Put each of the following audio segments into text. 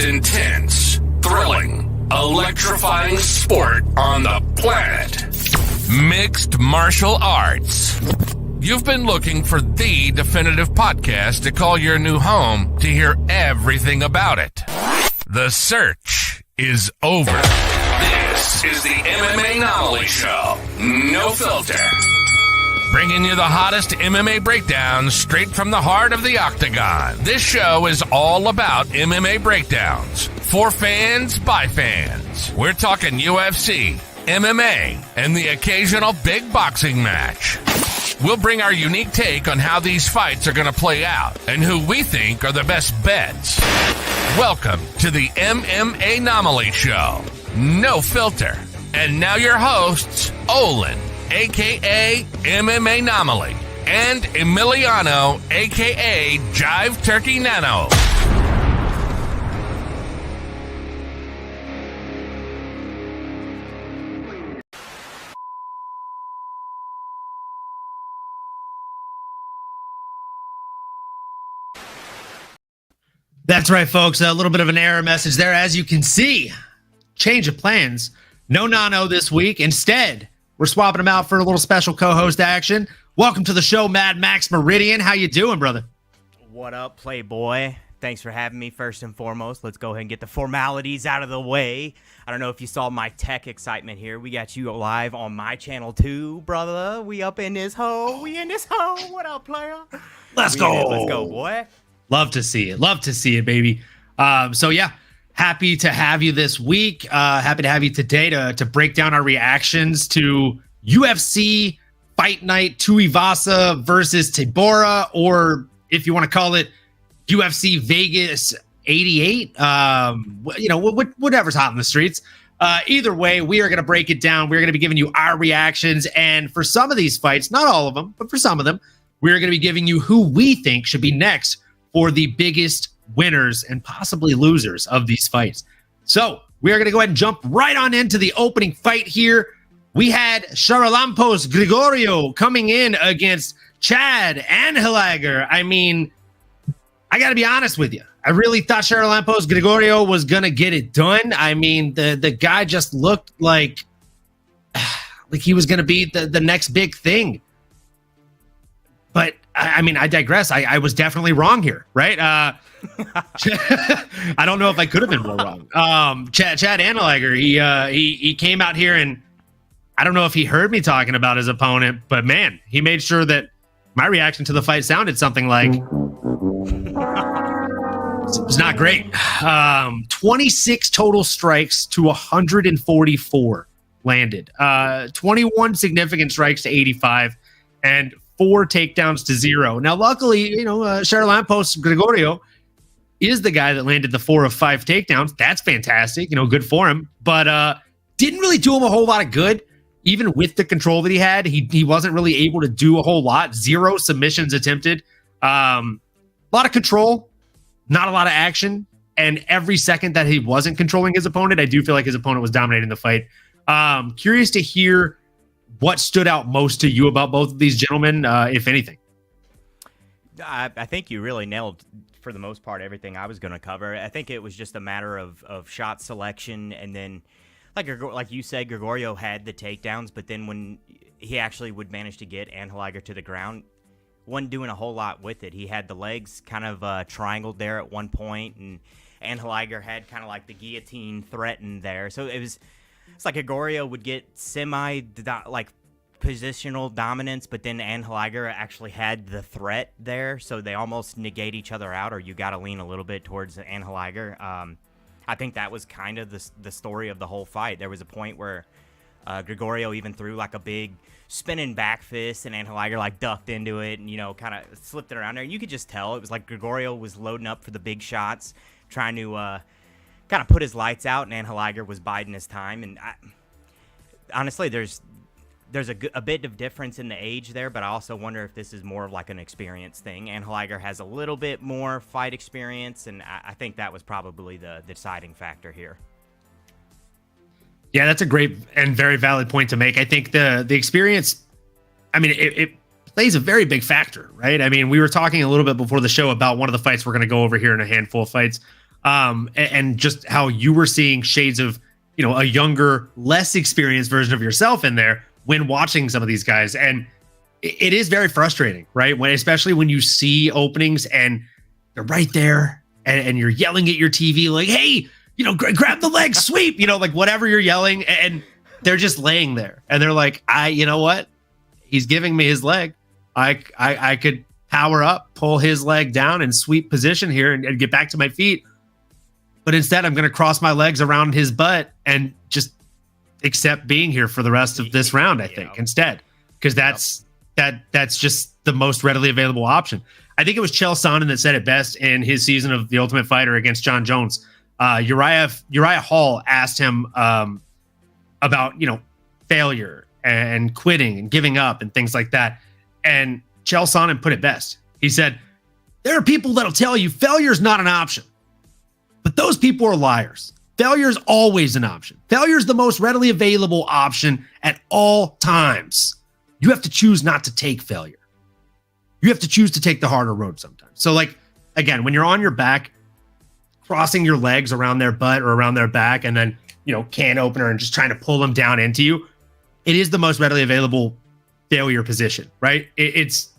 intense, thrilling, electrifying sport on the planet. Mixed martial arts. You've been looking for the definitive podcast to call your new home to hear everything about it. The search is over. This is the MMAnomaly Show. No filter. Bringing you the hottest MMA breakdowns straight from the heart of the octagon. This show is all about MMA breakdowns. For fans, by fans. We're talking UFC, MMA, and the occasional big boxing match. We'll bring our unique take on how these fights are going to play out and who we think are the best bets. Welcome to the MMAnomaly Show. No filter. And now your hosts, Olin, a.k.a. MMAnomaly, and Emiliano, a.k.a. Jive Turkey Nano. That's right, folks. A little bit of an error message there. As you can see, change of plans. No Nano this week. Instead, we're swapping him out for a little special co-host action. Welcome to the show, Mad Max Meridian. How you doing, brother? What up, Playboy? Thanks for having me first and foremost. Let's go ahead and get the formalities out of the way. I don't know if you saw my tech excitement here. We got you live on my channel too, brother. We up in this hole. We in this hole. What up, player? Let's go. Let's go, boy. Love to see it. Love to see it, baby. So yeah, happy to have you this week. Happy to have you today to break down our reactions to UFC Fight Night Tuivasa versus Tabora, or if you want to call it UFC Vegas 88. Whatever's hot in the streets. Either way, we are going to break it down. We're going to be giving you our reactions, and for some of these fights, not all of them, but for some of them, we're going to be giving you who we think should be next for the biggest winners and possibly losers of these fights. So we are going to go ahead and jump right on into the opening fight here. We had Charalampos Gregorio coming in against Chad Anhelager. I mean, I got to be honest with you. I really thought Charalampos Gregorio was going to get it done. I mean, the guy just looked like he was going to be the next big thing. But I mean, I digress. I was definitely wrong here, right? I don't know if I could have been more wrong. Chad Anhelager, he came out here, and I don't know if he heard me talking about his opponent, but man, he made sure that my reaction to the fight sounded something like it was not great. 26 total strikes to 144 landed. 21 significant strikes to 85, and 4 takedowns to 0. Now, luckily, Charalampos Gregorio is the guy that landed the 4 of 5 takedowns. That's fantastic. Good for him. But didn't really do him a whole lot of good. Even with the control that he had, he wasn't really able to do a whole lot. 0 submissions attempted. A lot of control, not a lot of action. And every second that he wasn't controlling his opponent, I do feel like his opponent was dominating the fight. Curious to hear what stood out most to you about both of these gentlemen, if anything? I think you really nailed, for the most part, everything I was going to cover. I think it was just a matter of shot selection, and then, like you said, Gregorio had the takedowns, but then when he actually would manage to get Anhelager to the ground, wasn't doing a whole lot with it. He had the legs kind of triangled there at one point, and Anhelager had kind of like the guillotine threatened there. So it's like Gregorio would get positional dominance, but then Anhelager actually had the threat there, so they almost negate each other out, or you got to lean a little bit towards Anhelager. I think that was kind of the story of the whole fight. There was a point where Gregorio even threw like a big spinning back fist, and Anhelager ducked into it and kind of slipped it around there. And you could just tell it was like Gregorio was loading up for the big shots, trying to kind of put his lights out, and Anhelager was biding his time. And honestly, there's a bit of difference in the age there, but I also wonder if this is more of like an experience thing. Anhelager has a little bit more fight experience, and I think that was probably the deciding factor here. Yeah, that's a great and very valid point to make. I think the experience, I mean, it plays a very big factor, right? I mean, we were talking a little bit before the show about one of the fights we're going to go over here in a handful of fights. And just how you were seeing shades of, a younger, less experienced version of yourself in there when watching some of these guys. And it is very frustrating, right? Especially when you see openings and they're right there and you're yelling at your TV like, hey, grab the leg, sweep, like whatever you're yelling, and they're just laying there. And they're like, you know what? He's giving me his leg. I could power up, pull his leg down and sweep position here and get back to my feet. But instead, I'm going to cross my legs around his butt and just accept being here for the rest of this round, I think, instead. Because that's just the most readily available option. I think it was Chael Sonnen that said it best in his season of The Ultimate Fighter against John Jones. Uriah Hall asked him about, failure and quitting and giving up and things like that. And Chael Sonnen put it best. He said, there are people that'll tell you failure is not an option. But those people are liars. Failure is always an option. Failure is the most readily available option at all times. You have to choose not to take failure. You have to choose to take the harder road sometimes. So again, when you're on your back, crossing your legs around their butt or around their back, and then, can opener and just trying to pull them down into you, it is the most readily available failure position, right? It's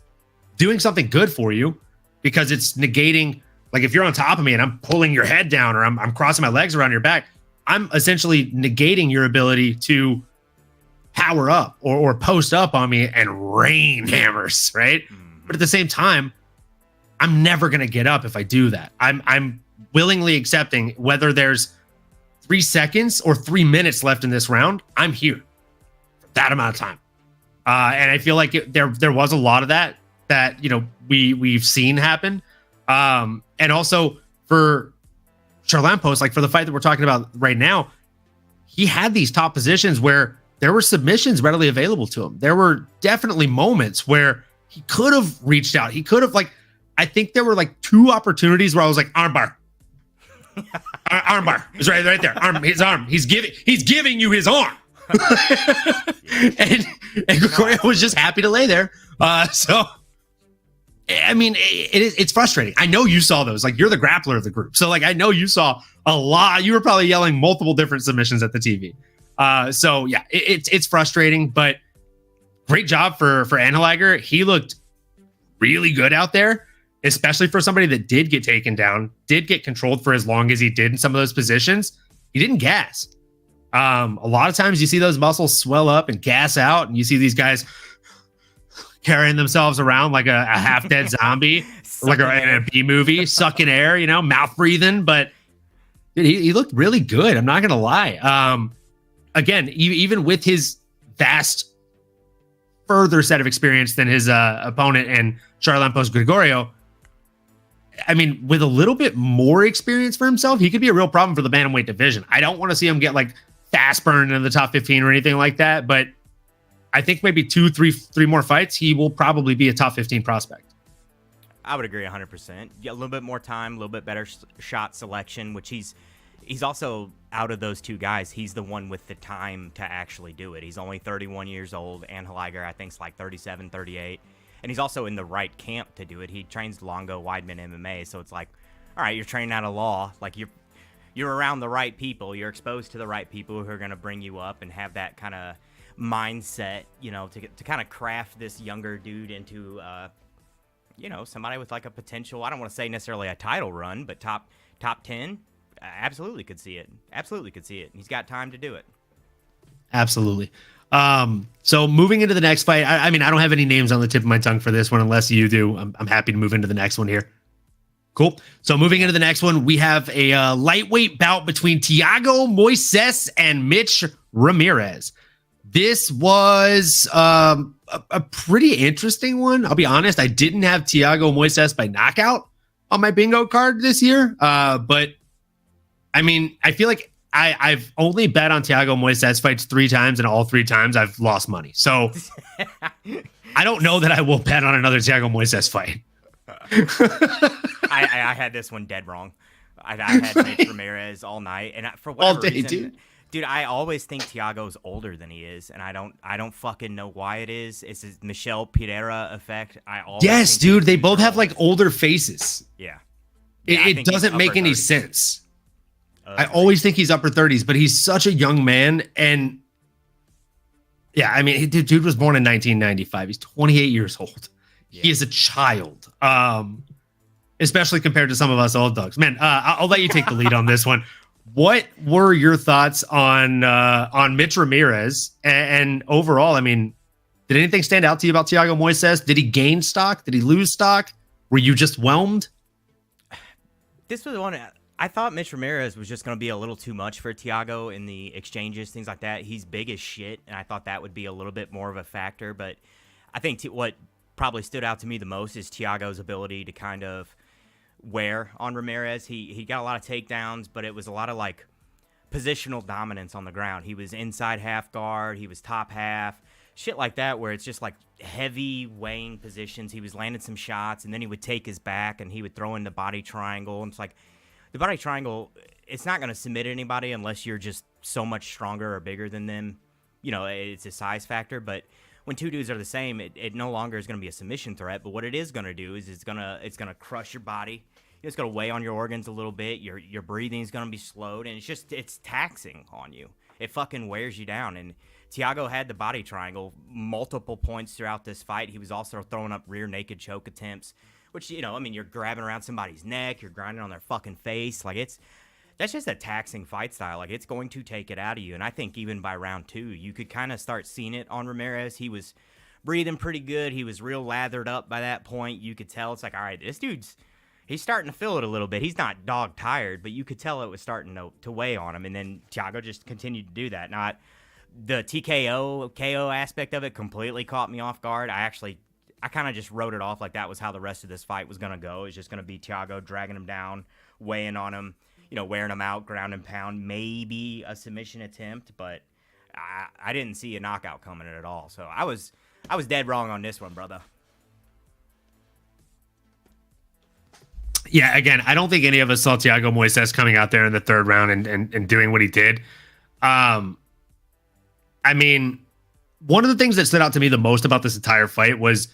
doing something good for you because it's negating. Like if you're on top of me and I'm pulling your head down or I'm crossing my legs around your back, I'm essentially negating your ability to power up or post up on me and rain hammers, right? But at the same time, I'm never going to get up if I do that. I'm willingly accepting whether there's 3 seconds or 3 minutes left in this round, I'm here for that amount of time. And I feel like there was a lot of that we've seen happen. And also for Charlampos, like for the fight that we're talking about right now, he had these top positions where there were submissions readily available to him. There were definitely moments where he could have reached out. He could have I think there were 2 opportunities where I was like, armbar. Armbar. It's right there. His arm. He's giving you his arm. and Gregorio was just happy to lay there. So I mean, it's frustrating. I know you saw those. You're the grappler of the group. So I know you saw a lot. You were probably yelling multiple different submissions at the TV. So yeah, it's frustrating, but great job for Anheliger. He looked really good out there, especially for somebody that did get taken down, did get controlled for as long as he did in some of those positions. He didn't gas. A lot of times you see those muscles swell up and gas out, and you see these guys carrying themselves around like a half-dead zombie, like in a B movie, sucking air, mouth breathing. But dude, he looked really good. I'm not going to lie. Again, even with his vast further set of experience than his opponent and Charlampos Gregorio, I mean, with a little bit more experience for himself, he could be a real problem for the bantamweight division. I don't want to see him get fast burned in the top 15 or anything like that, but I think maybe 3 more fights, he will probably be a top 15 prospect. I would agree 100%. Yeah, a little bit more time, a little bit better shot selection, which he's also, out of those 2 guys, he's the one with the time to actually do it. He's only 31 years old. Anheliger, I think, is 37, 38. And he's also in the right camp to do it. He trains Longo Weidman MMA, so it's all right, you're training out of law. You're around the right people. You're exposed to the right people who are going to bring you up and have that kind of mindset, to kind of craft this younger dude into, somebody with a potential, I don't want to say necessarily a title run, but top 10, absolutely could see it. Absolutely could see it. He's got time to do it. Absolutely. So moving into the next fight, I mean, I don't have any names on the tip of my tongue for this one, unless you do. I'm happy to move into the next one here. Cool. So moving into the next one, we have a lightweight bout between Thiago Moises and Mitch Ramirez. This was a pretty interesting one. I'll be honest, I didn't have Thiago Moises by knockout on my bingo card this year. But I mean, I feel like I've only bet on Thiago Moises fights 3 times, and all 3 times I've lost money. So I don't know that I will bet on another Thiago Moises fight. I had this one dead wrong. I had Mitch Ramirez all night, and for whatever all day, reason, dude, I always think Thiago's older than he is, and I don't fucking know why it is. It's this Michel Pereira effect. Yes, dude, they both have older faces. Yeah. Yeah, it doesn't make any 30s. sense. I always think he's upper 30s, but he's such a young man. And yeah, I mean, dude was born in 1995. He's 28 years old. Yeah. He is a child, especially compared to some of us old dogs. Man, I'll let you take the lead on this one. What were your thoughts on Mitch Ramirez and overall? I mean, did anything stand out to you about Thiago Moises? Did he gain stock? Did he lose stock? Were you just whelmed? This was one. I thought Mitch Ramirez was just going to be a little too much for Thiago in the exchanges, things like that. He's big as shit, and I thought that would be a little bit more of a factor. But I think what probably stood out to me the most is Thiago's ability to kind of wear on Ramirez. He got a lot of takedowns, but it was a lot of like positional dominance on the ground. He was inside half guard, he was top half, shit like that, where it's just like heavy weighing positions. He was landing some shots, and then he would take his back and he would throw in the body triangle. And it's like, the body triangle, it's not going to submit anybody unless you're just so much stronger or bigger than them. You know, it's a size factor. But when two dudes are the same, it no longer is going to be a submission threat. But what it is going to do is it's going to crush your body. It's going to weigh on your organs a little bit. Your breathing is going to be slowed, and it's taxing on you. It fucking wears you down. And Thiago had the body triangle multiple points throughout this fight. He was also throwing up rear naked choke attempts, which, you know, I mean, you're grabbing around somebody's neck, you're grinding on their fucking face. Like, that's just a taxing fight style. Like, it's going to take it out of you. And I think even by round 2, you could kind of start seeing it on Ramirez. He was breathing pretty good. He was real lathered up by that point. You could tell it's like, all right, this dude's, he's starting to feel it a little bit. He's not dog tired, but you could tell it was starting to weigh on him. And then Thiago just continued to do that. Not the TKO, KO aspect of it completely caught me off guard. I kind of just wrote it off like that was how the rest of this fight was going to go. It's just going to be Thiago dragging him down, weighing on him, you know, wearing him out, ground and pound, maybe a submission attempt, but I didn't see a knockout coming at all. So I was dead wrong on this one, brother. Yeah, again, I don't think any of us saw Thiago Moises coming out there in the third round and doing what he did. I mean, one of the things that stood out to me the most about this entire fight was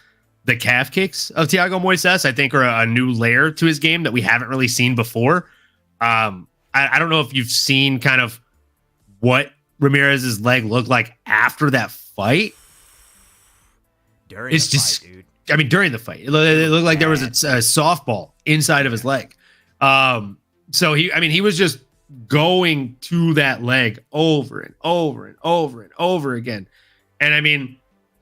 the calf kicks of Thiago Moises. I think are a new layer to his game that we haven't really seen before. I don't know if you've seen kind of what Ramirez's leg looked like after that fight. During the fight, dude. I mean, during the fight, it looked like there was a softball inside of his leg. So he was just going to that leg over and over and over and over again. And I mean,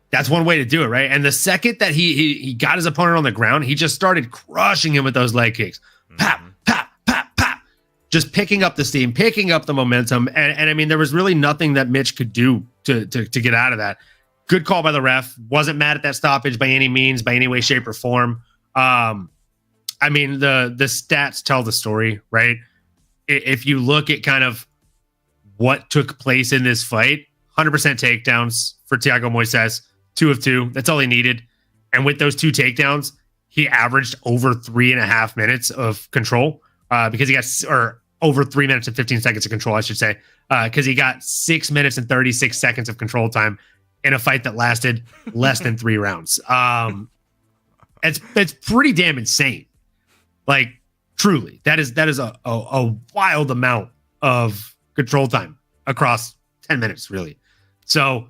that's one way to do it, right? And the second that he got his opponent on the ground, he just started crushing him with those leg kicks. Pop, pop, pop, pop. Just picking up the steam, picking up the momentum. And I mean, there was really nothing that Mitch could do to get out of that. Good call by the ref. Wasn't mad at that stoppage by any means, by any way, shape, or form. I mean, the stats tell the story, right? If you look at kind of what took place in this fight, 100% takedowns for Thiago Moises, 2 of 2. That's all he needed. And with those 2 takedowns, he averaged over 3.5 minutes of control because he got, or over 3 minutes and 15 seconds of control, I should say, because he got 6 minutes and 36 seconds of control time in a fight that lasted less than 3 rounds. It's pretty damn insane. Like, truly, that is a wild amount of control time across 10 minutes, really. So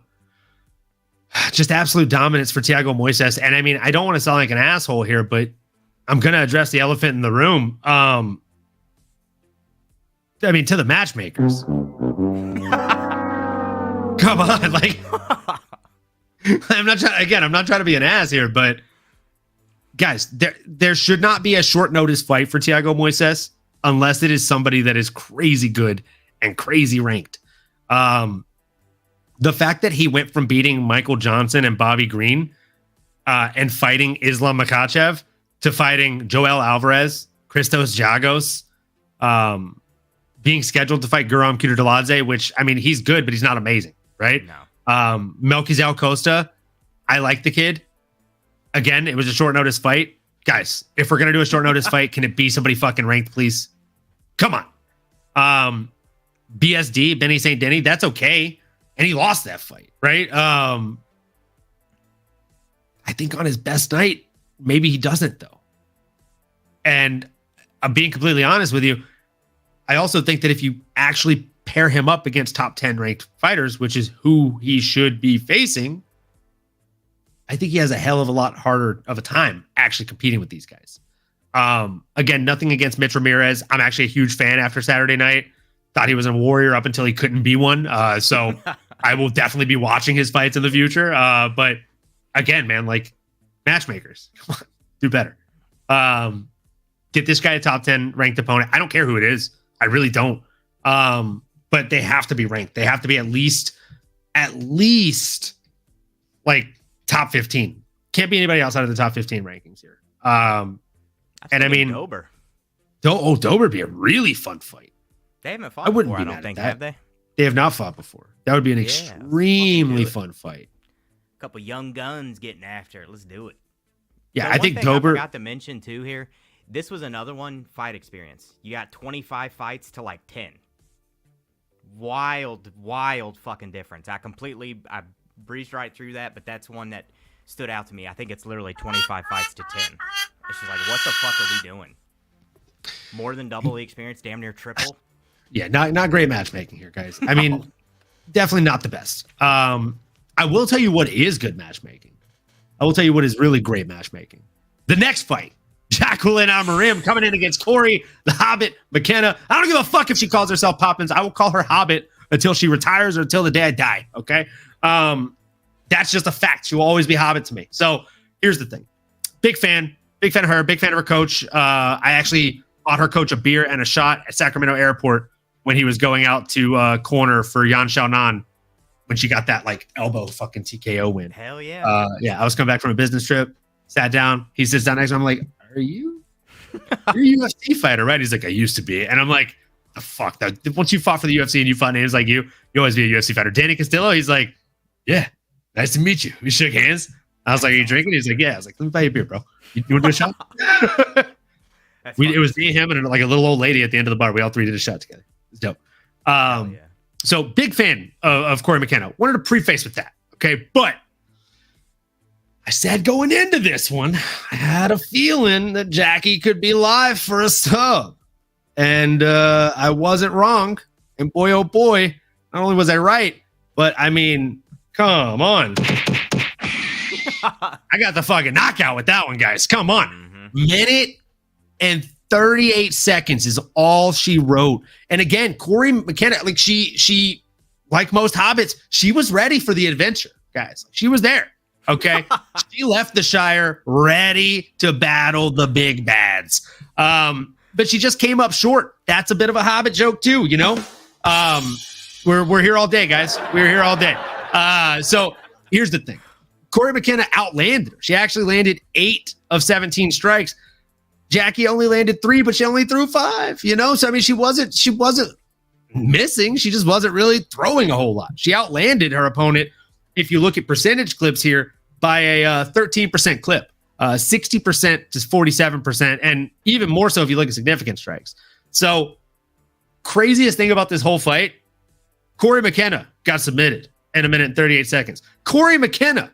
just absolute dominance for Thiago Moises. And I mean, I don't want to sound like an asshole here, but I'm going to address the elephant in the room. I mean, to the matchmakers. Come on. Like, I'm not trying to be an ass here, but guys, there should not be a short notice fight for Thiago Moises unless it is somebody that is crazy good and crazy ranked. The fact that he went from beating Michael Johnson and Bobby Green and fighting Islam Makhachev to fighting Joel Alvarez, Christos Giagos, being scheduled to fight Guram Kudrladze, which, I mean, he's good, but he's not amazing, right? No. Melquizael Costa, I like the kid. Again, it was a short notice fight. Guys, if we're going to do a short notice fight, can it be somebody fucking ranked, please? Come on. BSD, Benny St. Denis, that's okay. And he lost that fight, right? I think on his best night, maybe he doesn't, though. And I'm being completely honest with you. I also think that if you actually pair him up against top 10 ranked fighters, which is who he should be facing, I think he has a hell of a lot harder of a time actually competing with these guys. Again, nothing against Mitch Ramirez. I'm actually a huge fan after Saturday night. Thought he was a warrior up until he couldn't be one. So I will definitely be watching his fights in the future. But again, man, like matchmakers, come on, do better. Get this guy a top 10 ranked opponent. I don't care who it is. I really don't. But they have to be ranked. They have to be at least like top 15. Can't be anybody outside of the top 15 rankings here. And I mean, Dober. Dober would be a really fun fight. They haven't fought before, I don't think, have they? They have not fought before. That would be an extremely fun fight. A couple young guns getting after it. Let's do it. Yeah, So I think Dober. I forgot to mention too here. This was another one fight experience. You got 25 fights to like 10. Wild fucking difference. I breezed right through that, but that's one that stood out to me. I think it's literally 25 fights to 10. It's just like, what the fuck are we doing? More than double the experience, damn near triple. Yeah, not great matchmaking here, guys. I mean, definitely not the best. I will tell you what is good matchmaking. I will tell you what is really great matchmaking. The next fight, Jacqueline Amarim coming in against Corey, the Hobbit, McKenna. I don't give a fuck if she calls herself Poppins. I will call her Hobbit until she retires or until the day I die, okay? That's just a fact. She will always be Hobbit to me. So here's the thing. Big fan of her, big fan of her coach. I actually bought her coach a beer and a shot at Sacramento Airport when he was going out to corner for Yan Xiaonan when she got that like elbow fucking TKO win. Hell yeah. Yeah, I was coming back from a business trip, sat down. He sits down next to me. I'm like, you're a UFC fighter, right? He's like, I used to be. And I'm like, the fuck? Once you fought for the UFC and you fought names like you always be a UFC fighter. Danny Castillo, he's like, yeah, nice to meet you. We shook hands. I was like, are you drinking? He's like, yeah. I was like, let me buy you a beer, bro. You want to do a shot? It was me, him, and like a little old lady at the end of the bar. We all three did a shot together. It's dope. So big fan of Corey McKenna. Wanted to preface with that. Okay. But I said going into this one, I had a feeling that Jackie could be live for a sub. And I wasn't wrong. And boy, oh boy, not only was I right, but I mean, come on. I got the fucking knockout with that one, guys. Come on. Minute and 38 seconds is all she wrote. And again, Corey McKenna, like she like most hobbits, she was ready for the adventure, guys. She was there. Okay. She left the Shire ready to battle the big bads. But she just came up short. That's a bit of a Hobbit joke too, you know? We're here all day, guys. We're here all day. So here's the thing. Corey McKenna outlanded her. She actually landed 8 of 17 strikes. Jackie only landed 3, but she only threw 5, you know? So I mean, she wasn't missing. She just wasn't really throwing a whole lot. She outlanded her opponent, if you look at percentage clips here, by a 13% clip. 60% to 47%, and even more so if you look at significant strikes. So, craziest thing about this whole fight, Corey McKenna got submitted in 1 minute and 38 seconds. Corey McKenna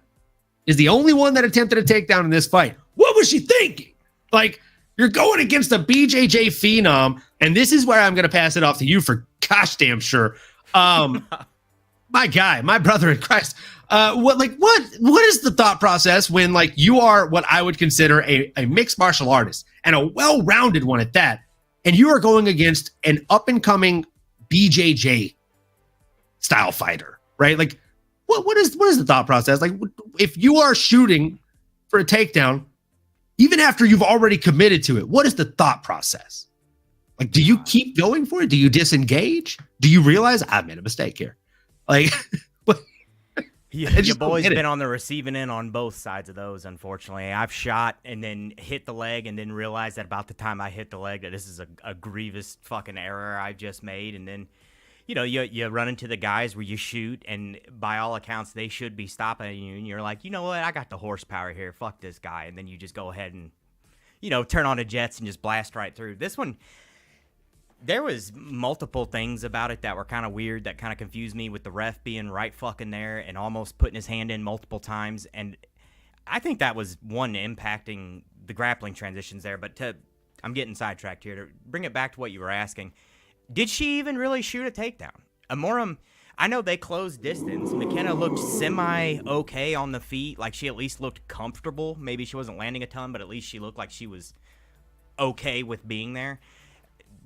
is the only one that attempted a takedown in this fight. What was she thinking? Like, you're going against a BJJ phenom, and this is where I'm going to pass it off to you for gosh damn sure. My guy, my brother in Christ. What is the thought process when like you are what I would consider a mixed martial artist and a well-rounded one at that, and you are going against an up-and-coming BJJ style fighter, right? Like, what is the thought process? Like, if you are shooting for a takedown, even after you've already committed to it, what is the thought process? Like, do you keep going for it? Do you disengage? Do you realize I've made a mistake here? Like, your boy's been on the receiving end on both sides of those, unfortunately. I've shot and then hit the leg and then realized that about the time I hit the leg that this is a grievous fucking error I've just made. And then, you know, you run into the guys where you shoot and by all accounts they should be stopping you. And you're like, you know what? I got the horsepower here. Fuck this guy. And then you just go ahead and, you know, turn on the jets and just blast right through. This one, there was multiple things about it that were kind of weird, that kind of confused me, with the ref being right fucking there and almost putting his hand in multiple times. And I think that was one impacting the grappling transitions there. But I'm getting sidetracked here. To bring it back to what you were asking, did she even really shoot a takedown? Amorim, I know they closed distance. McKenna looked semi-okay on the feet. Like, she at least looked comfortable. Maybe she wasn't landing a ton, but at least she looked like she was okay with being there.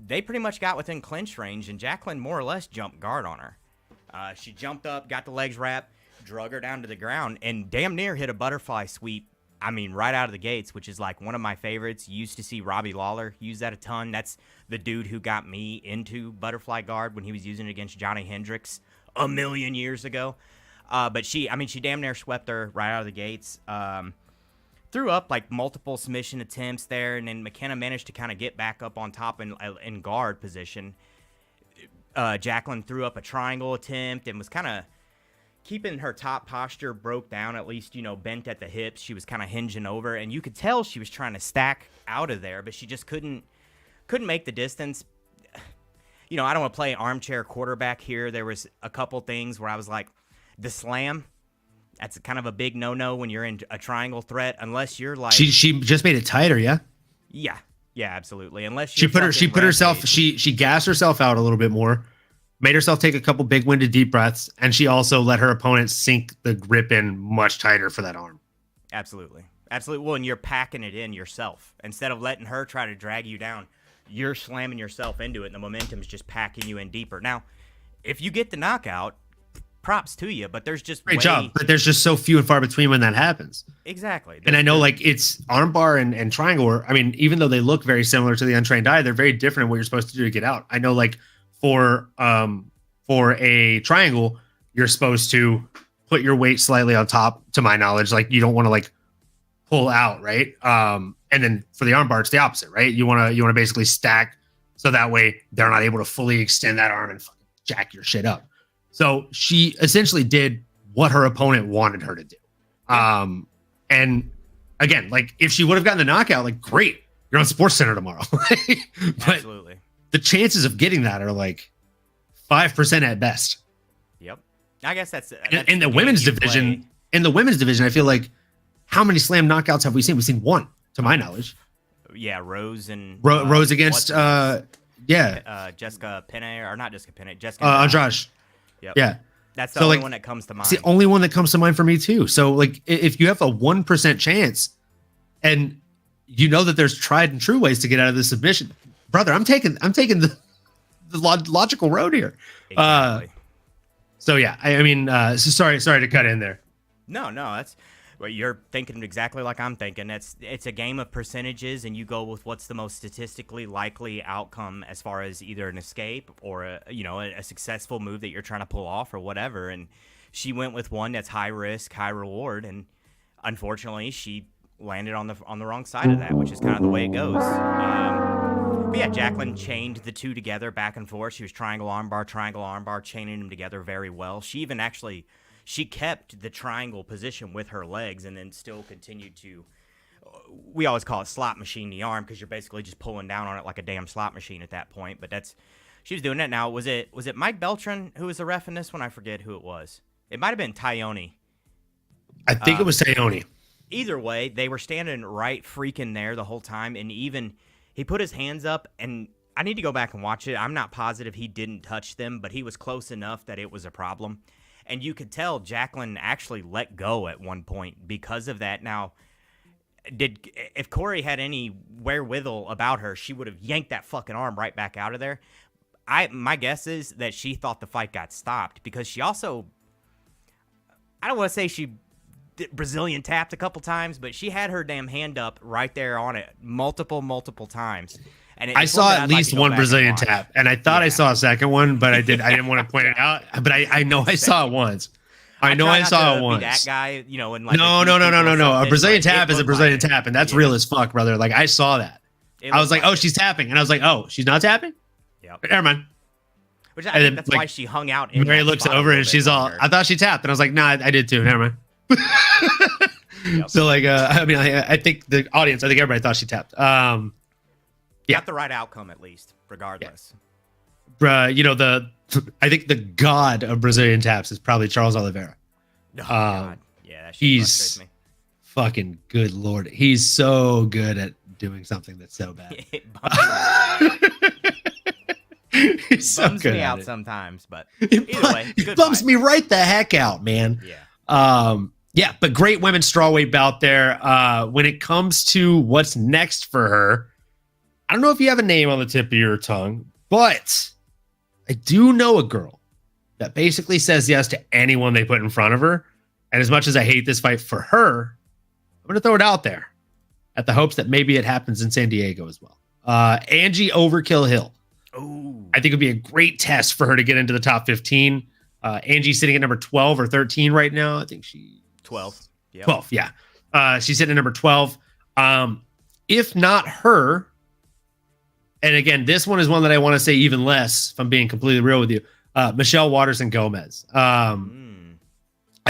They pretty much got within clinch range, and Jacqueline more or less jumped guard on her. She jumped up, got the legs wrapped, drug her down to the ground, and damn near hit a butterfly sweep. I mean, right out of the gates, which is like one of my favorites. You used to see Robbie Lawler use that a ton. That's the dude who got me into butterfly guard when he was using it against Johnny Hendricks a million years ago. But she damn near swept her right out of the gates. Threw up like multiple submission attempts there, and then McKenna managed to kind of get back up on top in guard position. Jacqueline threw up a triangle attempt and was kind of keeping her top posture broke down, at least, bent at the hips. She was kind of hinging over, and you could tell she was trying to stack out of there, but she just couldn't make the distance. I don't want to play armchair quarterback here. There was a couple things where I was like, the slam, that's kind of a big no-no when you're in a triangle threat, unless you're like... She just made it tighter, yeah? Yeah, absolutely. Unless she put herself, she gassed herself out a little bit more, made herself take a couple big winded deep breaths, and she also let her opponent sink the grip in much tighter for that arm. Absolutely. Well, and you're packing it in yourself. Instead of letting her try to drag you down, you're slamming yourself into it, and the momentum's just packing you in deeper. Now, if you get the knockout, props to you, but there's just great job. But there's just so few and far between when that happens. Exactly. And I know, like, it's armbar and triangle. I mean, even though they look very similar to the untrained eye, they're very different in what you're supposed to do to get out. I know, like, for a triangle, you're supposed to put your weight slightly on top, to my knowledge. Like, you don't want to like pull out, right? And then for the armbar, it's the opposite, right? You want to basically stack, so that way they're not able to fully extend that arm and fucking jack your shit up. So she essentially did what her opponent wanted her to do. And again, like, if she would have gotten the knockout, like, great, you're on SportsCenter tomorrow. But absolutely, the chances of getting that are like 5% at best. Yep. I guess that's in the women's division. Play. In the women's division, I feel like, how many slam knockouts have we seen? We've seen one, to my knowledge. Yeah, Rose and Rose against Jessica Penne, or not Jessica Penne, Jessica Andrade. Yep. Yeah. That's the only one that comes to mind. It's the only one that comes to mind for me too. So, like, if you have a 1% chance, and you know that there's tried and true ways to get out of the submission, brother, I'm taking the logical road here. Exactly. So yeah, I mean, sorry to cut in there. No, that's. Well, you're thinking exactly like I'm thinking. It's a game of percentages, and you go with what's the most statistically likely outcome as far as either an escape or a successful move that you're trying to pull off or whatever. And she went with one that's high risk, high reward, and unfortunately, she landed on the wrong side of that, which is kind of the way it goes. But yeah, Jacqueline chained the two together back and forth. She was triangle armbar, chaining them together very well. She even actually. She kept the triangle position with her legs and then still continued to, we always call it slot machine the arm, because you're basically just pulling down on it like a damn slot machine at that point. But she was doing that. Now, was it Mike Beltran who was the ref in this one? I forget who it was. It might have been Tyone. I think it was Tyone. Either way, they were standing right freaking there the whole time. And even he put his hands up, and I need to go back and watch it. I'm not positive he didn't touch them, but he was close enough that it was a problem. And you could tell Jacqueline actually let go at one point because of that. Now, if Corey had any wherewithal about her, she would have yanked that fucking arm right back out of there. My guess is that she thought the fight got stopped, because she also, I don't want to say she Brazilian tapped a couple times, but she had her damn hand up right there on it multiple times. And I saw at least one Brazilian tap, and I thought I saw a second one, but I didn't want to point it out. But I know I saw it once. I know I saw it once. That guy, and like no. A Brazilian tap is a Brazilian tap, and that's real as fuck, brother. Like, I saw that. I was like, oh, she's tapping, and I was like, oh, she's not tapping. Yep. Never mind. Which I think that's why she hung out. Mary looks over and she's all, I thought she tapped, and I was like, nah, I did too. Never mind. Yep. So like, I mean, I think the audience, I think everybody thought she tapped. Got the right outcome at least, regardless. Yeah. I think the god of Brazilian taps is probably Charles Oliveira. Oh, God. Yeah, that shit he's frustrates me. Fucking good lord. He's so good at doing something that's so bad. It bums He's so bums good me at out it. sometimes, but It either way, it good bums fight. me right the heck out, man. Yeah. Yeah, but great women's strawweight bout there. When it comes to what's next for her, I don't know if you have a name on the tip of your tongue, but I do know a girl that basically says yes to anyone they put in front of her. And as much as I hate this fight for her, I'm going to throw it out there at the hopes that maybe it happens in San Diego as well. Angie Overkill Hill. Ooh. I think it'd be a great test for her to get into the top 15. Angie's sitting at number 12 or 13 right now. I think she 12. Yep. 12, yeah. She's sitting at number 12. If not her, and again, this one is one that I want to say even less, if I'm being completely real with you, Michelle Waterson Gomez. I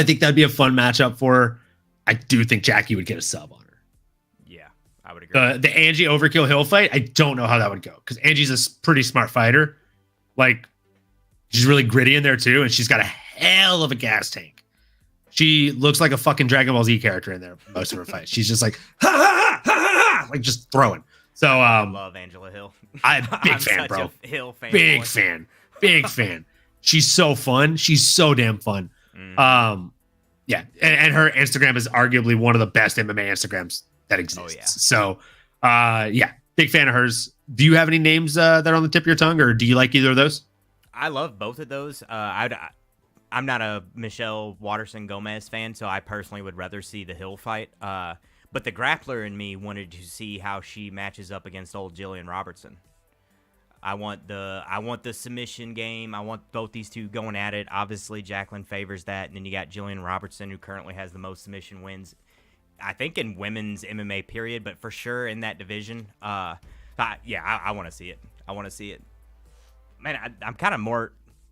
think that'd be a fun matchup for her. I do think Jackie would get a sub on her. Yeah, I would agree. The Angie Overkill Hill fight, I don't know how that would go because Angie's a pretty smart fighter. Like, she's really gritty in there too, and she's got a hell of a gas tank. She looks like a fucking Dragon Ball Z character in there most of her fights. She's just like, ha ha ha ha ha, like just throwing. So I love Angela Hill. I'm big I'm fan, such bro. a Hill fan. Big boy. fan. Big fan. She's so fun. She's so damn fun. Yeah, and her Instagram is arguably one of the best MMA Instagrams that exists. Oh, yeah. So, yeah, big fan of hers. Do you have any names that are on the tip of your tongue, or do you like either of those? I love both of those. I'm not a Michelle Waterson Gomez fan, so I personally would rather see the Hill fight. But the grappler in me wanted to see how she matches up against old Jillian Robertson. I want the submission game. I want both these two going at it. Obviously, Jacqueline favors that, and then you got Jillian Robertson, who currently has the most submission wins, I think, in women's MMA period, but for sure in that division. I want to see it. I want to see it. Man, I'm kind of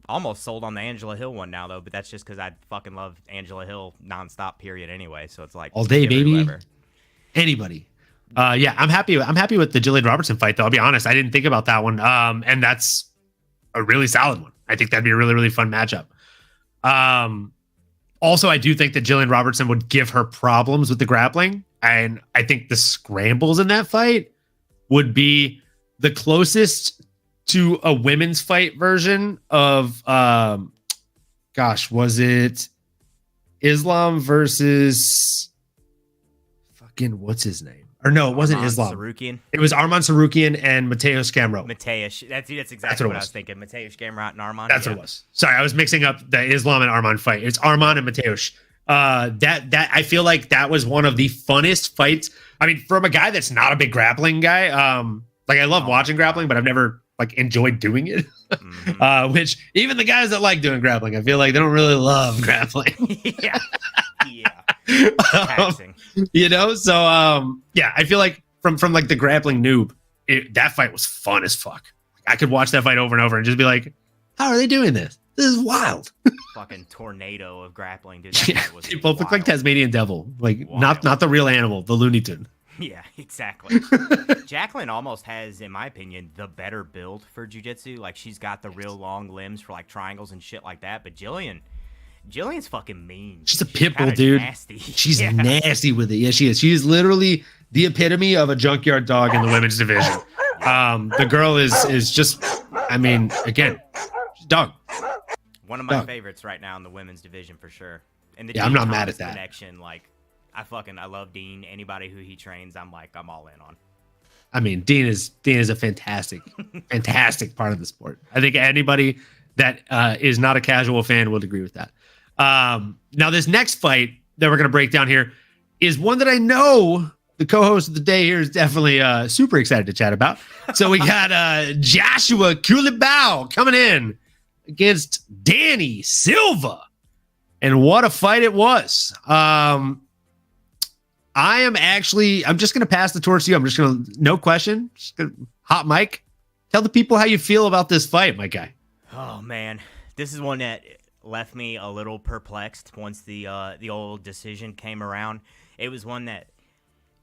almost sold on the Angela Hill one now, though, but that's just because I fucking love Angela Hill nonstop, period, anyway. So it's like All day, give her baby. whoever. Anybody. Yeah, I'm happy with the Jillian Robertson fight, though. I'll be honest, I didn't think about that one. And that's a really solid one. I think that'd be a really, really fun matchup. Also, I do think that Jillian Robertson would give her problems with the grappling. And I think the scrambles in that fight would be the closest to a women's fight version of, was it Islam versus fucking, what's his name? Or no, it wasn't Arman Islam. Sarukian. It was Arman Sarukian and Mateusz Gamrot. Mateusz. That's exactly That's what it what I was. was thinking. Mateusz Gamrot and Arman. That's what it was. Sorry, I was mixing up the Islam and Arman fight. It's Arman and Mateusz. That I feel like that was one of the funnest fights. I mean, from a guy that's not a big grappling guy, like I love watching grappling, but I've never like enjoyed doing it. Which even the guys that like doing grappling, I feel like they don't really love grappling. yeah. Taxing. You know, so yeah, I feel like from like the grappling noob, that fight was fun as fuck. I could watch that fight over and over and just be like, how are they doing this? This is wild. Fucking tornado of grappling, dude. That Yeah, fight was they both look wild. like Tasmanian devil, like Wild. not the real animal, the Looney Tune. Yeah, exactly. Jacqueline almost has, in my opinion, the better build for jiu-jitsu. Like, she's got the real long limbs for like triangles and shit like that. But Jillian's fucking mean. She's a pit bull, kinda dude. Nasty. She's Yeah. nasty with it. Yeah, she is. She is literally the epitome of a junkyard dog in the women's division. The girl is just, I mean, again, she's a dog. One of my Dog. favorites right now in the women's division for sure. And the Yeah, I'm Dean not mad Thomas at that. connection, like, I love Dean. Anybody who he trains, I'm all in on. I mean, Dean is a fantastic part of the sport. I think anybody that is not a casual fan would agree with that. Now, this next fight that we're going to break down here is one that I know the co-host of the day here is definitely super excited to chat about. So we got Joshua Culibao coming in against Danny Silva. And what a fight it was. I'm just going to pass the torch to you. I'm just going to, no question, just gonna, hot mic. Tell the people how you feel about this fight, my guy. Oh man, this is one that left me a little perplexed once the old decision came around. It was one that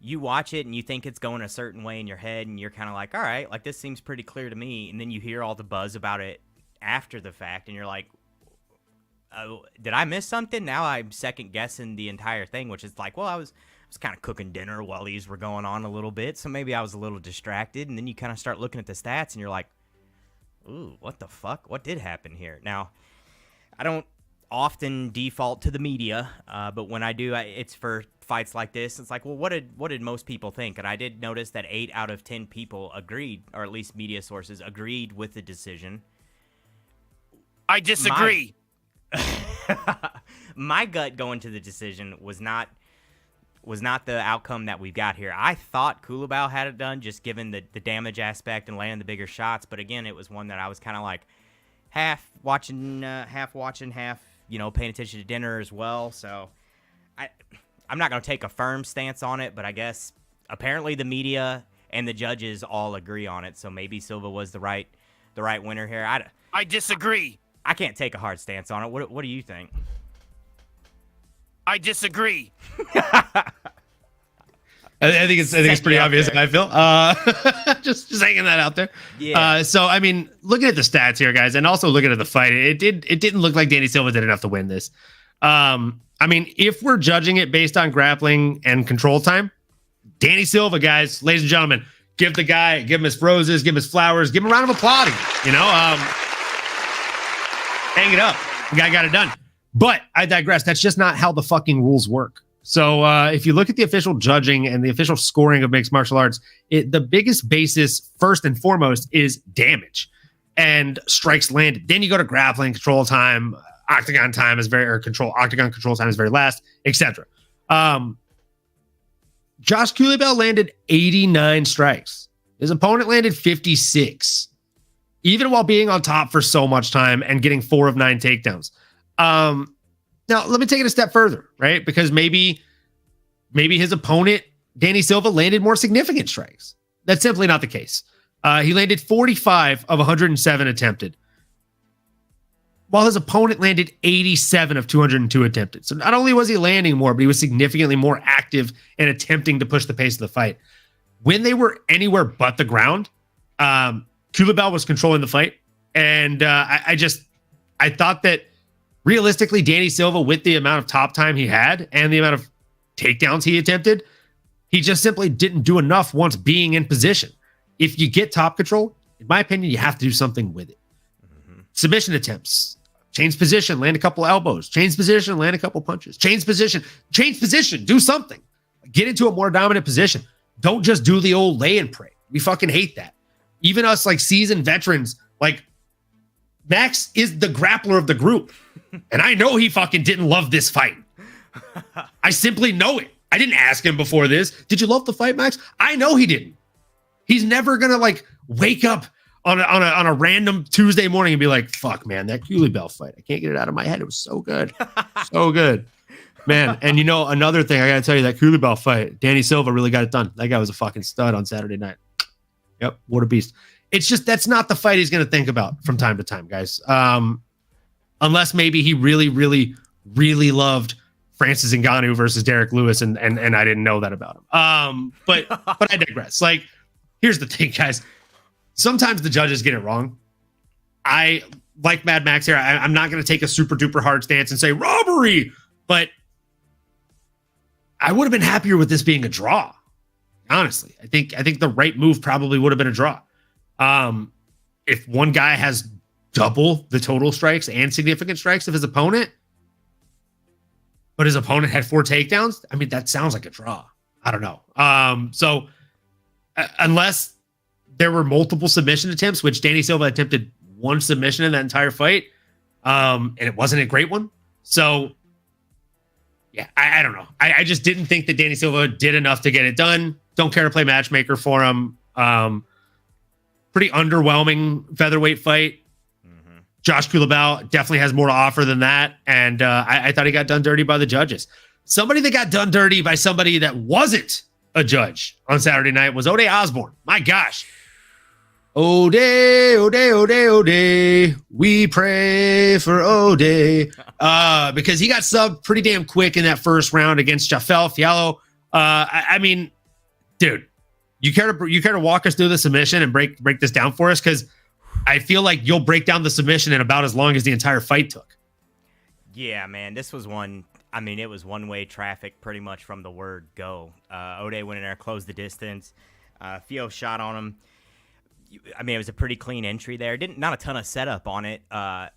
you watch it and you think it's going a certain way in your head, and you're kind of like, all right, like this seems pretty clear to me. And then you hear all the buzz about it after the fact, and you're like, oh, did I miss something? Now I'm second guessing the entire thing, which is like, well, I was was kind of cooking dinner while these were going on a little bit, so maybe I was a little distracted. And then you kind of start looking at the stats, and you're like, ooh, what the fuck? What did happen here? Now, I don't often default to the media, but when I do, it's for fights like this. It's like, well, what did most people think? And I did notice that 8 out of 10 people agreed, or at least media sources agreed with the decision. I disagree. My gut going to the decision was not the outcome that we've got here. I thought Kulabau had it done, just given the damage aspect and landing the bigger shots. But again, it was one that I was kind of like half watching, half paying attention to dinner as well. So I'm not going to take a firm stance on it, but I guess apparently the media and the judges all agree on it. So maybe Silva was the right winner here. I disagree. I can't take a hard stance on it. What do you think? I disagree. I think it's pretty obvious. I feel just hanging that out there. Yeah. So I mean, looking at the stats here, guys, and also looking at the fight, it didn't look like Danny Silva did enough to win this. I mean, if we're judging it based on grappling and control time, Danny Silva, guys, ladies and gentlemen, give him his roses, give him his flowers, give him a round of applause. Hang it up. The guy got it done. But I digress. That's just not how the fucking rules work. So if you look at the official judging and the official scoring of mixed martial arts, the biggest basis, first and foremost, is damage and strikes landed. Then you go to grappling, control time, octagon time is octagon control time is very last, etc. Josh Kulabau landed 89 strikes. His opponent landed 56, even while being on top for so much time and getting 4 of 9 takedowns. Now, let me take it a step further, right? Because maybe his opponent, Danny Silva, landed more significant strikes. That's simply not the case. He landed 45 of 107 attempted, while his opponent landed 87 of 202 attempted. So not only was he landing more, but he was significantly more active in attempting to push the pace of the fight. When they were anywhere but the ground, Kulabau was controlling the fight. And I thought that realistically, Danny Silva, with the amount of top time he had and the amount of takedowns he attempted, he just simply didn't do enough once being in position. If you get top control, in my opinion, you have to do something with it. Mm-hmm. Submission attempts, change position, land a couple elbows, change position, land a couple punches, change position, do something. Get into a more dominant position. Don't just do the old lay and pray. We fucking hate that. Even us like seasoned veterans, like Max is the grappler of the group. And I know he fucking didn't love this fight. I simply know it. I didn't ask him before this. Did you love the fight, Max? I know he didn't. He's never going to like wake up on a random Tuesday morning and be like, fuck, man, that Kulabau fight. I can't get it out of my head. It was so good. So good. Man, and another thing I got to tell you, that Kulabau fight, Danny Silva really got it done. That guy was a fucking stud on Saturday night. Yep, what a beast. It's just that's not the fight he's going to think about from time to time, guys. Unless maybe he really, really, really loved Francis Ngannou versus Derek Lewis, and I didn't know that about him. But I digress. Like, here's the thing, guys. Sometimes the judges get it wrong. I like Mad Max here. I'm not going to take a super duper hard stance and say robbery, but I would have been happier with this being a draw. Honestly, I think the right move probably would have been a draw. If one guy has double the total strikes and significant strikes of his opponent, but his opponent had 4 takedowns, I mean, that sounds like a draw. I don't know. So unless there were multiple submission attempts, which Danny Silva attempted 1 submission in that entire fight, and it wasn't a great one. So yeah, I don't know. I just didn't think that Danny Silva did enough to get it done. Don't care to play matchmaker for him. Pretty underwhelming featherweight fight. Mm-hmm. Josh Kulabau definitely has more to offer than that. And I thought he got done dirty by the judges. Somebody that got done dirty by somebody that wasn't a judge on Saturday night was Ode Osborne. My gosh. Ode, Ode, Ode, Ode. We pray for Ode. Because he got subbed pretty damn quick in that first round against Jafel Fiallo. I mean, dude, you care to walk us through the submission and break this down for us? Because I feel like you'll break down the submission in about as long as the entire fight took. Yeah, man, this was one. I mean, it was one-way traffic pretty much from the word go. O'Day went in there, closed the distance. Fio shot on him. I mean, it was a pretty clean entry there. Not a ton of setup on it. I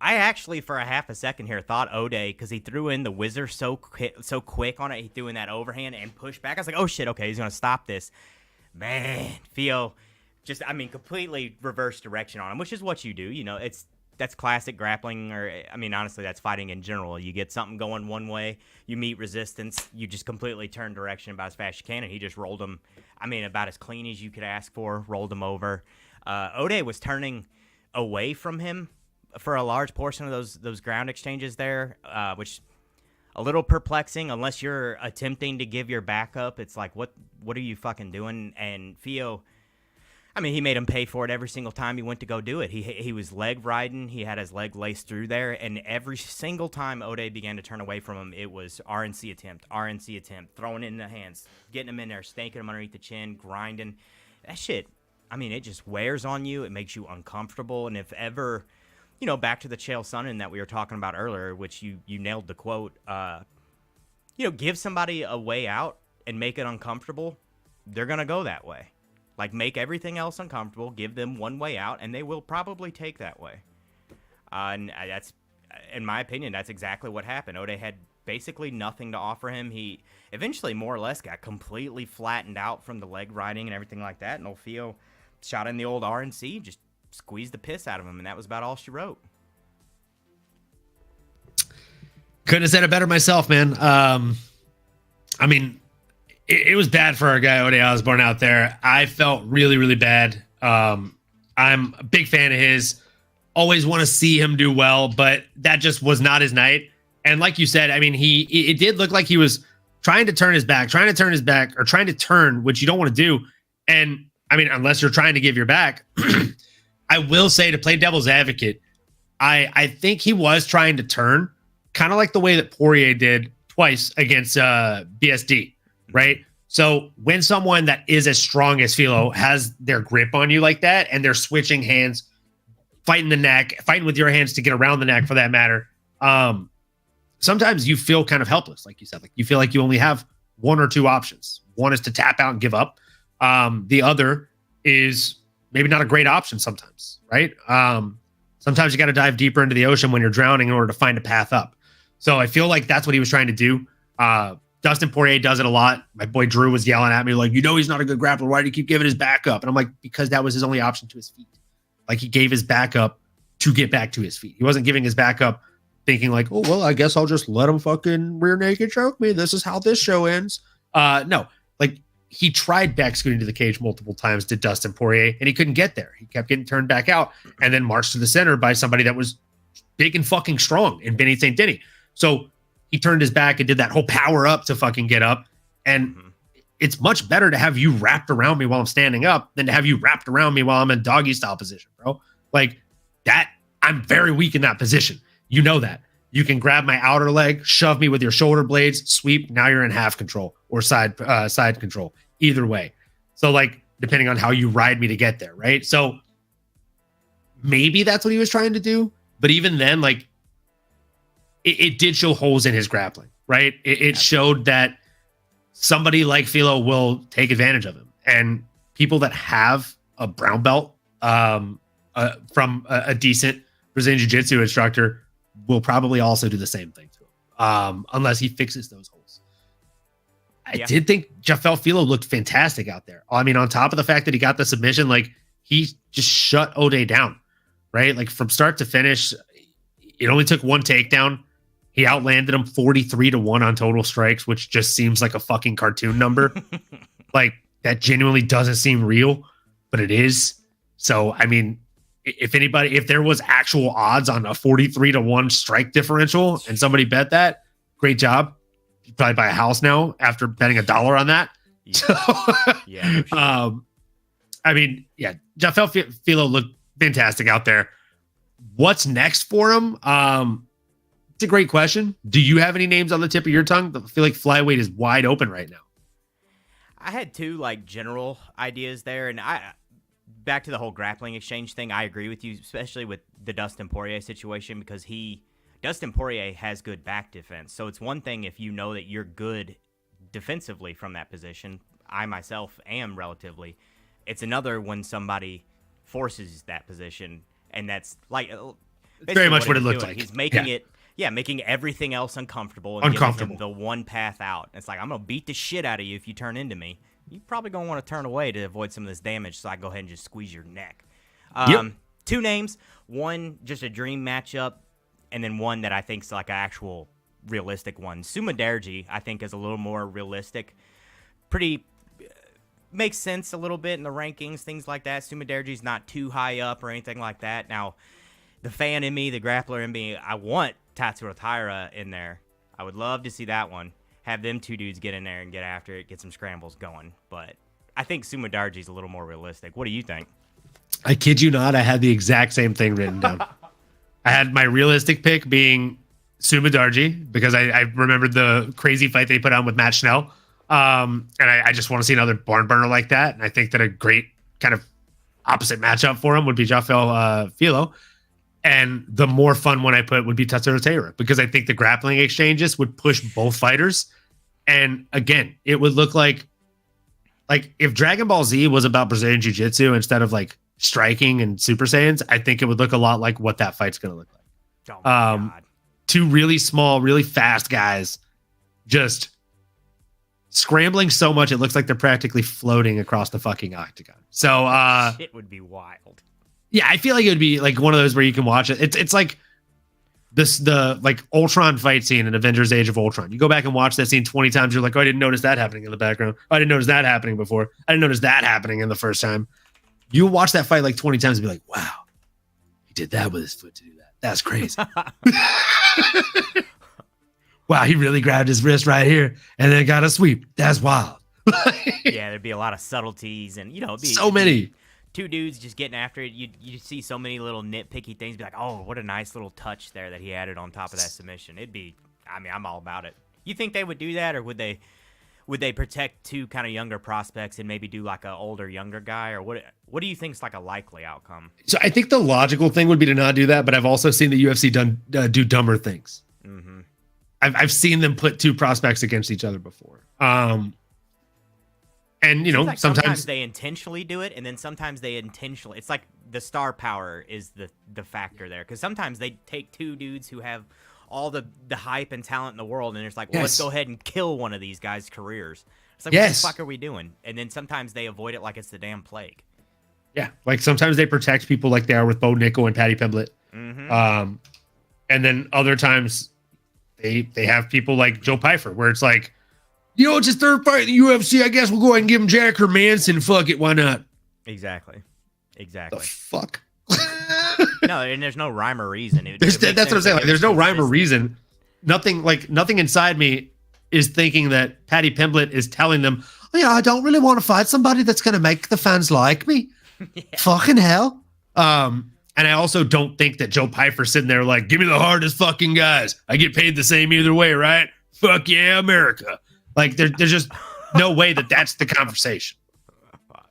actually, for a half a second here, thought O'Day, because he threw in the whizzer so quick on it, he threw in that overhand and pushed back. I was like, oh, shit, okay, he's going to stop this. Man, Fio just, I mean, completely reverse direction on him, which is what you do. You know, that's classic grappling, or, I mean, honestly, that's fighting in general. You get something going one way, you meet resistance, you just completely turn direction about as fast as you can, and he just rolled him, I mean, about as clean as you could ask for, rolled him over. O'Day was turning away from him for a large portion of those ground exchanges there, which a little perplexing unless you're attempting to give your back up. It's like, what are you fucking doing? And Fio, I mean, he made him pay for it every single time he went to go do it. He was leg riding. He had his leg laced through there, and every single time O'Day began to turn away from him, it was RNC attempt, throwing it in the hands, getting him in there, stanking him underneath the chin, grinding. That shit, I mean, it just wears on you. It makes you uncomfortable, and if ever, you know, back to the Chael Sonnen that we were talking about earlier, which you nailed the quote, you know, give somebody a way out and make it uncomfortable, they're going to go that way. Like, make everything else uncomfortable, give them one way out, and they will probably take that way. And that's, in my opinion, that's exactly what happened. O'Day had basically nothing to offer him. He eventually, more or less, got completely flattened out from the leg riding and everything like that, and Olfio shot in the old RNC, just squeezed the piss out of him, and that was about all she wrote. Couldn't have said it better myself, man. I mean, it was bad for our guy O'Day Osborne out there. I felt really, really bad. I'm a big fan of his. Always want to see him do well, but that just was not his night. And like you said, I mean, it did look like he was trying to turn, or trying to turn, which you don't want to do. And I mean, unless you're trying to give your back, I will say, to play devil's advocate, I think he was trying to turn, kind of like the way that Poirier did twice against BSD, right? So when someone that is as strong as Filo has their grip on you like that, and they're switching hands, fighting the neck, fighting with your hands to get around the neck for that matter, sometimes you feel kind of helpless, like you said. Like, you feel like you only have one or two options. One is to tap out and give up. The other is maybe not a great option sometimes, right? Sometimes you got to dive deeper into the ocean when you're drowning in order to find a path up. So I feel like that's what he was trying to do. Dustin Poirier does it a lot. My boy Drew was yelling at me like, you know, he's not a good grappler. Why do you keep giving his back up? And I'm like, because that was his only option to his feet. Like, he gave his back up to get back to his feet. He wasn't giving his back up thinking like, oh, well, I guess I'll just let him fucking rear naked choke me. This is how this show ends. No, like, he tried back scooting to the cage multiple times to Dustin Poirier, and he couldn't get there. He kept getting turned back out and then marched to the center by somebody that was big and fucking strong in Benny St. Denis. So he turned his back and did that whole power up to fucking get up. And it's much better to have you wrapped around me while I'm standing up than to have you wrapped around me while I'm in doggy style position, bro. Like that, I'm very weak in that position. You know that. You can grab my outer leg, shove me with your shoulder blades, sweep. Now you're in half control or side control. Either way. So, like, depending on how you ride me to get there, right? So maybe that's what he was trying to do. But even then, like, it did show holes in his grappling, right? It showed that somebody like Filo will take advantage of him. And people that have a brown belt from a decent Brazilian Jiu-Jitsu instructor will probably also do the same thing to him, unless he fixes those holes. I did think Jafel Filo looked fantastic out there. I mean, on top of the fact that he got the submission, like, he just shut O'Day down, right? Like, from start to finish, it only took one takedown. He outlanded him 43-1 on total strikes, which just seems like a fucking cartoon number. Like, that genuinely doesn't seem real, but it is. So, I mean, if there was actual odds on a 43-1 strike differential and somebody bet that, great job. You'd probably buy a house now after betting $1 on that. Yeah. So, Yeah, sure. I mean, yeah, Jafel Filo looked fantastic out there. What's next for him? It's a great question. Do you have any names on the tip of your tongue? I feel like flyweight is wide open right now. I had two, like, general ideas there, and back to the whole grappling exchange thing, I agree with you, especially with the Dustin Poirier situation, because he Dustin Poirier has good back defense. So it's one thing if you know that you're good defensively from that position. I myself am relatively. It's another when somebody forces that position, and that's like very much what it he's looked doing. like. He's making making everything else uncomfortable and giving him the one path out. It's like, I'm gonna beat the shit out of you if you turn into me. You're probably gonna want to turn away to avoid some of this damage, so I go ahead and just squeeze your neck. Two names, one just a dream matchup, and then one that I think is like an actual realistic one. Sumaderji, I think, is a little more realistic. Pretty makes sense a little bit in the rankings, things like that. Sumaderji's not too high up or anything like that. Now, the fan in me, the grappler in me, I want Tatsuro Taira in there. I would love to see that one. Have them two dudes get in there and get after it, get some scrambles going. But I think Sumaderji's a little more realistic. What do you think? I kid you not, I had the exact same thing written down. I had my realistic pick being Sumaderji because I remembered the crazy fight they put on with Matt Schnell. And I just want to see another barn burner like that. And I think that a great kind of opposite matchup for him would be Rafael Filo. And the more fun one I put would be Tatsuro Taira because I think the grappling exchanges would push both fighters. And again, it would look like if Dragon Ball Z was about Brazilian Jiu-Jitsu instead of like striking and Super Saiyans, I think it would look a lot like what that fight's going to look like. Oh my God. Two really small, really fast guys just scrambling so much it looks like they're practically floating across the fucking octagon. So it would be wild. Yeah, I feel like it would be like one of those where you can watch it. It's like the like Ultron fight scene in Avengers Age of Ultron. You go back and watch that scene 20 times, you're like, oh, I didn't notice that happening in the background. Oh, I didn't notice that happening before. I didn't notice that happening in the first time. You watch that fight like 20 times and be like, wow, he did that with his foot to do that. That's crazy. Wow, he really grabbed his wrist right here and then got a sweep. That's wild. Yeah, there'd be a lot of subtleties and, it'd be so many. Two dudes just getting after it. You see so many little nitpicky things. Be like, oh, what a nice little touch there that he added on top of that submission. It'd be, I'm all about it. You think they would do that, or would they protect two kind of younger prospects and maybe do like an older, younger guy, or what do you think is like a likely outcome? So I think the logical thing would be to not do that, but I've also seen the UFC do dumber things. Mm-hmm. I've seen them put two prospects against each other before. And like sometimes they intentionally do it, and then sometimes they intentionally. It's like the star power is the factor there, because sometimes they take two dudes who have all the hype and talent in the world, and it's like, well, let's go ahead and kill one of these guys' careers. It's like, what the fuck are we doing? And then sometimes they avoid it like it's the damn plague. Yeah, like sometimes they protect people like they are with Bo Nickel and Paddy Pimblett. Mm-hmm. And then other times they have people like Joe Pyfer, where it's like, it's his third fight in the UFC. I guess we'll go ahead and give him Jack Hermanson. Fuck it, why not? Exactly. The fuck? No, and there's no rhyme or reason. That's what I'm saying. Like, there's no rhyme or reason. Nothing inside me is thinking that Paddy Pimblett is telling them, oh, yeah, I don't really want to fight somebody that's going to make the fans like me. Yeah. Fucking hell. And I also don't think that Joe Pyfer's sitting there like, give me the hardest fucking guys. I get paid the same either way, right? Fuck yeah, America. Like, there's just no way that's the conversation.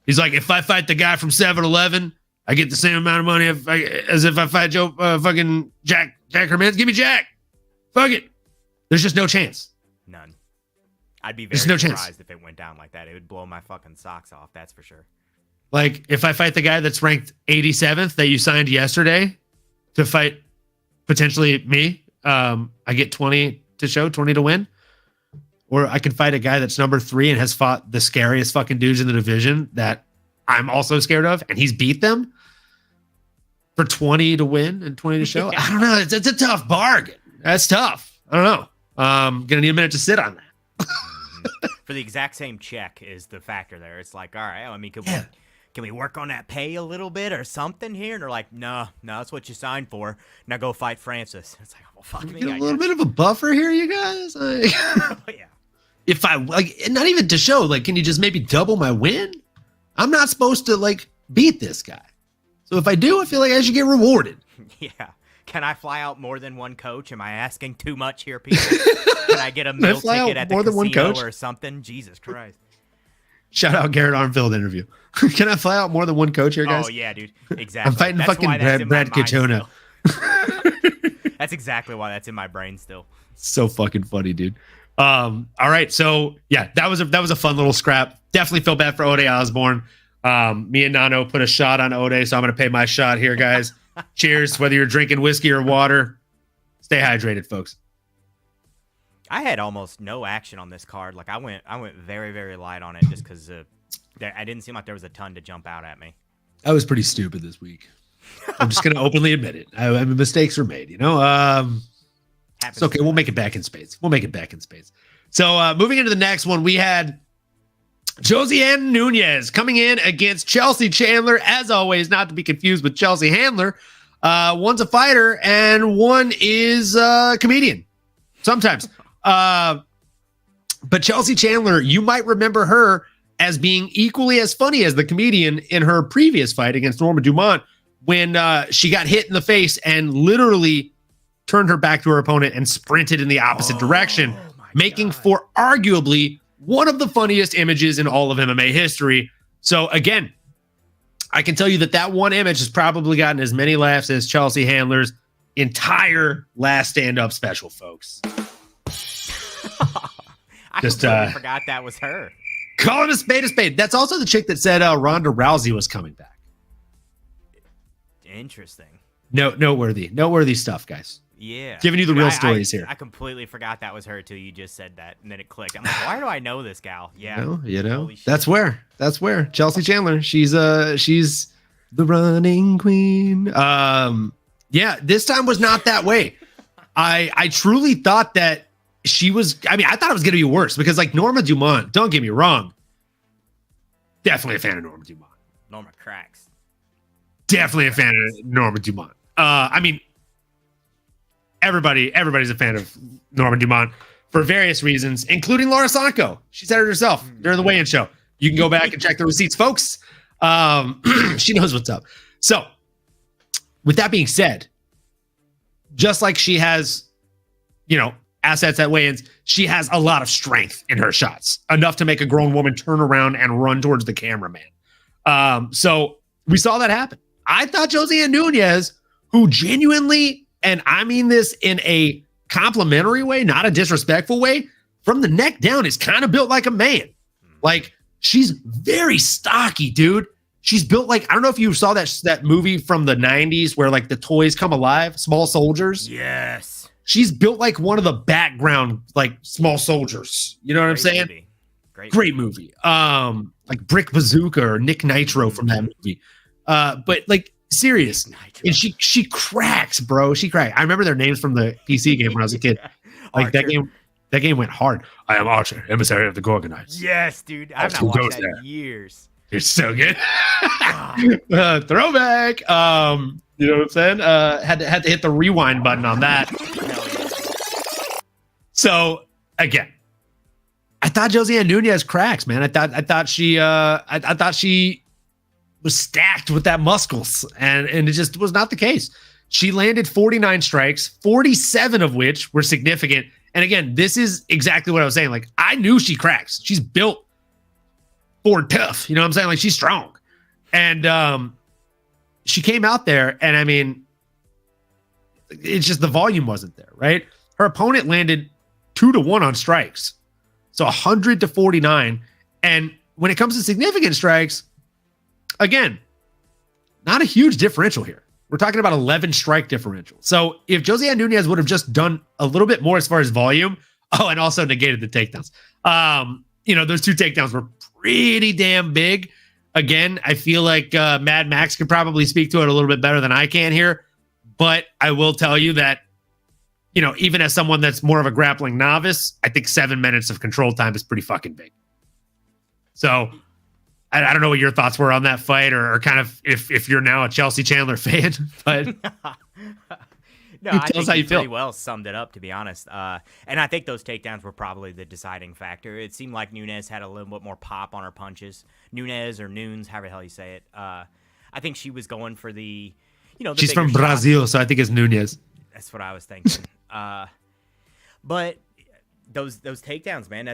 He's like, if I fight the guy from 7-Eleven, I get the same amount of money as if I fight fucking Jack Hermanson. Give me Jack. Fuck it. There's just no chance. None. I'd be very surprised if it went down like that. It would blow my fucking socks off, that's for sure. Like, if I fight the guy that's ranked 87th that you signed yesterday to fight potentially me, I get 20 to win. Or I can fight a guy that's number 3 and has fought the scariest fucking dudes in the division that I'm also scared of, and he's beat them for 20 to win and 20 to show. Yeah. I don't know. It's a tough bargain. That's tough. I don't know. Gonna need a minute to sit on that. For the exact same check is the factor there. It's like, all right, can we work on that pay a little bit or something here? And they're like, no, that's what you signed for. Now go fight Francis. It's like, well, fuck me. Get a little bit of a buffer here, you guys. Like, yeah. If I not even to show, like, can you just maybe double my win? I'm not supposed to like beat this guy. So if I do, I feel like I should get rewarded. Yeah. Can I fly out more than one coach? Am I asking too much here, people? Can I get a meal ticket at the casino or something? Jesus Christ. Shout out Garrett Armfield interview. Can I fly out more than one coach here, guys? Oh, yeah, dude. Exactly. I'm fighting fucking Brad Kitchona. That's exactly why that's in my brain still. So fucking funny, dude. All right, so yeah, that was a fun little scrap. Definitely feel bad for Ode Osborne. Me and Nano put a shot on Ode, so I'm gonna pay my shot here, guys. Cheers. Whether you're drinking whiskey or water, stay hydrated, folks. I had almost no action on this card. Like I went very, very light on it just because I didn't seem like there was a ton to jump out at me. I was pretty stupid this week. I'm just gonna openly admit it. I mean, mistakes were made, you know. It's okay. We'll make it back in space. So moving into the next one, we had Josiane Nunez coming in against Chelsea Chandler, as always, not to be confused with Chelsea Handler. One's a fighter and one is a comedian. Sometimes. But Chelsea Chandler, you might remember her as being equally as funny as the comedian in her previous fight against Norma Dumont when she got hit in the face and literally turned her back to her opponent and sprinted in the opposite direction, making for arguably one of the funniest images in all of MMA history. So again, I can tell you that one image has probably gotten as many laughs as Chelsea Handler's entire last stand-up special, folks. I completely forgot that was her. Calling a spade a spade. That's also the chick that said Ronda Rousey was coming back. Interesting. Noteworthy stuff, guys. Yeah. Giving you the real stories here. I completely forgot that was her till you just said that, and then it clicked. I'm like, why do I know this gal? Yeah. You know. That's where Chelsea Chandler. She's the running queen. Yeah, this time was not that way. I truly thought that she was. I mean, I thought it was going to be worse because, like, Norma Dumont. Don't get me wrong. Definitely a fan of Norma Dumont. Norma cracks. Definitely a fan of Norma Dumont. I mean, everybody's a fan of Norma Dumont for various reasons, including Laura Sanko. She said it herself during the weigh-in show. You can go back and check the receipts, folks. She knows what's up. So, with that being said, just like she has, assets at weigh-ins, she has a lot of strength in her shots, enough to make a grown woman turn around and run towards the cameraman. So we saw that happen. I thought Josiane Nunez, who genuinely, and I mean this in a complimentary way, not a disrespectful way, from the neck down is kind of built like a man. Like, she's very stocky, dude. She's built like, I don't know if you saw that movie from the 90s where like the toys come alive, Small Soldiers. Yes. She's built like one of the background, like, Small Soldiers. You know what I'm saying? Movie. Great movie. Like Brick Bazooka or Nick Nitro from that movie. But like, serious. And she cracks, bro. She cracks. I remember their names from the PC game when I was a kid. Like Archer. that game went hard. I am Archer, emissary of the Gorgonites. Yes, dude. I've not watched that in years. It's so good. Throwback. You know what I'm saying? Had to hit the rewind button on that. So again, I thought Josiane Nunez cracks, man. I thought she was stacked with that muscles, and it just was not the case. She landed 49 strikes, 47 of which were significant. And again, this is exactly what I was saying. Like, I knew she cracks. She's built for tough. You know what I'm saying? Like, she's strong. And she came out there, and I mean, it's just the volume wasn't there, right? Her opponent landed 2-1 on strikes. So 100-49. And when it comes to significant strikes, again, not a huge differential here. We're talking about 11 strike differential. So if Josiane Nunez would have just done a little bit more as far as volume, and also negated the takedowns. Those two takedowns were pretty damn big. Again, I feel like Mad Max could probably speak to it a little bit better than I can here. But I will tell you that, even as someone that's more of a grappling novice, I think 7 minutes of control time is pretty fucking big. So I don't know what your thoughts were on that fight, or kind of if you're now a Chelsea Chandler fan, but no, I think you pretty well summed it up, to be honest. And I think those takedowns were probably the deciding factor. It seemed like Nunez had a little bit more pop on her punches. Nunez or Nunes, however the hell you say it. I think she was going for the she's from Brazil, so I think it's Nunez. That's what I was thinking. But those takedowns, man,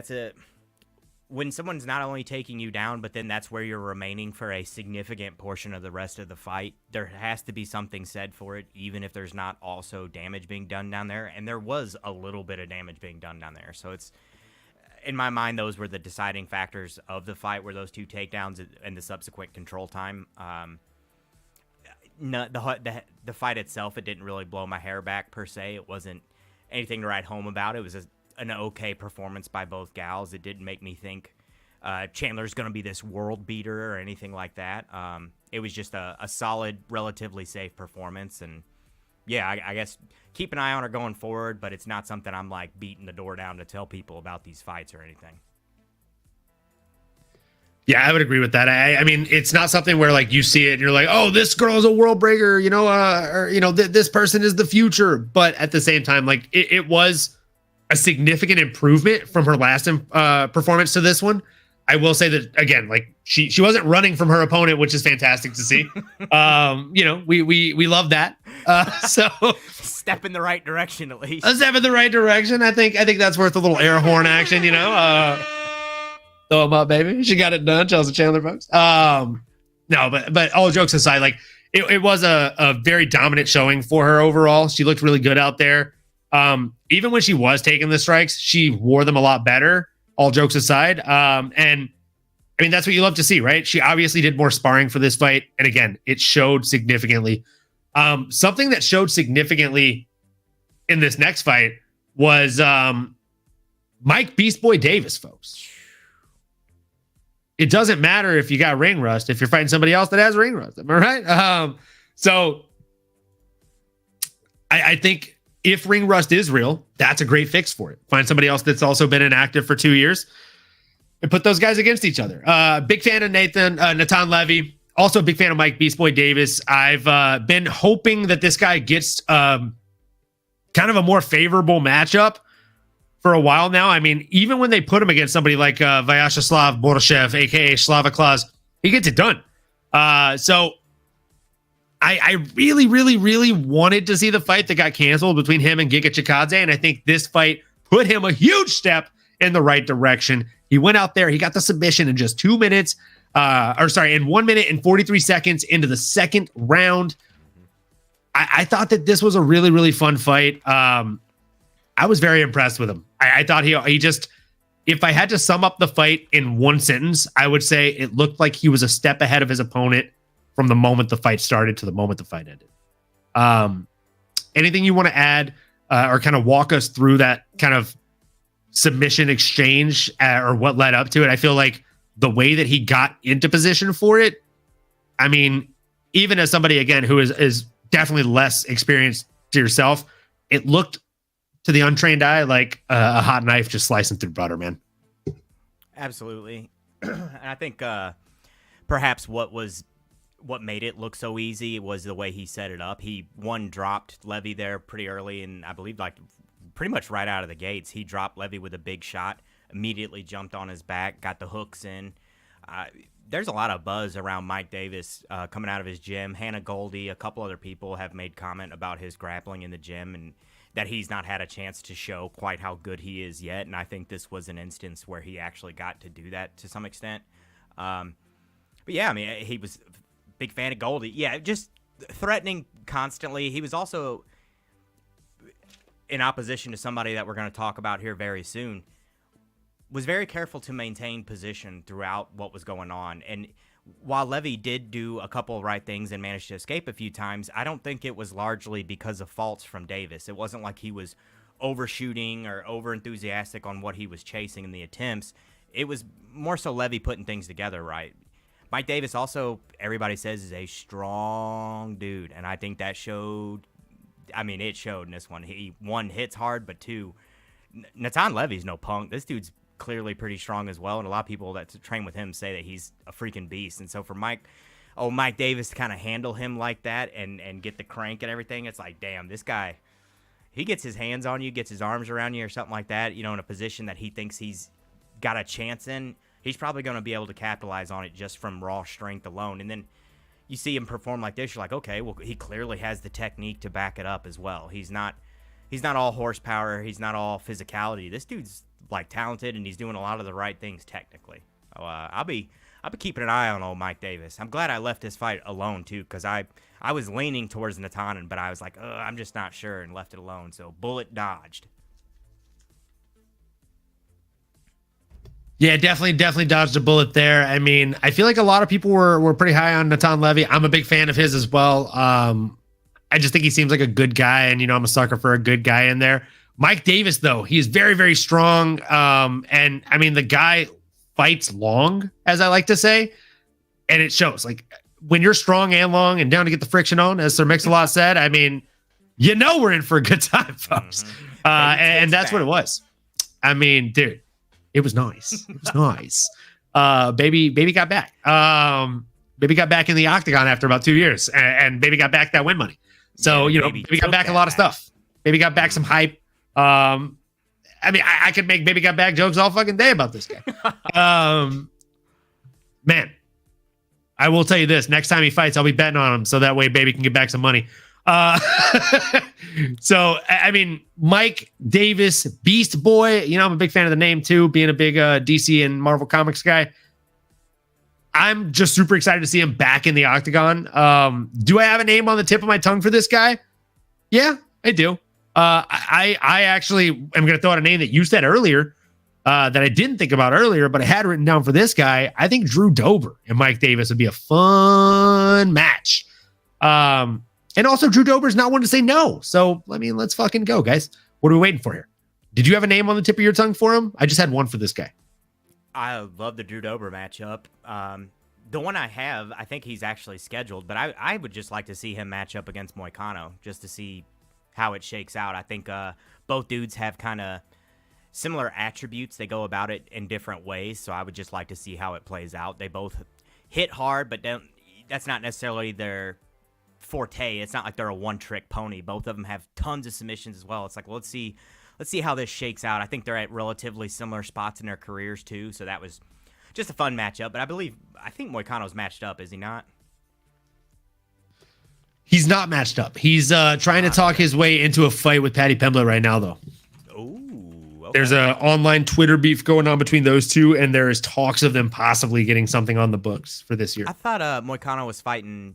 when someone's not only taking you down, but then that's where you're remaining for a significant portion of the rest of the fight, there has to be something said for it, even if there's not also damage being done down there. And there was a little bit of damage being done down there. So it's, in my mind, those were the deciding factors of the fight, were those 2 takedowns and the subsequent control time. No, the fight itself, it didn't really blow my hair back per se. It wasn't anything to write home about. It was an okay performance by both gals. It didn't make me think Chandler's going to be this world beater or anything like that. It was just a solid, relatively safe performance. And yeah, I guess keep an eye on her going forward, but it's not something I'm like beating the door down to tell people about these fights or anything. Yeah, I would agree with that. I mean, it's not something where like you see it and you're like, oh, this girl's a world breaker, this person is the future. But at the same time, like it was a significant improvement from her last performance to this one. I will say that again, like she wasn't running from her opponent, which is fantastic to see. We love that. So step in the right direction, at least. A step in the right direction. I think that's worth a little air horn action. Throw them up, baby. She got it done. Chelsea Chandler, folks. No, but all jokes aside, like it was a very dominant showing for her overall. She looked really good out there. Even when she was taking the strikes, she wore them a lot better, all jokes aside. And I mean, that's what you love to see, right? She obviously did more sparring for this fight. And again, it showed significantly. Something that showed significantly in this next fight was Mike Beast Boy Davis, folks. It doesn't matter if you got ring rust, if you're fighting somebody else that has ring rust. Am I right? So I think if ring rust is real, that's a great fix for it. Find somebody else that's also been inactive for 2 years and put those guys against each other. Big fan of Natan Levy. Also a big fan of Mike Beast Boy Davis. I've been hoping that this guy gets kind of a more favorable matchup for a while now. I mean, even when they put him against somebody like Vyacheslav Borishev, a.k.a. Slava Claus, he gets it done. So I really, really, really wanted to see the fight that got canceled between him and Giga Chikadze, and I think this fight put him a huge step in the right direction. He went out there, he got the submission in just 2 minutes, in 1 minute and 43 seconds into the second round. I thought that this was a really, really fun fight. I was very impressed with him. I thought he just, if I had to sum up the fight in one sentence, I would say it looked like he was a step ahead of his opponent from the moment the fight started to the moment the fight ended. Anything you want to add or kind of walk us through that kind of submission exchange or what led up to it? I feel like the way that he got into position for it, I mean, even as somebody, again, who is definitely less experienced to yourself, it looked to the untrained eye like a hot knife just slicing through butter, man. Absolutely. And I think perhaps what made it look so easy was the way he set it up. He dropped Levy there pretty early, and I believe like pretty much right out of the gates, he dropped Levy with a big shot, immediately jumped on his back, got the hooks in. There's a lot of buzz around Mike Davis coming out of his gym. Hannah Goldie, a couple other people have made comment about his grappling in the gym and that he's not had a chance to show quite how good he is yet. And I think this was an instance where he actually got to do that to some extent. But yeah, I mean, he was a big fan of Goldie. Yeah, just threatening constantly. He was also in opposition to somebody that we're going to talk about here very soon, was very careful to maintain position throughout what was going on. And while Levy did do a couple of right things and managed to escape a few times, I don't think it was largely because of faults from Davis. It wasn't like he was overshooting or over-enthusiastic on what he was chasing in the attempts. It was more so Levy putting things together right. Mike Davis also, everybody says, is a strong dude, and I think that showed. I mean, it showed in this one. He, one, hits hard, but two, Natan Levy's no punk. This dude's clearly pretty strong as well, and a lot of people that train with him say that he's a freaking beast. And so for Mike Davis to kind of handle him like that and get the crank and everything, it's like, damn, this guy, he gets his hands on you, gets his arms around you or something like that, in a position that he thinks he's got a chance in, he's probably going to be able to capitalize on it just from raw strength alone. And then you see him perform like this, you're like, okay, well, he clearly has the technique to back it up as well. He's not all horsepower, he's not all physicality. This dude's like talented, and he's doing a lot of the right things technically. So, I'll be keeping an eye on old Mike Davis. I'm glad I left this fight alone too, because I was leaning towards Natanen, but I was like, I'm just not sure, and left it alone. So bullet dodged. Yeah, definitely dodged a bullet there. I mean, I feel like a lot of people were pretty high on Natan Levy. I'm a big fan of his as well. I just think he seems like a good guy, and I'm a sucker for a good guy in there. Mike Davis, though, he is very, very strong. And I mean, the guy fights long, as I like to say, and it shows. Like when you're strong and long and down to get the friction on, as Sir Mix-a-Lot said, I mean, we're in for a good time, folks. And that's what it was. I mean, dude, it was nice. It was nice. Baby got back. Baby got back in the octagon after about 2 years, and baby got back that win money. So, baby got back a lot of stuff. Baby got back some hype. I mean, I could make baby got back jokes all fucking day about this guy. Man, I will tell you this. Next time he fights, I'll be betting on him so that way baby can get back some money. So, I mean, Mike Davis, Beast Boy, I'm a big fan of the name too, being a big DC and Marvel Comics guy. I'm just super excited to see him back in the octagon. Do I have a name on the tip of my tongue for this guy? Yeah, I do. I actually am going to throw out a name that you said earlier that I didn't think about earlier, but I had written down for this guy. I think Drew Dober and Mike Davis would be a fun match. And also Drew Dober's not one to say no. So, I mean, let's fucking go, guys. What are we waiting for here? Did you have a name on the tip of your tongue for him? I just had one for this guy. I love the Drew Dober matchup. The one I have, I think he's actually scheduled, but I would just like to see him match up against Moicano just to see how it shakes out. I think both dudes have kind of similar attributes. They go about it in different ways, so I would just like to see how it plays out. They both hit hard, but that's not necessarily their forte. It's not like they're a one-trick pony. Both of them have tons of submissions as well. It's like, well, let's see how this shakes out. I think they're at relatively similar spots in their careers too, so that was just a fun matchup. But I think Moicano's matched up, is he not? He's not matched up. He's trying to talk his way into a fight with Paddy Pimblett right now, though. Ooh, okay. There's an online Twitter beef going on between those two, and there is talks of them possibly getting something on the books for this year. I thought Moicano was fighting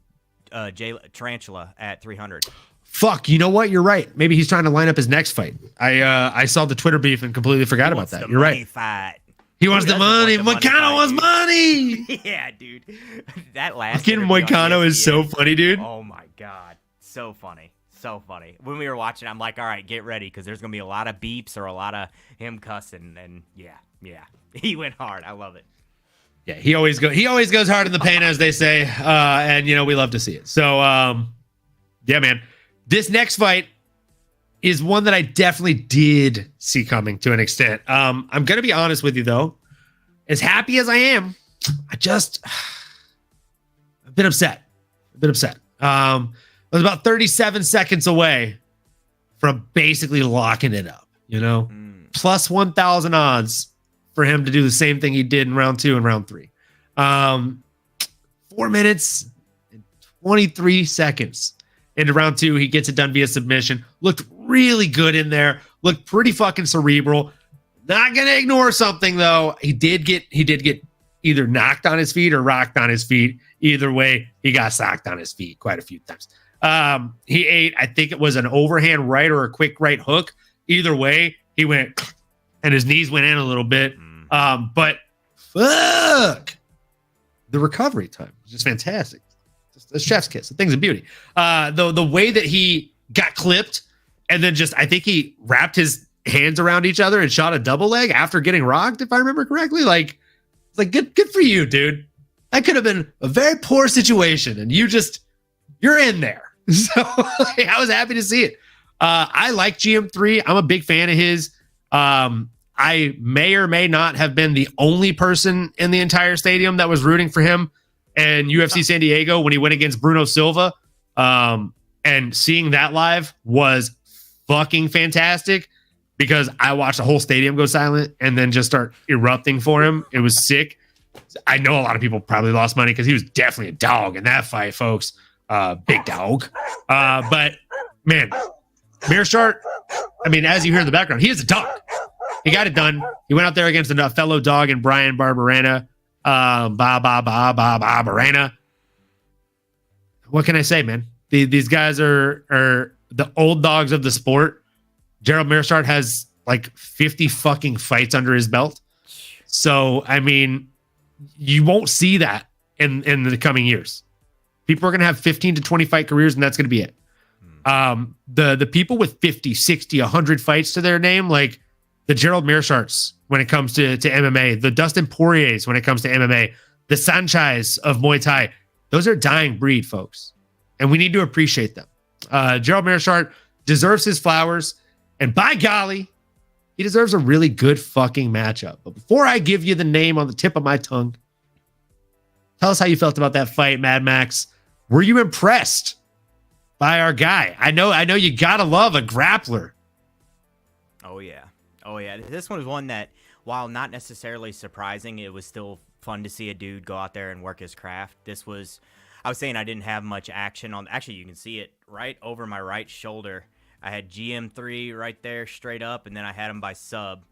Tarantula at 300. Fuck, you know what? You're right. Maybe he's trying to line up his next fight. I saw the Twitter beef and completely forgot about that. You're right. Fight. He wants the money. Moicano wants money. Yeah, dude. That last fucking Moicano is so funny, dude. Oh my god, so funny, so funny. When we were watching, I'm like, all right, get ready, because there's gonna be a lot of beeps or a lot of him cussing, and yeah, he went hard. I love it. Yeah, he always goes hard in the paint, as they say, and we love to see it. So, yeah, man, this next fight is one that I definitely did see coming to an extent. I'm gonna be honest with you though, as happy as I am, I just a bit upset. I was about 37 seconds away from basically locking it up. Plus 1,000 odds for him to do the same thing he did in round 2 and round 3. 4 minutes and 23 seconds into round 2, he gets it done via submission. Looked really good in there. Looked pretty fucking cerebral. Not gonna ignore something though. He did get either knocked on his feet or rocked on his feet. Either way, he got socked on his feet quite a few times. He ate, I think it was an overhand right or a quick right hook. Either way, he went and his knees went in a little bit. But fuck, the recovery time was just fantastic. Just a chef's kiss. The thing's a beauty. The way that he got clipped and then I think he wrapped his hands around each other and shot a double leg after getting rocked, if I remember correctly. It's like good for you, dude. That could have been a very poor situation, and you're in there. So I was happy to see it. I like GM3. I'm a big fan of his. I may or may not have been the only person in the entire stadium that was rooting for him and UFC San Diego when he went against Bruno Silva. And seeing that live was fucking fantastic because I watched the whole stadium go silent and then just start erupting for him. It was sick. I know a lot of people probably lost money because he was definitely a dog in that fight, folks. Big dog. But man, Mearshart, I mean, as you hear in the background, he is a dog. he got it done. He went out there against a fellow dog in Brian Barberena. Barberena. What can I say, man? These guys are the old dogs of the sport. Gerald Meerschaert has like 50 fucking fights under his belt. So, I mean, you won't see that in the coming years. People are going to have 15 to 20 fight careers, and that's going to be it. The people with 50, 60, 100 fights to their name, like the Gerald Meerschaerts when it comes to MMA, the Dustin Poiriers when it comes to MMA, the Sanchez of Muay Thai, those are dying breed, folks. And we need to appreciate them. Gerald Meerschaert deserves his flowers, and by golly, he deserves a really good fucking matchup. But before I give you the name on the tip of my tongue, tell us how you felt about that fight, Mad Max. Were you impressed by our guy? I know you gotta love a grappler. Oh yeah. This one was one that, while not necessarily surprising, it was still fun to see a dude go out there and work his craft. I was saying I didn't have much action on. Actually, you can see it right over my right shoulder. I had GM3 right there straight up, and then I had him by sub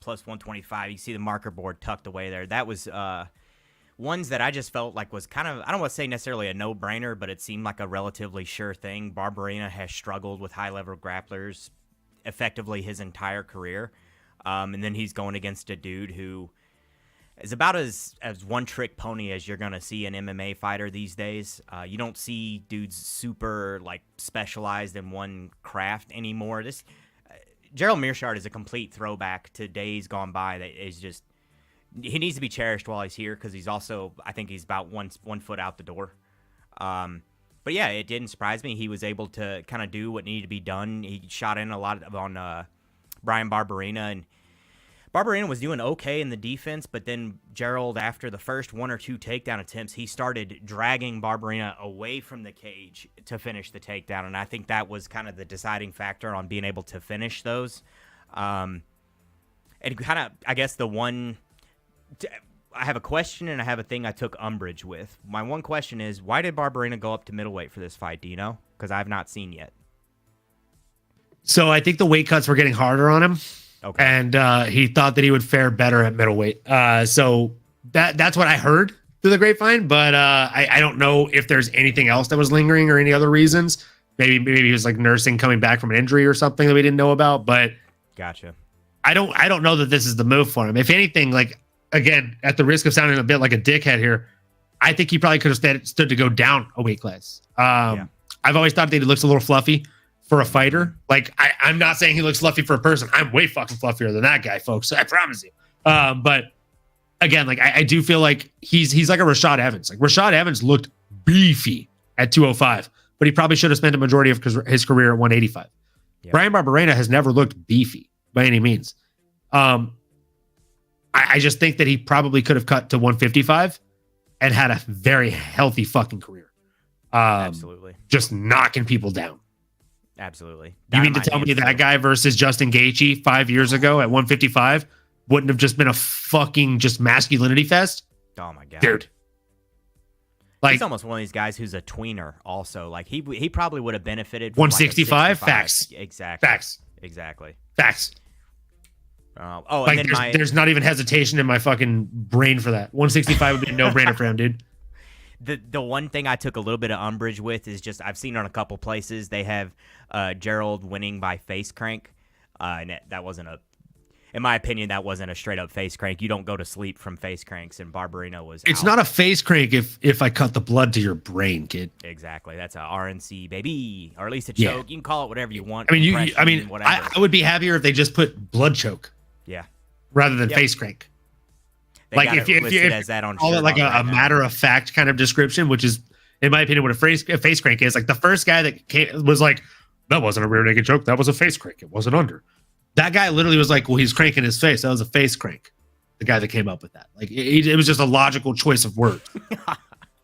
plus 125. You see the marker board tucked away there. That was ones that I just felt like was kind of, I don't want to say necessarily a no-brainer, but it seemed like a relatively sure thing. Barberena has struggled with high-level grapplers effectively his entire career. And then he's going against a dude who is about as one-trick pony as you're going to see an MMA fighter these days. You don't see dudes super like specialized in one craft anymore. Gerald Meerschaert is a complete throwback to days gone by that is just, he needs to be cherished while he's here, because he's also, I think he's about one foot out the door. But yeah, it didn't surprise me. He was able to kind of do what needed to be done. He shot in a lot on Brian Barberena, and Barberena was doing okay in the defense, but then Gerald, after the first one or two takedown attempts, he started dragging Barberena away from the cage to finish the takedown, and I think that was kind of the deciding factor on being able to finish those. And kind of, I guess, I have a question and I have a thing I took umbrage with. My one question is, why did Barberena go up to middleweight for this fight? Do you know? Because I have not seen yet. So I think the weight cuts were getting harder on him. Okay. And he thought that he would fare better at middleweight. So that's what I heard through the grapevine, but I don't know if there's anything else that was lingering or any other reasons. Maybe he was like nursing coming back from an injury or something that we didn't know about, but gotcha. I don't know that this is the move for him. If anything, like, again, at the risk of sounding a bit like a dickhead here, I think he probably could have stood to go down a weight class. I've always thought that he looks a little fluffy for a fighter. Like, I'm not saying he looks fluffy for a person. I'm way fucking fluffier than that guy, folks. I promise you. But again, like, I do feel like he's like a Rashad Evans. Like, Rashad Evans looked beefy at 205, but he probably should have spent a majority of his career at 185. Yeah. Brian Barberena has never looked beefy by any means. I just think that he probably could have cut to 155 and had a very healthy fucking career. Absolutely. Just knocking people down. Absolutely. You mean to tell me that guy versus Justin Gaethje 5 years ago at 155 wouldn't have just been a fucking just masculinity fest? Oh my God. Dude. Like, he's almost one of these guys who's a tweener also. Like, he probably would have benefited from 165? Like Facts. Exactly. Facts. Exactly. Facts. And then there's not even hesitation in my fucking brain for that. 165 would be a no-brainer for him, dude. The one thing I took a little bit of umbrage with is just, I've seen on a couple places they have Gerald winning by face crank, and that wasn't in my opinion, that wasn't a straight up face crank. You don't go to sleep from face cranks, and Barberena was. It's out. not a face crank if I cut the blood to your brain, kid. Exactly, that's a RNC baby, or at least a choke. Yeah. You can call it whatever you want. I mean, I would be happier if they just put blood choke. Yeah. Rather than face crank. They like if you as that on call it like a matter of fact kind of description, which is, in my opinion, what a face crank is. Like, the first guy that was like, that wasn't a rear naked choke, that was a face crank. It wasn't under. That guy literally was like, well, he's cranking his face. That was a face crank. The guy that came up with that. Like, it was just a logical choice of words.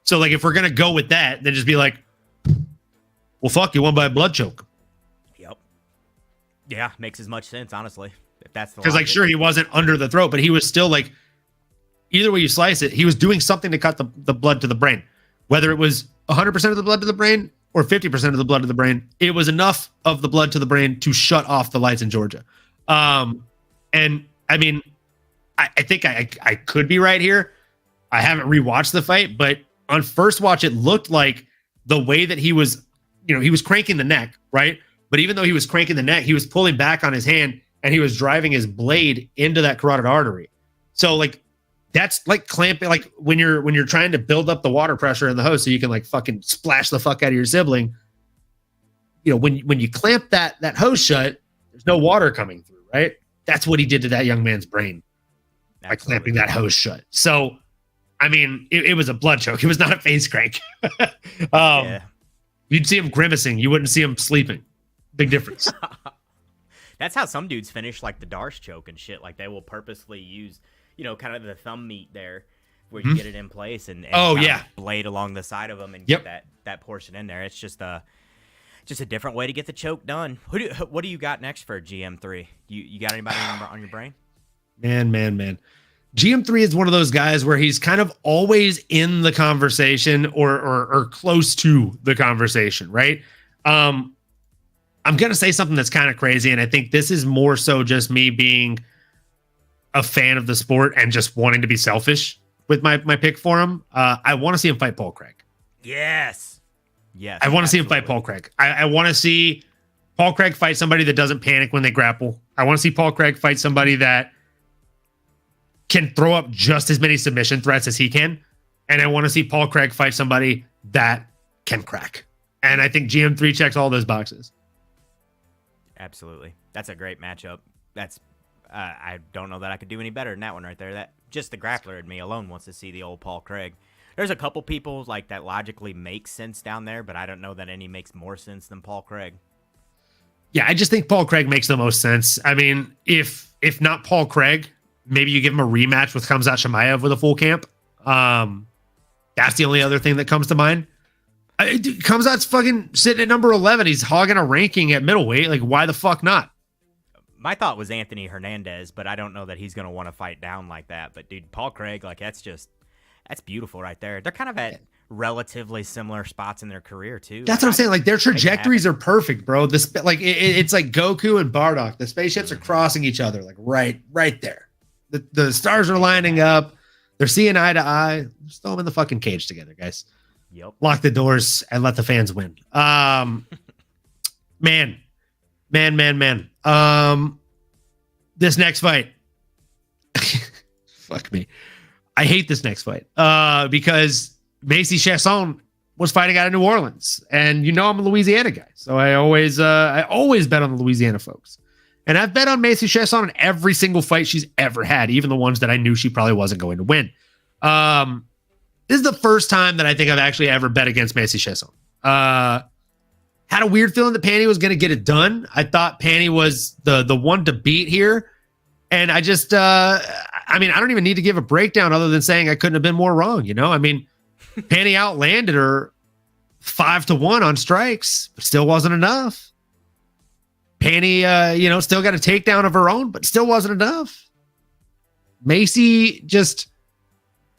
So, like, if we're gonna go with that, then just be like, well, fuck, you won by a blood choke. Yep. Yeah, makes as much sense, honestly. If that's the because, like, sure, he wasn't under the throat, but he was still like, either way you slice it, he was doing something to cut the blood to the brain. Whether it was 100% of the blood to the brain or 50% of the blood to the brain, it was enough of the blood to the brain to shut off the lights in Georgia. And And I mean, I think I could be right here. I haven't rewatched the fight, but on first watch, it looked like the way that he was, he was cranking the neck, right? But even though he was cranking the neck, he was pulling back on his hand and he was driving his blade into that carotid artery. So like, that's like clamping, like when you're trying to build up the water pressure in the hose so you can like fucking splash the fuck out of your sibling. When you clamp that hose shut, there's no water coming through, right? That's what he did to that young man's brain by clamping that hose shut. So, I mean, it was a blood choke. It was not a face crank. You'd see him grimacing. You wouldn't see him sleeping. Big difference. That's how some dudes finish like the Darce choke and shit. Like they will purposely use, kind of the thumb meat there where you get it in place and blade along the side of them and get that portion in there. It's just a different way to get the choke done. What do you got next for GM3? You got anybody on your brain? Man. GM3 is one of those guys where he's kind of always in the conversation or close to the conversation, right? I'm going to say something that's kind of crazy, and I think this is more so just me being a fan of the sport and just wanting to be selfish with my pick for him. I want to see him fight Paul Craig. Yes. I want to see him fight Paul Craig. I want to see Paul Craig fight somebody that doesn't panic when they grapple. I want to see Paul Craig fight somebody that can throw up just as many submission threats as he can. And I want to see Paul Craig fight somebody that can crack. And I think GM3 checks all those boxes. Absolutely. That's a great matchup. That's I don't know that I could do any better than that one right there. That just the grappler in me alone wants to see the old Paul Craig. There's a couple people like that logically make sense down there, but I don't know that any makes more sense than Paul Craig. Yeah, I just think Paul Craig makes the most sense. I mean, if not Paul Craig, maybe you give him a rematch with Khamzat Chimaev with a full camp. That's the only other thing that comes to mind. Khamzat's fucking sitting at number 11. He's hogging a ranking at middleweight. Like, why the fuck not? My thought was Anthony Hernandez, but I don't know that he's going to want to fight down like that. But, dude, Paul Craig, like, that's beautiful right there. They're kind of at relatively similar spots in their career, too. That's what I'm saying. Like, their trajectories are perfect, bro. It's like Goku and Bardock. The spaceships are crossing each other, like, right there. The stars are lining up. They're seeing eye to eye. Just throw them in the fucking cage together, guys. Yep. Lock the doors and let the fans win. Man. This next fight. Fuck me. I hate this next fight. Because Macy Chasson was fighting out of New Orleans. And I'm a Louisiana guy. So I always bet on the Louisiana folks. And I've bet on Macy Chasson in every single fight she's ever had, even the ones that I knew she probably wasn't going to win. This is the first time that I think I've actually ever bet against Macy Chasson. Had a weird feeling that Panty was going to get it done. I thought Panty was the one to beat here. And I just, I don't even need to give a breakdown other than saying I couldn't have been more wrong. Panty outlanded her 5-1 on strikes, but still wasn't enough. Panty, still got a takedown of her own, but still wasn't enough. Macy just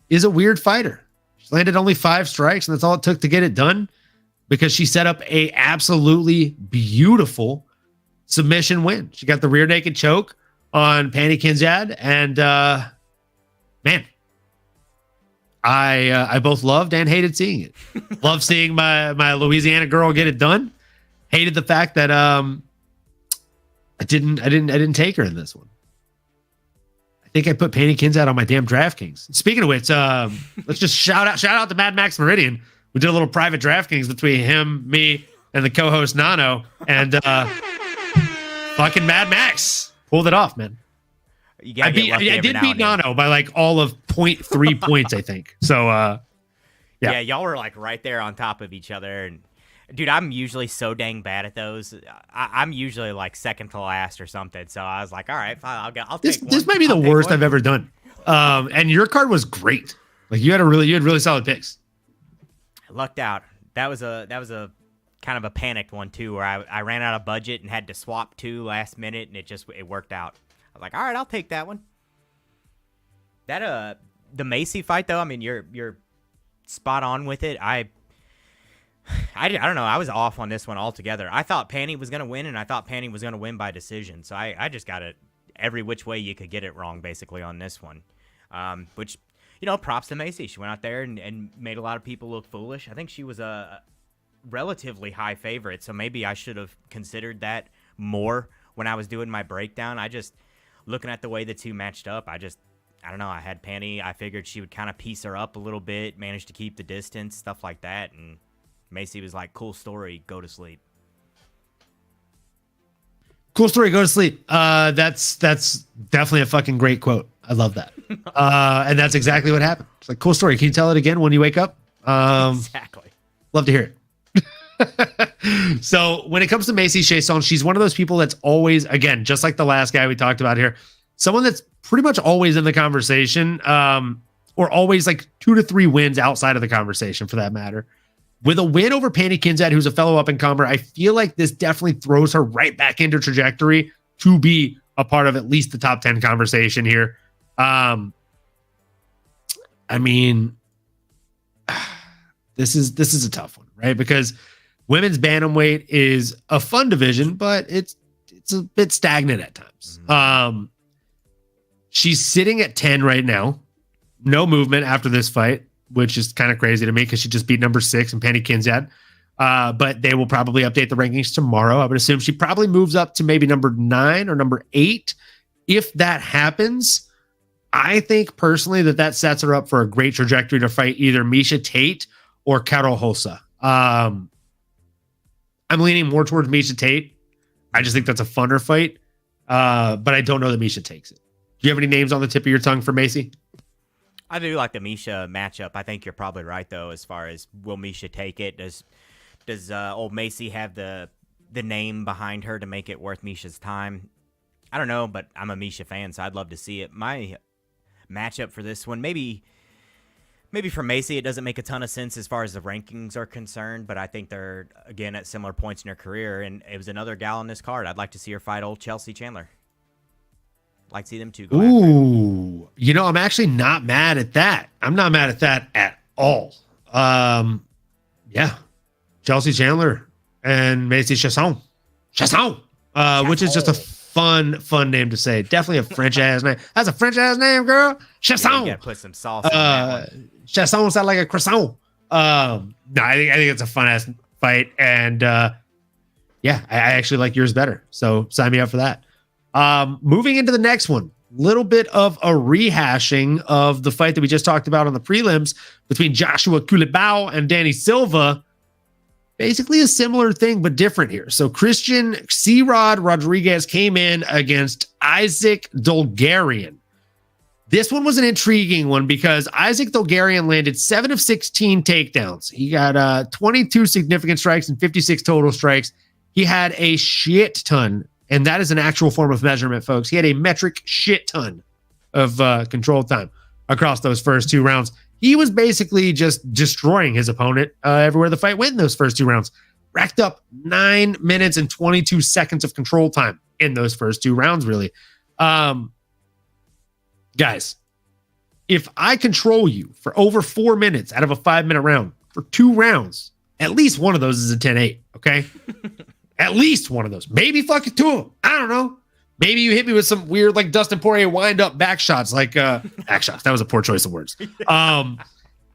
is a weird fighter. She landed only 5 strikes, and that's all it took to get it done because she set up a absolutely beautiful submission win. She got the rear naked choke on Panty Kianzad, and man, I both loved and hated seeing it. Loved seeing my Louisiana girl get it done. Hated the fact that I didn't take her in this one. I think I put Panty Kianzad on my damn DraftKings. Speaking of which, let's just shout out to Mad Max Meridian. We did a little private DraftKings between him, me, and the co-host Nano, and fucking Mad Max pulled it off, man. I did beat Nano by like all of 0.3 points, I think. So yeah, y'all were like right there on top of each other. And dude, I'm usually so dang bad at those. I'm usually like second to last or something. So I was like, all right, fine, I'll take one. This might be the worst I've ever done. And your card was great. Like you had really solid picks. I lucked out. That was a kind of a panicked one too, where I ran out of budget and had to swap 2 last minute, and it worked out. I was like, all right, I'll take that one. That the Macy fight though, I mean, you're spot on with it. I don't know. I was off on this one altogether. I thought Panty was going to win, and I thought Panty was going to win by decision. So I just got to every which way you could get it wrong, basically, on this one. Which, props to Macy. She went out there and made a lot of people look foolish. I think she was a relatively high favorite, so maybe I should have considered that more when I was doing my breakdown. Looking at the way the two matched up, I don't know. I had Penny. I figured she would kind of piece her up a little bit, manage to keep the distance, stuff like that. And Macy was like, cool story, go to sleep. Cool story, go to sleep. That's definitely a fucking great quote. I love that. And that's exactly what happened. It's like, cool story. Can you tell it again when you wake up? Exactly. Love to hear it. So when it comes to Macy Chiasson, she's one of those people that's always, again, just like the last guy we talked about here, someone that's pretty much always in the conversation, or always like 2 to 3 wins outside of the conversation for that matter. With a win over Penny Kinsat, who's a fellow up-and-comer, I feel like this definitely throws her right back into trajectory to be a part of at least the top 10 conversation here. I mean, this is a tough one, right? Because women's bantamweight is a fun division, but it's a bit stagnant at times. She's sitting at 10 right now. No movement after this fight, which is kind of crazy to me because she just beat number 6 and Penny Kinsat. But they will probably update the rankings tomorrow. I would assume she probably moves up to maybe number 9 or number 8. If that happens, I think personally that sets her up for a great trajectory to fight either Miesha Tate or Carol Hossa. I'm leaning more towards Miesha Tate. I just think that's a funner fight. But I don't know that Miesha takes it. Do you have any names on the tip of your tongue for Macy? I do like the Miesha matchup. I think you're probably right, though, as far as will Miesha take it? Does old Macy have the name behind her to make it worth Miesha's time? I don't know, but I'm a Miesha fan, so I'd love to see it. My matchup for this one, maybe for Macy, it doesn't make a ton of sense as far as the rankings are concerned, but I think they're, again, at similar points in her career, and it was another gal on this card. I'd like to see her fight old Chelsea Chandler. Like to see them two go Ooh, I'm actually not mad at that. I'm not mad at that at all. Yeah. Chelsea Chandler and Macy Chiasson, which is just a fun name to say. Definitely a French ass name. That's a French ass name, girl. Chiasson. Yeah, you gotta put some sauce on that one. Chiasson sounds like a croissant. No, I think it's a fun ass fight, and yeah, I actually like yours better. So sign me up for that. Moving into the next one, little bit of a rehashing of the fight that we just talked about on the prelims between Joshua Culibao and Danny Silva. Basically a similar thing, but different here. So Christian C-Rod Rodriguez came in against Isaac Dolgarian. This one was an intriguing one because Isaac Dolgarian landed 7 of 16 takedowns. He got 22 significant strikes and 56 total strikes. He had a shit ton, and that is an actual form of measurement, folks. He had a metric shit ton of control time across those first 2 rounds. He was basically just destroying his opponent everywhere the fight went in those first 2 rounds. Racked up 9 minutes and 22 seconds of control time in those first 2 rounds, really. Guys, if I control you for over 4 minutes out of a 5-minute round for 2 rounds, at least one of those is a 10-8, okay? At least one of those. Maybe fucking 2 of them. I don't know. Maybe you hit me with some weird, like Dustin Poirier wind-up back shots, like back shots. That was a poor choice of words.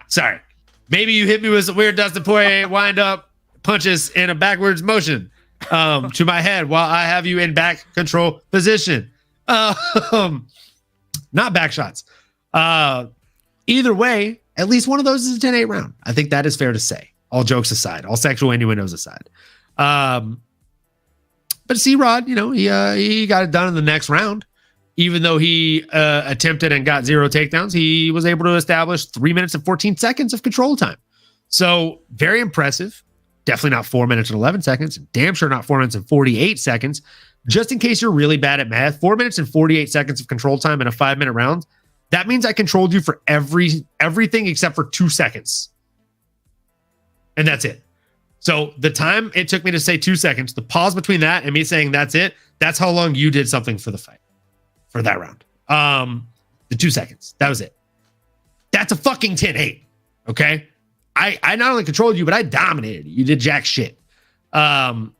Sorry. Maybe you hit me with some weird Dustin Poirier wind-up punches in a backwards motion to my head while I have you in back control position. Not back shots. Either way, at least one of those is a 10-8 round. I think that is fair to say. All jokes aside, all sexual innuendos aside. But C-Rod, he got it done in the next round. Even though he attempted and got 0 takedowns, he was able to establish 3 minutes and 14 seconds of control time. So very impressive. Definitely not 4 minutes and 11 seconds. Damn sure not 4 minutes and 48 seconds. Just in case you're really bad at math, 4 minutes and 48 seconds of control time in a 5-minute round. That means I controlled you for everything except for 2 seconds. And that's it. So the time it took me to say 2 seconds, the pause between that and me saying that's it, that's how long you did something for the fight, for that round. The 2 seconds, that was it. That's a fucking 10-8, okay? I not only controlled you, but I dominated you. You did jack shit. But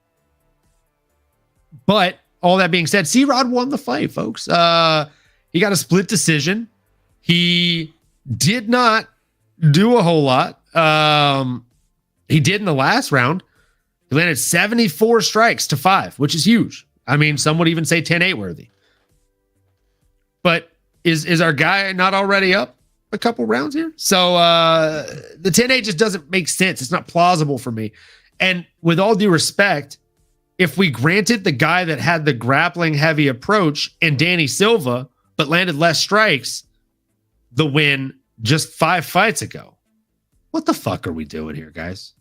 all that being said, C-Rod won the fight, folks. He got a split decision. He did not do a whole lot. He did in the last round. He landed 74 strikes to 5, which is huge. I mean, some would even say 10-8 worthy. But is our guy not already up a couple rounds here? So the 10-8 just doesn't make sense. It's not plausible for me. And with all due respect, if we granted the guy that had the grappling heavy approach and Danny Silva, but landed less strikes, the win just 5 fights ago, what the fuck are we doing here, guys?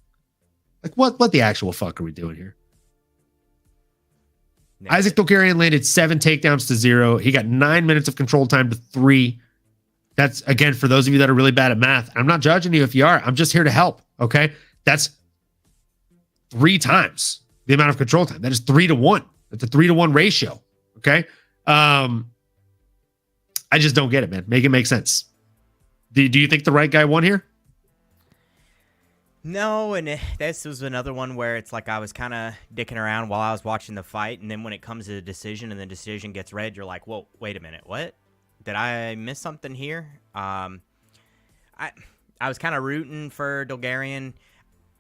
Like, what the actual fuck are we doing here? Isaac Dulgarian landed 7 takedowns to 0. He got 9 minutes of control time to 3. That's, again, for those of you that are really bad at math. I'm not judging you if you are. I'm just here to help, okay? That's 3 times the amount of control time. That is 3-to-1. That's a 3-to-1 ratio, okay? I just don't get it, man. Make it make sense. Do you think the right guy won here? No, and this was another one where it's like I was kind of dicking around while I was watching the fight, and then when it comes to the decision and the decision gets read, you're like, whoa, wait a minute, what? Did I miss something here? I was kind of rooting for Dulgarian.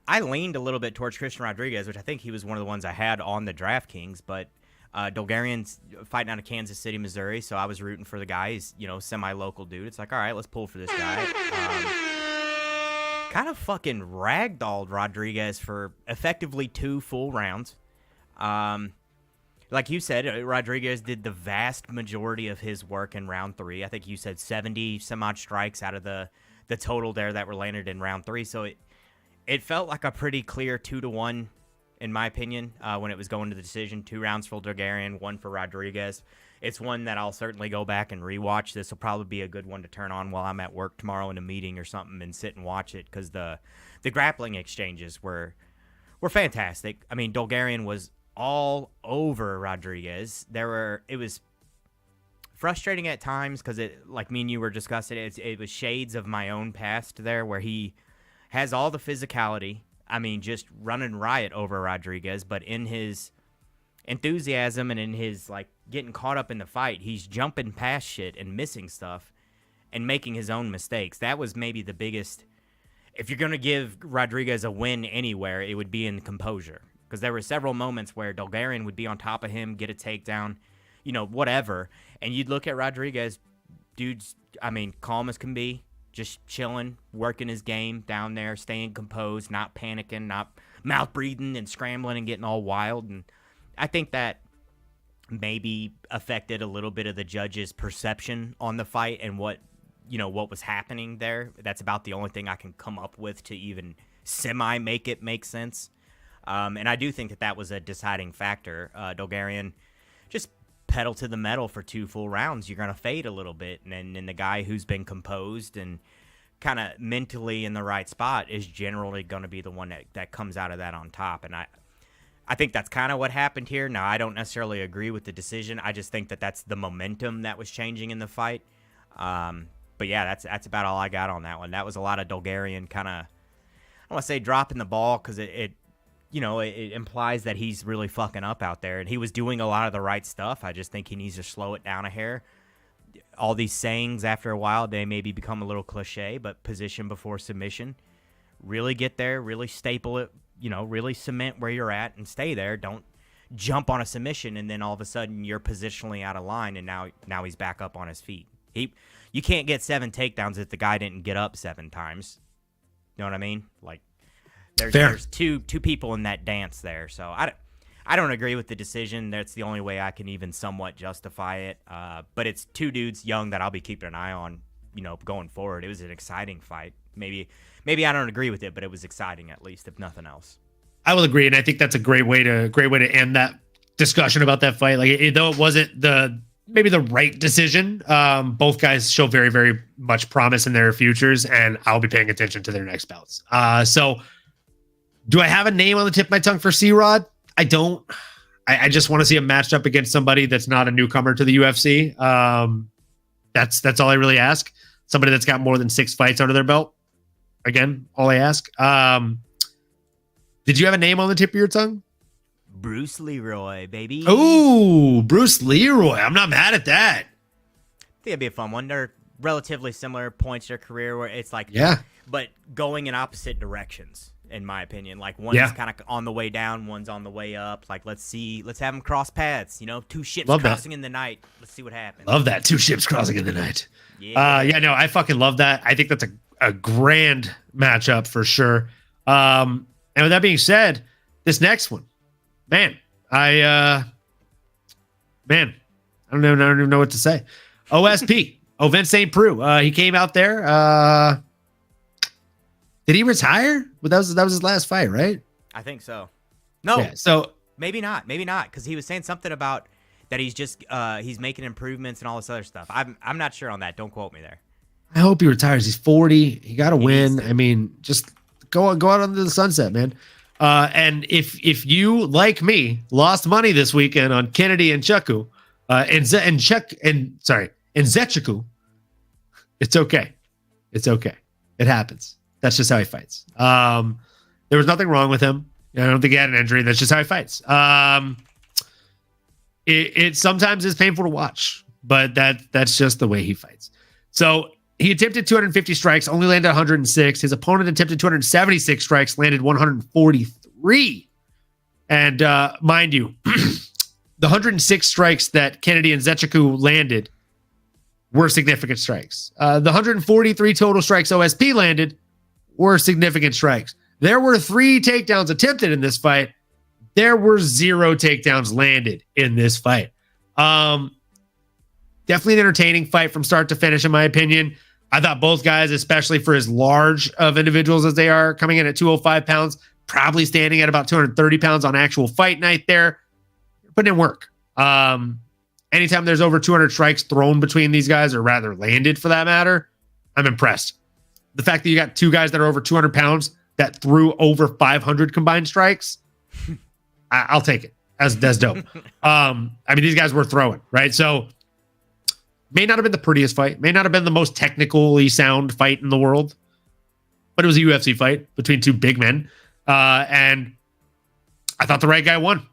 I leaned a little bit towards Christian Rodriguez, which I think he was one of the ones I had on the DraftKings, but Dulgarian's fighting out of Kansas City, Missouri, so I was rooting for the guy. He's, semi-local dude. It's like, all right, let's pull for this guy. Kind of fucking ragdolled Rodriguez for effectively 2 full rounds. Like you said, Rodriguez did the vast majority of his work in round 3. I think you said 70 some odd strikes out of the total there that were landed in round 3. So it felt like a pretty clear 2-to-1, in my opinion, when it was going to the decision. 2 rounds for Dulgarian, 1 for Rodriguez. It's one that I'll certainly go back and rewatch. This will probably be a good one to turn on while I'm at work tomorrow in a meeting or something and sit and watch it, because the grappling exchanges were fantastic. I mean, Dulgarian was all over Rodriguez. It was frustrating at times because like me and you were discussing, it was shades of my own past there, where he has all the physicality. I mean, just running riot over Rodriguez, but in his enthusiasm and in his like getting caught up in the fight, he's jumping past shit and missing stuff and making his own mistakes. That was maybe the biggest. If you're going to give Rodriguez a win anywhere, it would be in composure, because there were several moments where Dulgarian would be on top of him, get a takedown, whatever, and you'd look at Rodriguez, dude's, I mean, calm as can be, just chilling, working his game down there, staying composed, not panicking, not mouth breathing and scrambling and getting all wild. And I think that maybe affected a little bit of the judge's perception on the fight and what was happening there. That's about the only thing I can come up with to even make it make sense. And I do think that was a deciding factor. Dulgarian just pedal to the metal for 2 full rounds. You're going to fade a little bit. And then the guy who's been composed and kind of mentally in the right spot is generally going to be the one that comes out of that on top. And I think that's kind of what happened here. Now, I don't necessarily agree with the decision. I just think that that's the momentum that was changing in the fight. But yeah, that's about all I got on that one. That was a lot of Dulgarian kind of, I don't want to say dropping the ball, because it implies that he's really fucking up out there, and he was doing a lot of the right stuff. I just think he needs to slow it down a hair. All these sayings, after a while, they maybe become a little cliche, but position before submission. Really get there, really staple it, really cement where you're at and stay there. Don't jump on a submission and then all of a sudden you're positionally out of line, and now he's back up on his feet. You can't get 7 takedowns if the guy didn't get up 7 times. You know what I mean? Like, there's two people in that dance there. So I don't agree with the decision. That's the only way I can even somewhat justify it. But it's 2 dudes young that I'll be keeping an eye on, going forward. It was an exciting fight. Maybe I don't agree with it, but it was exciting, at least, if nothing else. I will agree, and I think that's a great way to end that discussion about that fight. Like, though it wasn't maybe the right decision, both guys show very, very much promise in their futures, and I'll be paying attention to their next bouts. So do I have a name on the tip of my tongue for C-Rod? I don't. I just want to see him matched up against somebody that's not a newcomer to the UFC. That's all I really ask. Somebody that's got more than 6 fights under their belt. Again, all I ask. Did you have a name on the tip of your tongue? Bruce Leroy, baby. Ooh, Bruce Leroy. I'm not mad at that. I think it'd be a fun one. They're relatively similar points in their career where it's like, Yeah. but going in opposite directions, in my opinion. Like one's kind of on the way down, one's on the way up. Like let's have them cross paths. You know, two ships crossing in the night. Let's see what happens. Love that. Two ships crossing in the night. Yeah. No, I fucking love that. I think that's a grand matchup for sure. And with that being said, this next one, man, I don't even know what to say. OSP, Vince St. Preux. He came out there. Did he retire? Well, that was his last fight, right? I think so. No. Yeah, so maybe not, because he was saying something about that he's just he's making improvements and all this other stuff. I'm not sure on that. Don't quote me there. I hope he retires. He's 40. He got to win. I mean, just go out into the sunset, man. And if you, like me, lost money this weekend on Kennedy and Chuku, and Zechiku, it's okay. It's okay. It happens. That's just how he fights. There was nothing wrong with him. I don't think he had an injury. That's just how he fights. It sometimes is painful to watch, but that's just the way he fights. So he attempted 250 strikes, only landed 106. His opponent attempted 276 strikes, landed 143. And mind you, the 106 strikes that Kennedy and Zechiku landed were significant strikes. The 143 total strikes OSP landed were significant strikes. There were 3 takedowns attempted in this fight. There were 0 takedowns landed in this fight. Definitely an entertaining fight from start to finish, in my opinion. I thought both guys, especially for as large of individuals as they are, coming in at 205 pounds, probably standing at about 230 pounds on actual fight night there, putting in work. Anytime there's over 200 strikes thrown between these guys, or rather landed for that matter, I'm impressed. The fact that you got 2 guys that are over 200 pounds that threw over 500 combined strikes, I'll take it. That's dope. I mean, these guys were throwing, right? So may not have been the prettiest fight, may not have been the most technically sound fight in the world, but it was a UFC fight between 2 big men. And I thought the right guy won.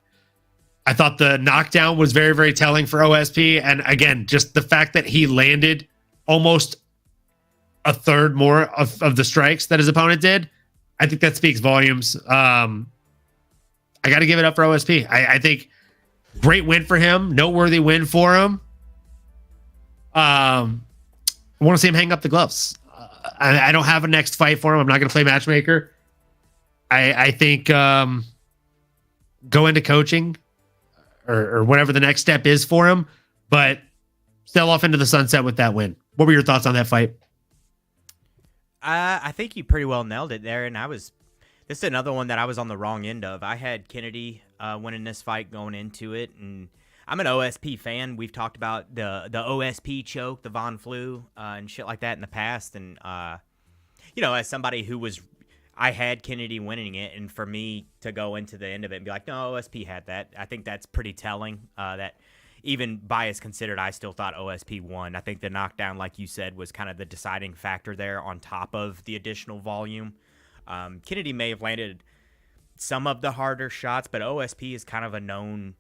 I thought the knockdown was very, very telling for OSP. And again, just the fact that he landed almost a third more of the strikes that his opponent did, I think that speaks volumes. I got to give it up for OSP. I think great win for him. Noteworthy win for him. I want to see him hang up the gloves. I don't have a next fight for him. I'm not going to play matchmaker. I think go into coaching or whatever the next step is for him, but sail off into the sunset with that win. What were your thoughts on that fight? I think you pretty well nailed it there, and this is another one that I was on the wrong end of. I had Kennedy winning this fight going into it, and I'm an OSP fan. We've talked about the OSP choke, the Von Flue, and shit like that in the past, and as somebody I had Kennedy winning it, and for me to go into the end of it and be like, no, OSP had that, I think that's pretty telling. That even bias considered, I still thought OSP won. I think the knockdown, like you said, was kind of the deciding factor there on top of the additional volume. Kennedy may have landed some of the harder shots, but OSP is kind of a known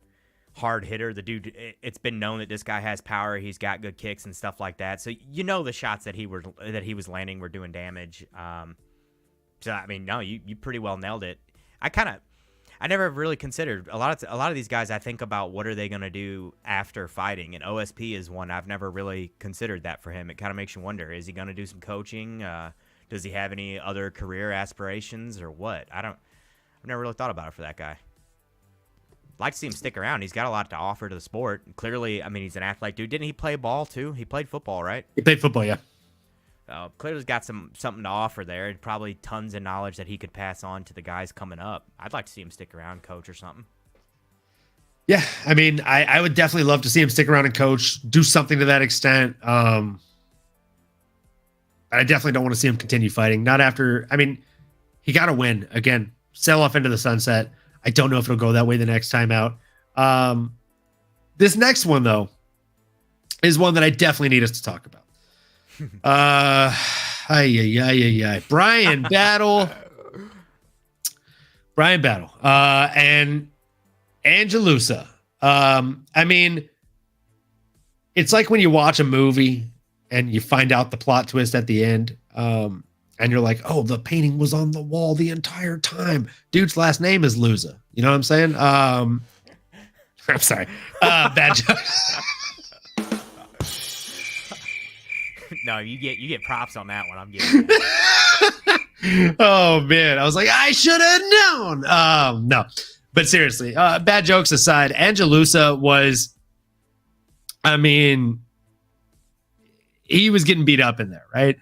hard hitter. The dude, it's been known that this guy has power. He's got good kicks and stuff like that. So the shots that he was landing were doing damage. So I mean, no, you pretty well nailed it. I never really considered a lot of these guys. I think about what are they going to do after fighting, and OSP is one I've never really considered that for him. It kind of makes you wonder: is he going to do some coaching? Does he have any other career aspirations or what? I've never really thought about it for that guy. Like to see him stick around. He's got a lot to offer to the sport. Clearly, I mean, he's an athletic dude. Didn't he play ball too? He played football, right? He played football, yeah. Clearly's got something to offer there, and probably tons of knowledge that he could pass on to the guys coming up. I'd like to see him stick around, coach or something. Yeah, I mean, I would definitely love to see him stick around and coach, do something to that extent. I definitely don't want to see him continue fighting. Not after, I mean, he got to win. Again, sail off into the sunset. I don't know if it'll go that way the next time out. This next one, though, is one that I definitely need us to talk about. Brian Battle. And Angelusa. I mean, it's like when you watch a movie and you find out the plot twist at the end, and you're like, oh, the painting was on the wall the entire time. Dude's last name is Lusa. You know what I'm saying? I'm sorry. Bad joke. No, you get props on that one. I'm getting Oh man, I was like, I should have known. No, but seriously, bad jokes aside, Angelusa was, I mean, he was getting beat up in there, right?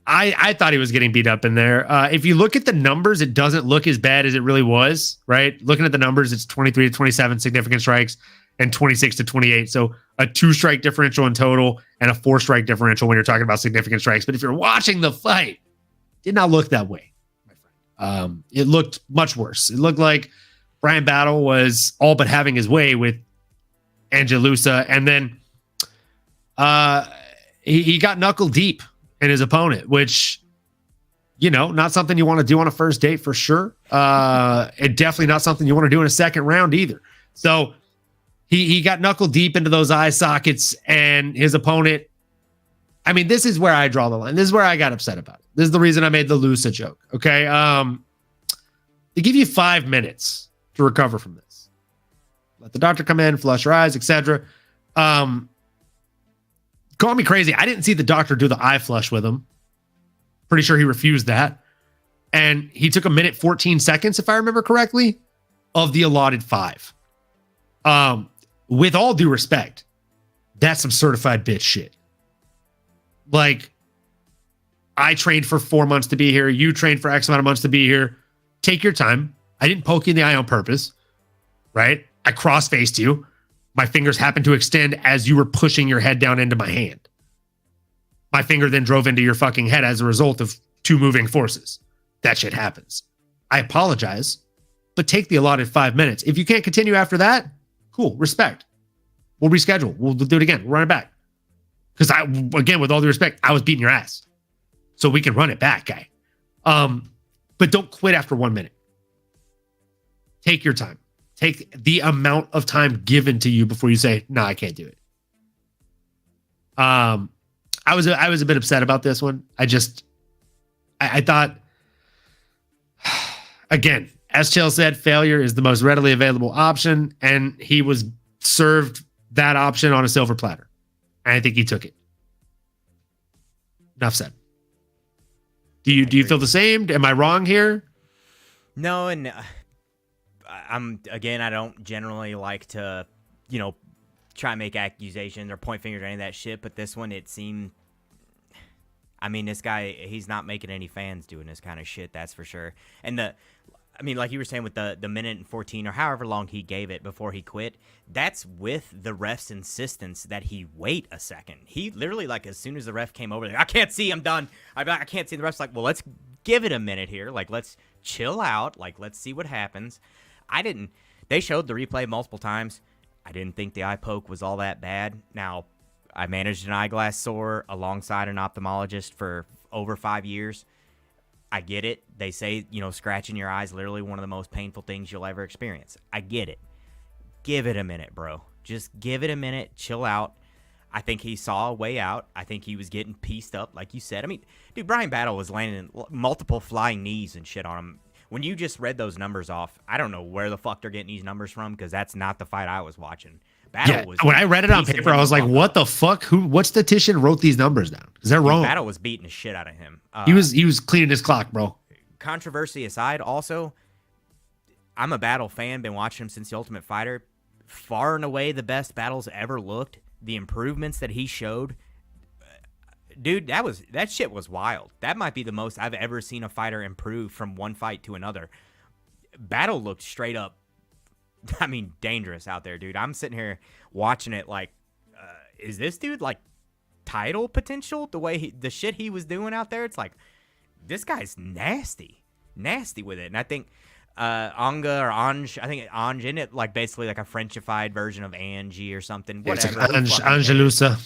I thought he was getting beat up in there. If you look at the numbers, it doesn't look as bad as it really was, right? Looking at the numbers, it's 23 to 27 significant strikes and 26 to 28. So a 2-strike differential in total and a 4-strike differential when you're talking about significant strikes. But if you're watching the fight, it did not look that way, my friend. It looked much worse. It looked like Brian Battle was all but having his way with Angelusa. And then he got knuckle deep in his opponent, which, you know, not something you want to do on a first date for sure. And definitely not something you want to do in a second round either. So he got knuckle deep into those eye sockets, and his opponent, I mean, this is where I draw the line. This is where I got upset about it. This is the reason I made the Lusa joke. Okay. They give you 5 minutes to recover from this. Let the doctor come in, flush your eyes, etc. Call me crazy. I didn't see the doctor do the eye flush with him. Pretty sure he refused that. And he took 1:14, if I remember correctly, of the allotted 5. With all due respect, that's some certified bitch shit. Like, I trained for 4 months to be here. You trained for X amount of months to be here. Take your time. I didn't poke you in the eye on purpose, right? I cross-faced you. My fingers happened to extend as you were pushing your head down into my hand. My finger then drove into your fucking head as a result of 2 moving forces. That shit happens. I apologize, but take the allotted 5 minutes. If you can't continue after that, cool, respect. We'll reschedule. We'll do it again. We'll run it back. Because again, with all due respect, I was beating your ass. So we can run it back, guy. But don't quit after 1 minute. Take your time. Take the amount of time given to you before you say, no, I can't do it. I was a bit upset about this one. I thought, again, as Chill said, failure is the most readily available option, and he was served that option on a silver platter. And I think he took it. Enough said. Do you feel the same? Am I wrong here? No, and I don't generally like to, try and make accusations or point fingers or any of that shit, but this one, it seemed, I mean, this guy, he's not making any fans doing this kind of shit, that's for sure. And like you were saying with the 1:14 or however long he gave it before he quit, that's with the ref's insistence that he wait a second. He literally, like, as soon as the ref came over there, I can't see, I'm done. I can't see. The ref's like, well, let's give it a minute here. Like, let's chill out. Like, let's see what happens. They showed the replay multiple times. I didn't think the eye poke was all that bad. Now, I managed an eyeglass sore alongside an ophthalmologist for over 5 years. I get it. They say, scratching your eyes literally one of the most painful things you'll ever experience. I get it. Give it a minute, bro. Just give it a minute. Chill out. I think he saw a way out. I think he was getting pieced up, like you said. I mean, dude, Brian Battle was landing multiple flying knees and shit on him. When you just read those numbers off, I don't know where the fuck they're getting these numbers from, because that's not the fight I was watching. When I read it on paper, I was like, what the fuck? What statistician wrote these numbers down? Because they're wrong. Battle was beating the shit out of him. He was cleaning his clock, bro. Controversy aside, also, I'm a Battle fan, been watching him since The Ultimate Fighter. Far and away the best Battle's ever looked. The improvements that he showed, dude, that shit was wild. That might be the most I've ever seen a fighter improve from one fight to another. Battle looked straight up, dangerous out there, dude. I'm sitting here watching it like, is this dude like title potential? The way the shit he was doing out there, it's like, this guy's nasty with it. And I think Anga or Ange, I think Ange, isn't it like basically like a Frenchified version of Angie or something? Whatever. It's Angelusa.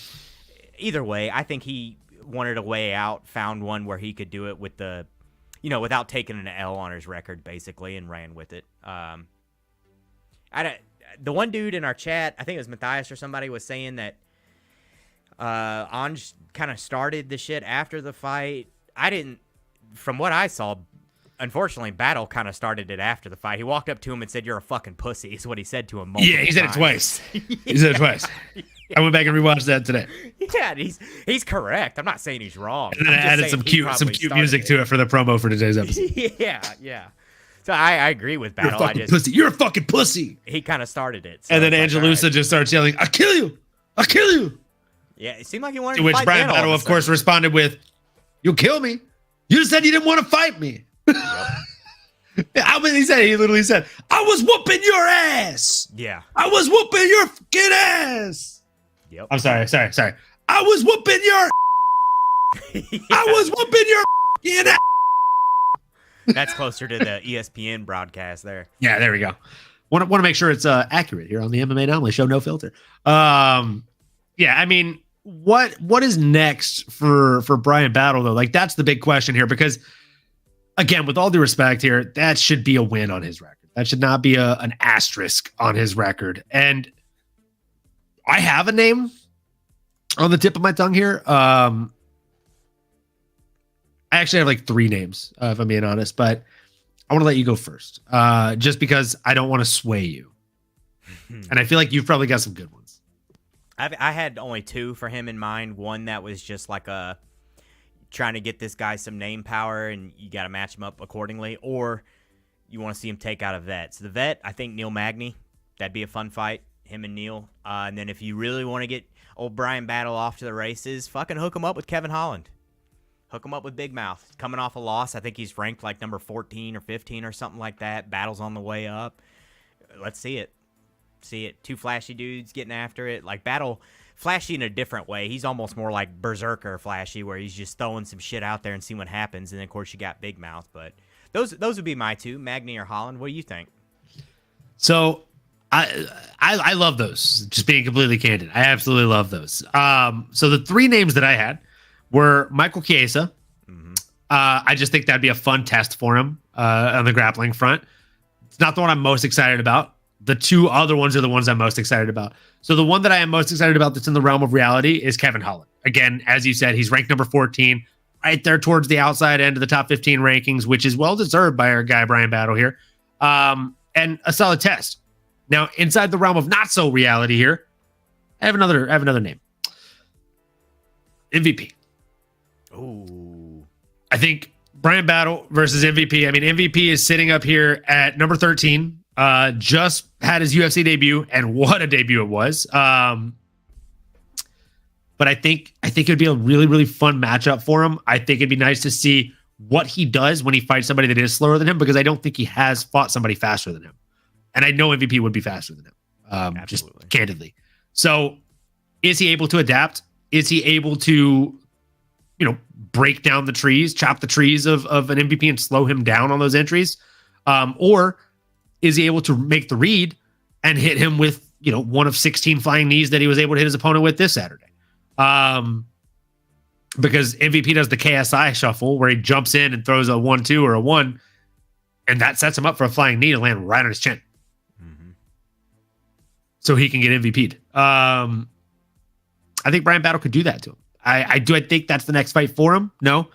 Either way, I think he wanted a way out, found one where he could do it with the, without taking an L on his record, basically, and ran with it. The one dude in our chat, I think it was Matthias or somebody, was saying that Anj kind of started the shit after the fight. From what I saw, unfortunately, Battle kind of started it after the fight. He walked up to him and said, "You're a fucking pussy," is what he said to him. Yeah, he said it twice. He said it twice. I went back and rewatched that today. Yeah, he's correct. I'm not saying he's wrong. And then I added some cute music to it for the promo for today's episode. Yeah. So I agree with Battle. You're a fucking pussy. You're a fucking pussy. He kind of started it. So and then Angelusa just starts yelling, "I'll kill you! I'll kill you!" Yeah, it seemed like he wanted to to which fight Brian Battle, of course, responded with, "You'll kill me. You just said you didn't want to fight me." He literally said, "I was whooping your ass." Yeah. I was whooping your fucking ass. Yep. I'm sorry. I was whooping your Yeah. I was whooping your fucking ass. That's closer to the ESPN broadcast there. Yeah, there we go. Want to make sure it's accurate here on the MMAnomaly Show, no filter. Yeah, I mean, what is next for Brian Battle though? Like that's the big question here because, again, with all due respect here, that should be a win on his record. That should not be an asterisk on his record. And I have a name on the tip of my tongue here. I actually have like 3 names, if I'm being honest, but I want to let you go first, just because I don't want to sway you. And I feel like you've probably got some good ones. I had only 2 for him in mind. One that was just like trying to get this guy some name power, and you got to match him up accordingly, or you want to see him take out a vet. So the vet, I think Neil Magny, that'd be a fun fight, him and Neil. And then if you really want to get old Brian Battle off to the races, fucking hook him up with Kevin Holland. Hook him up with Big Mouth. Coming off a loss, I think he's ranked like number 14 or 15 or something like that. Battle's on the way up. Let's see it. 2 flashy dudes getting after it. Like Battle, flashy in a different way. He's almost more like Berserker flashy, where he's just throwing some shit out there and see what happens. And then, of course, you got Big Mouth. But those would be my 2, Magny or Holland. What do you think? So I love those. Just being completely candid, I absolutely love those. So the 3 names that I had were Michael Chiesa. Mm-hmm. I just think that'd be a fun test for him on the grappling front. It's not the one I'm most excited about. The 2 other ones are the ones I'm most excited about. So the one that I am most excited about that's in the realm of reality is Kevin Holland. Again, as you said, he's ranked number 14, right there towards the outside end of the top 15 rankings, which is well-deserved by our guy Brian Battle here. And a solid test. Now, inside the realm of not-so-reality here, I have another name. MVP. Ooh. I think Brian Battle versus MVP. I mean, MVP is sitting up here at number 13. Just had his UFC debut, and what a debut it was. But I think it would be a really, really fun matchup for him. I think it'd be nice to see what he does when he fights somebody that is slower than him, because I don't think he has fought somebody faster than him. And I know MVP would be faster than him, just candidly. So is he able to adapt? Is he able to, break down the trees, chop the trees of an MVP and slow him down on those entries? Or is he able to make the read and hit him with, one of 16 flying knees that he was able to hit his opponent with this Saturday? Because MVP does the KSI shuffle where he jumps in and throws a 1-2 or a 1, and that sets him up for a flying knee to land right on his chin. Mm-hmm. So he can get MVP'd. I think Brian Battle could do that to him. I think that's the next fight for him? No,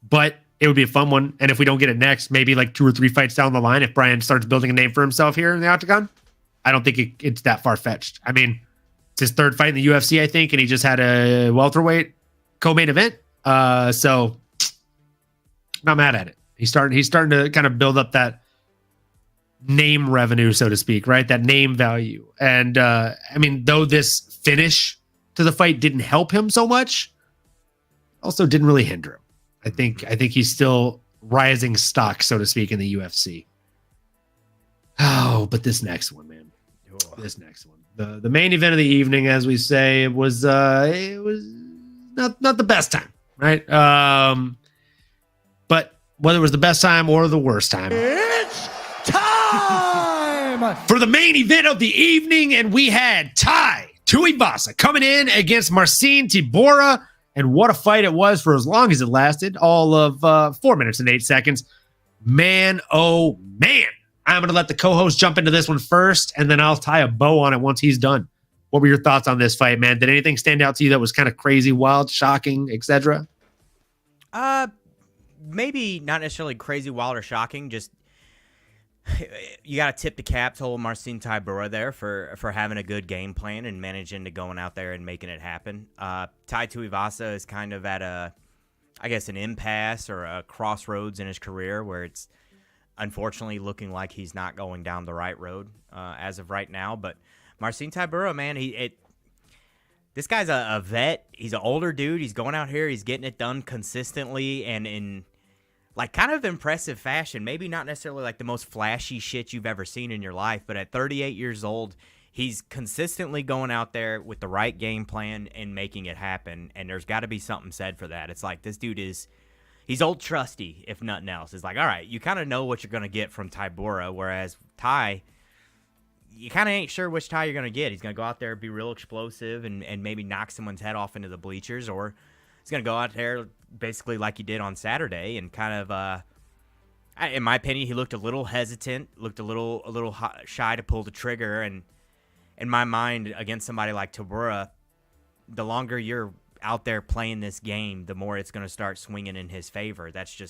but it would be a fun one. And if we don't get it next, maybe like 2 or 3 fights down the line, if Brian starts building a name for himself here in the Octagon, I don't think it's that far-fetched. I mean, it's his 3rd fight in the UFC, I think, and he just had a welterweight co-main event. So not mad at it. He's starting to kind of build up that name revenue, so to speak, right? That name value. And I mean, though this finish to the fight didn't help him so much, also didn't really hinder him. I think he's still rising stock, so to speak, in the UFC. Oh, but this next one, man. This next one. The main event of the evening, as we say, it was not the best time, right? But whether it was the best time or the worst time, it's time for the main event of the evening, and we had Tai Tuivasa coming in against Marcin Tybura, and what a fight it was for as long as it lasted, all of 4 minutes and 8 seconds. Man, oh man. I'm going to let the co-host jump into this one first, and then I'll tie a bow on it once he's done. What were your thoughts on this fight, man? Did anything stand out to you that was kind of crazy, wild, shocking, etc.? Maybe not necessarily crazy, wild, or shocking. Just you got to tip the cap to old Marcin Tybura there for having a good game plan and managing to going out there and making it happen. Tai Tuivasa is kind of at an impasse or a crossroads in his career where it's unfortunately looking like he's not going down the right road as of right now. But Marcin Tybura, man, this guy's a vet. He's an older dude. He's going out here. He's getting it done consistently and in like kind of impressive fashion. Maybe not necessarily like the most flashy shit you've ever seen in your life, but at 38 years old, he's consistently going out there with the right game plan and making it happen. And there's got to be something said for that. It's like this dude he's old trusty, if nothing else. It's like, all right, you kind of know what you're going to get from Tybura, whereas Tai, you kind of ain't sure which Tai you're going to get. He's going to go out there, be real explosive, and maybe knock someone's head off into the bleachers, or he's going to go out there basically like he did on Saturday and kind of, in my opinion, he looked a little hesitant, looked a little shy to pull the trigger, and in my mind, against somebody like Tybura, the longer you're out there playing this game, the more it's going to start swinging in his favor. That's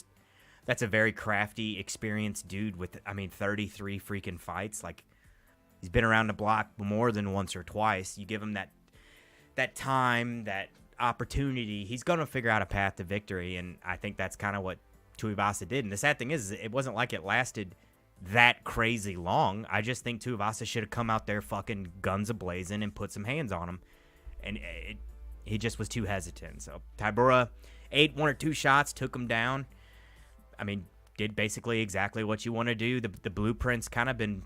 a very crafty, experienced dude with, 33 freaking fights. Like, he's been around the block more than once or twice. You give him that time, that opportunity, he's going to figure out a path to victory, and I think that's kind of what Tuivasa did. And the sad thing is, it wasn't like it lasted that crazy long. I just think Tuivasa should have come out there fucking guns a-blazing and put some hands on him, and he just was too hesitant. So Tybura ate one or two shots, took him down. Did basically exactly what you want to do. The blueprint's kind of been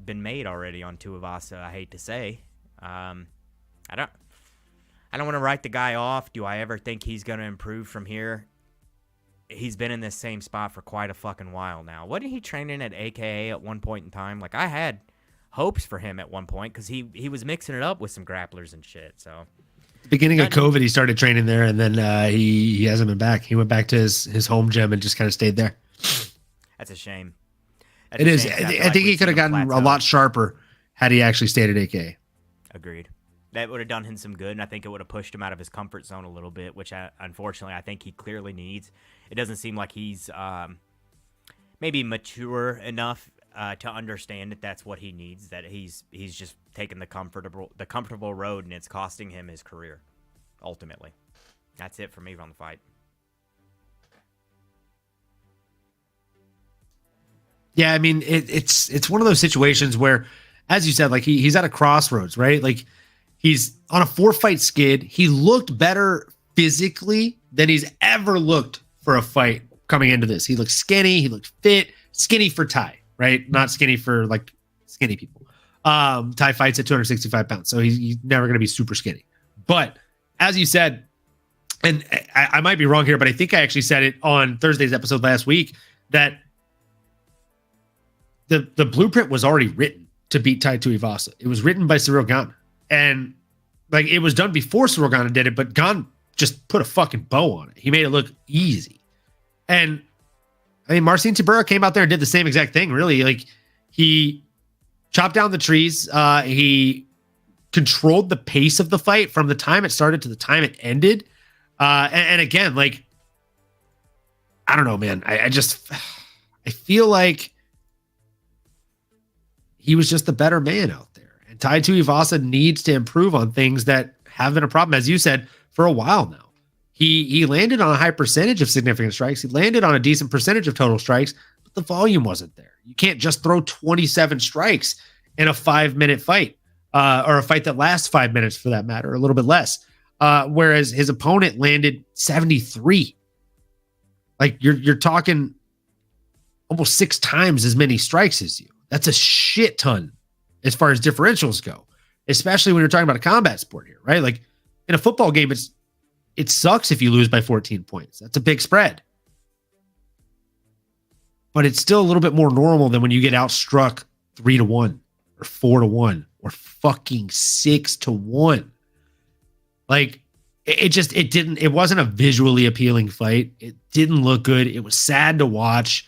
made already on Tuivasa, I hate to say. I don't want to write the guy off. Do I ever think he's going to improve from here? He's been in this same spot for quite a fucking while now. Wasn't he training at AKA at one point in time? Like, I had hopes for him at one point because he was mixing it up with some grapplers and shit. So, beginning of COVID, he started training there, and then he hasn't been back. He went back to his home gym and just kind of stayed there. That's a shame. I think he could have gotten a lot sharper had he actually stayed at AKA. Agreed. That would have done him some good, and I think it would have pushed him out of his comfort zone a little bit, which unfortunately I think he clearly needs. It doesn't seem like he's maybe mature enough to understand that that's what he needs, that he's just taking the comfortable road, and it's costing him his career, ultimately. That's it for me on the fight. Yeah, it's one of those situations where, as you said, like he's at a crossroads, right? Like, he's on a 4-fight skid. He looked better physically than he's ever looked for a fight coming into this. He looked skinny. He looked fit. Skinny for Tai, right? Not skinny for like skinny people. Tai fights at 265 pounds, so he's never going to be super skinny. But as you said, and I might be wrong here, but I think I actually said it on Thursday's episode last week, that the blueprint was already written to beat Tai Tuivasa. It was written by Cyril Gane. And like, it was done before Cyril Gane did it, but Gane just put a fucking bow on it. He made it look easy. And Marcin Tybura came out there and did the same exact thing, really. Like, he chopped down the trees. He controlled the pace of the fight from the time it started to the time it ended. And again, like, I don't know, man. I feel like he was just the better man out there. And Tai Tuivasa needs to improve on things that have been a problem, as you said, for a while now. He landed on a high percentage of significant strikes. He landed on a decent percentage of total strikes, but the volume wasn't there. You can't just throw 27 strikes in a 5-minute fight, or a fight that lasts 5 minutes for that matter, a little bit less. Whereas his opponent landed 73. Like, you're talking almost 6 times as many strikes as you. That's a shit ton as far as differentials go, especially when you're talking about a combat sport here, right? Like, in a football game, it sucks if you lose by 14 points. That's a big spread. But it's still a little bit more normal than when you get outstruck 3-1 or 4-1 or fucking 6-1. Like, it wasn't a visually appealing fight. It didn't look good. It was sad to watch.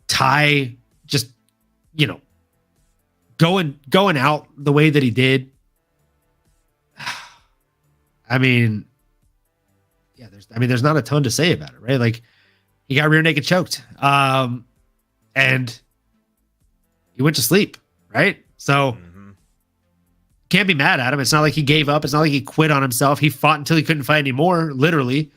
Tai just you know, going out the way that he did. I mean, yeah, there's not a ton to say about it, right? Like, he got rear naked choked, and he went to sleep, right? So can't be mad at him. It's not like he gave up. It's not like he quit on himself. He fought until he couldn't fight anymore, literally.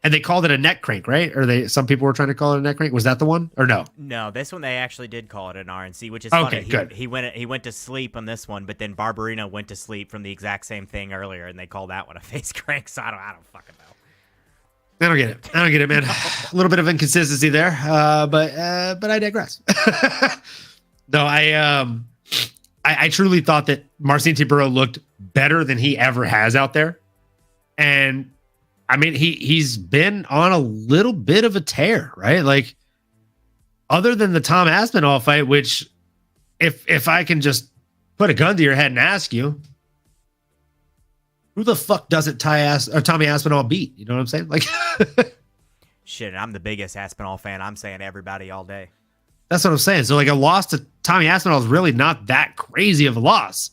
And they called it a neck crank, right? Or some people were trying to call it a neck crank. Was that the one or no? No, this one they actually did call it an RNC, which is okay, funny. Good. He went to sleep on this one, but then Barbarino went to sleep from the exact same thing earlier, and they called that one a face crank. So I don't fucking know. I don't get it, man. A little bit of inconsistency there, but I digress. No, I truly thought that Marcin Tybura looked better than he ever has out there, and I mean he's been on a little bit of a tear, right? Like, other than the Tom Aspinall fight, which if I can just put a gun to your head and ask you, who the fuck doesn't Tommy Aspinall beat? You know what I'm saying? Like, shit, I'm the biggest Aspinall fan. I'm saying everybody all day. That's what I'm saying. So, like, a loss to Tommy Aspinall is really not that crazy of a loss.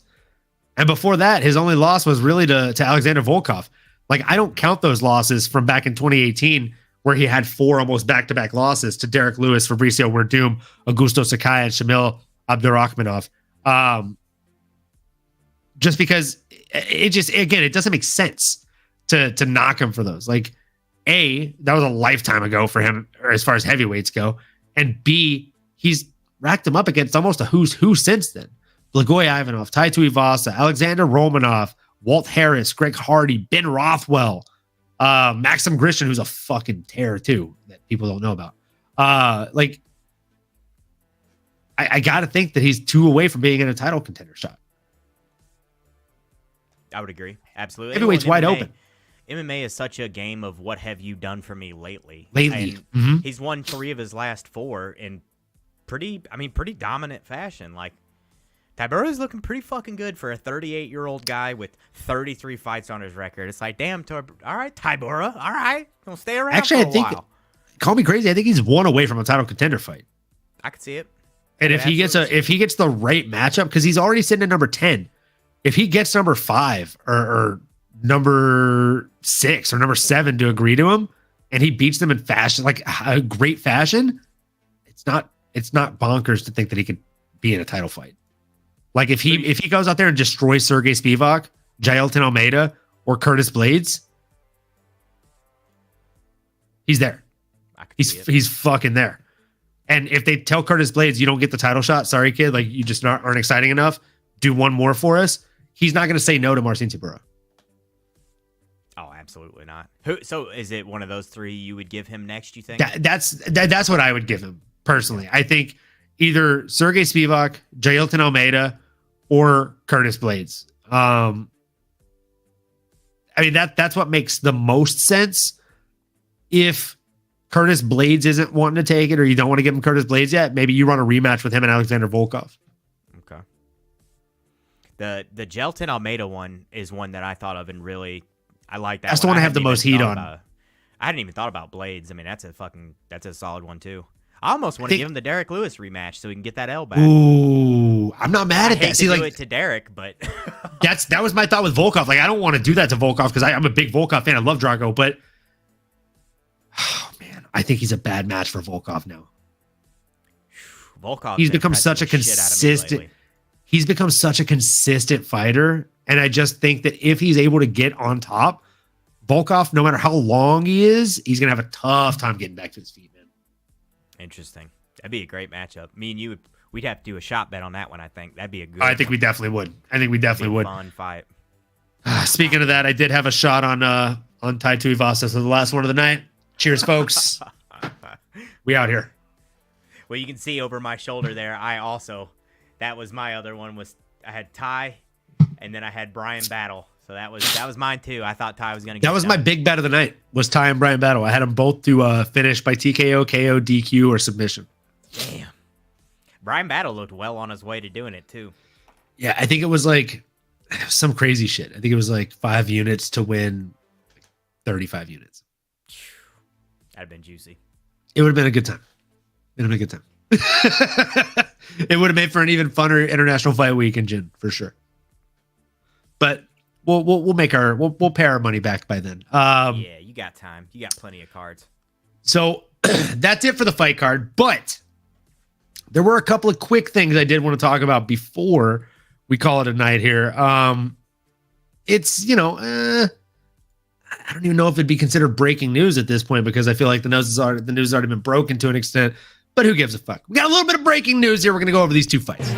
And before that, his only loss was really to Alexander Volkov. Like, I don't count those losses from back in 2018, where he had 4 almost back-to-back losses to Derek Lewis, Fabricio Werdum, Augusto Sakai, and Shamil Abdurakhmanov. Just because it doesn't make sense to knock him for those. Like, A, that was a lifetime ago for him, or as far as heavyweights go. And B, he's racked him up against almost a who's who since then. Blagoy Ivanov, Tai Tuivasa, Alexander Romanov, Walt Harris, Greg Hardy, Ben Rothwell, Maxim Grishin, who's a fucking terror too, that people don't know about. Like, I got to think that he's 2 away from being in a title contender shot. I would agree. Absolutely. Heavyweight's wide open. MMA is such a game of what have you done for me lately. And he's won 3 of his last 4 in pretty dominant fashion. Like, Tybura's looking pretty fucking good for a 38-year-old guy with 33 fights on his record. It's like, damn, all right, Tybura, all right, gonna stay around. Actually, for a while. Call me crazy, I think he's 1 away from a title contender fight. I could see it. And if he gets the right matchup, because he's already sitting at number 10, if he gets number 5 or number 6 or number 7 to agree to him, and he beats them in fashion, like a great fashion, it's not bonkers to think that he could be in a title fight. Like, if he goes out there and destroys Sergey Spivak, Jailton Almeida, or Curtis Blades, he's there. He's fucking there. And if they tell Curtis Blades, you don't get the title shot, sorry kid, like, you just aren't exciting enough, do one more for us, he's not going to say no to Marcin Tybura. Oh, absolutely not. So is it one of those 3 you would give him next, you think? That's what I would give him, personally. I think either Sergey Spivak, Jailton Almeida, or Curtis Blades. I mean, that's what makes the most sense. If Curtis Blades isn't wanting to take it, or you don't want to give him Curtis Blades yet, maybe you run a rematch with him and Alexander Volkov. Okay. The Jailton Almeida one is one that I thought of, and really, I like that. That's the one I have the most heat on. I hadn't even thought about Blades. I mean, that's a solid one too. I almost want to give him the Derek Lewis rematch so he can get that L back. Ooh, I'm not mad at that. See, like, do it to Derek, but that was my thought with Volkov. Like, I don't want to do that to Volkov because I'm a big Volkov fan. I love Drago, but oh man, I think he's a bad match for Volkov now. Volkov, he's become such a consistent. He's become such a consistent fighter, and I just think that if he's able to get on top, Volkov, no matter how long he is, he's gonna have a tough time getting back to his feet, man. Interesting. That'd be a great matchup. Me and you, we'd have to do a shot bet on that one. I think that'd be a good. I think we definitely would. Fun fight. Speaking of that, I did have a shot on Tai Tuivasa, so the last one of the night. Cheers, folks. We out here. Well, you can see over my shoulder there. That was my other one. I had Ty, and then I had Brian Battle. So that was mine too. I thought Ty was going to get that was my big bet of the night, was Ty and Brian Battle. I had them both to finish by TKO, KO, DQ, or submission. Damn. Brian Battle looked well on his way to doing it too. Yeah, I think it was like some crazy shit. I think it was like 5 units to win 35 units. That'd have been juicy. It would have been a good time. It would have made for an even funner international fight weekend, Jin, for sure. But we'll pay our money back by then. Yeah, you got time. You got plenty of cards. So that's it for the fight card. But there were a couple of quick things I did want to talk about before we call it a night here. It's, I don't even know if it'd be considered breaking news at this point because I feel like the news has already been broken to an extent. But who gives a fuck? We got a little bit of breaking news here. We're going to go over these two fights.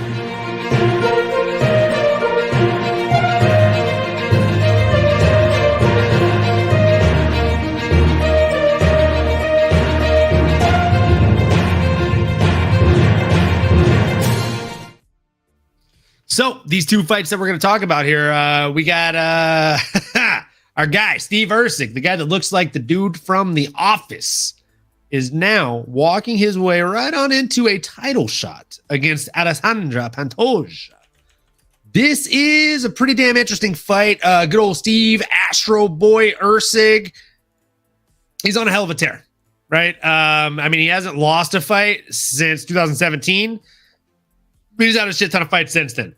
So these two fights that we're going to talk about here, we got our guy, Steve Erceg, the guy that looks like the dude from The Office, is now walking his way right on into a title shot against Alessandra Pantoja. This is a pretty damn interesting fight. Good old Steve, Astro Boy Erceg. He's on a hell of a tear, right? He hasn't lost a fight since 2017, but he's had a shit ton of fights since then.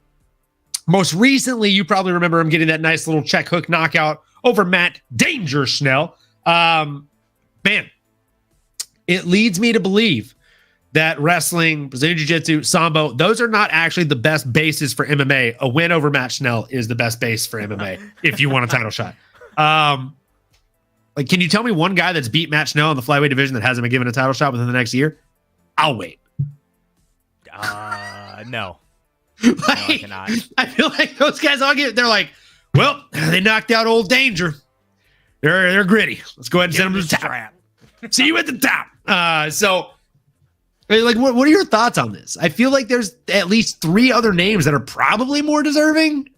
Most recently, you probably remember him getting that nice little check hook knockout over Matt Danger Schnell. Man, it leads me to believe that wrestling, Brazilian Jiu-Jitsu, Sambo, those are not actually the best bases for MMA. A win over Matt Schnell is the best base for MMA if you want a title shot. Can you tell me one guy that's beat Matt Schnell in the flyweight division that hasn't been given a title shot within the next year? I'll wait. No. Like, No, I cannot. I feel like those guys they're like, well, they knocked out old Danger. They're gritty. Let's go ahead and send them to the top. See you at the top. What are your thoughts on this? I feel like there's at least 3 other names that are probably more deserving.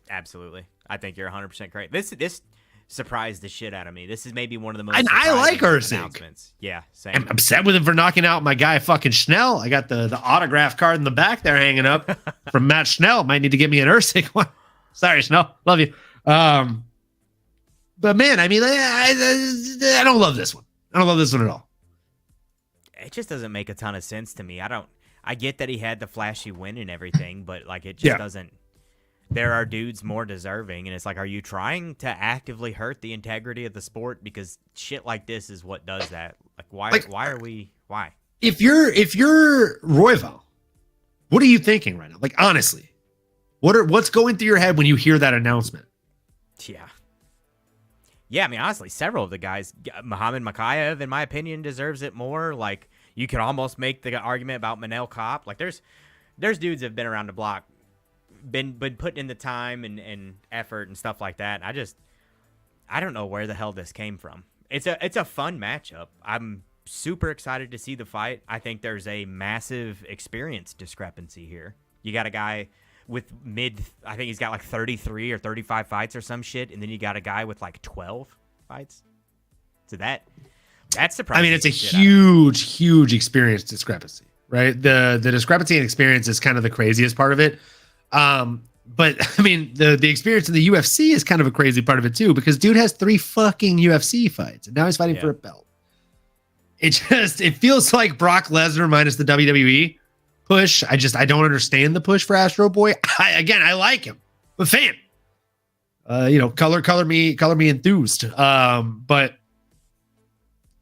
Absolutely. I think you're 100% correct. This surprised the shit out of me. This is maybe one of the most And I like announcements. Yeah, same. I'm upset with him for knocking out my guy fucking Schnell. I got the autograph card in the back there hanging up from Matt Schnell. Might need to get me an Erceg one. Sorry, Schnell. Love you. But man, I don't love this one. I don't love this one at all. It just doesn't make a ton of sense to me. I get that he had the flashy win and everything, but it just doesn't. There are dudes more deserving, and it's like, are you trying to actively hurt the integrity of the sport? Because shit like this is what does that. Why are we? If you're Royval, what are you thinking right now? Honestly, what's going through your head when you hear that announcement? Yeah, honestly, several of the guys, Muhammad Makayev, in my opinion, deserves it more. You could almost make the argument about Manel Kopp. There's dudes that have been around the block, been putting in the time and effort and stuff like that. And I don't know where the hell this came from. It's a fun matchup. I'm super excited to see the fight. I think there's a massive experience discrepancy here. You got a guy with I think he's got 33 or 35 fights or some shit, and then you got a guy with 12 fights. So that's surprising. It's a huge experience discrepancy, right? The discrepancy in experience is kind of the craziest part of it. But the experience in the UFC is kind of a crazy part of it too, because dude has 3 fucking UFC fights and now he's fighting for a belt. It feels like Brock Lesnar minus the WWE push. I don't understand the push for Astro Boy. I like him, but fan, color me enthused. But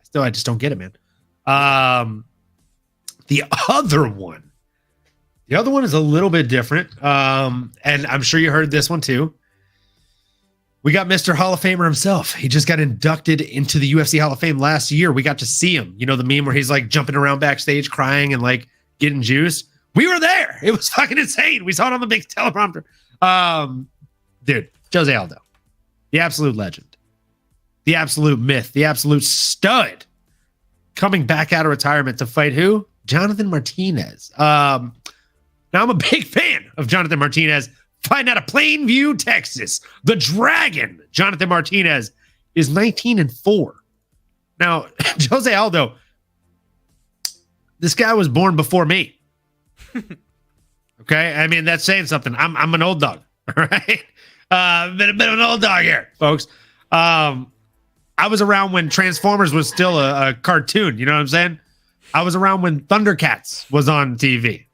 still, I just don't get it, man. The other one is a little bit different. And I'm sure you heard this one too. We got Mr. Hall of Famer himself. He just got inducted into the UFC Hall of Fame last year. We got to see him. You know, the meme where he's jumping around backstage crying and getting juice. We were there. It was fucking insane. We saw it on the big teleprompter. Dude, Jose Aldo, the absolute legend, the absolute myth, the absolute stud, coming back out of retirement to fight who? Jonathan Martinez. Now I'm a big fan of Jonathan Martinez. Fighting out of Plainview, Texas. The Dragon, Jonathan Martinez, is 19-4. Now, Jose Aldo, this guy was born before me. Okay? That's saying something. I'm an old dog. All right? Been a bit of an old dog here, folks. I was around when Transformers was still a cartoon. You know what I'm saying? I was around when Thundercats was on TV.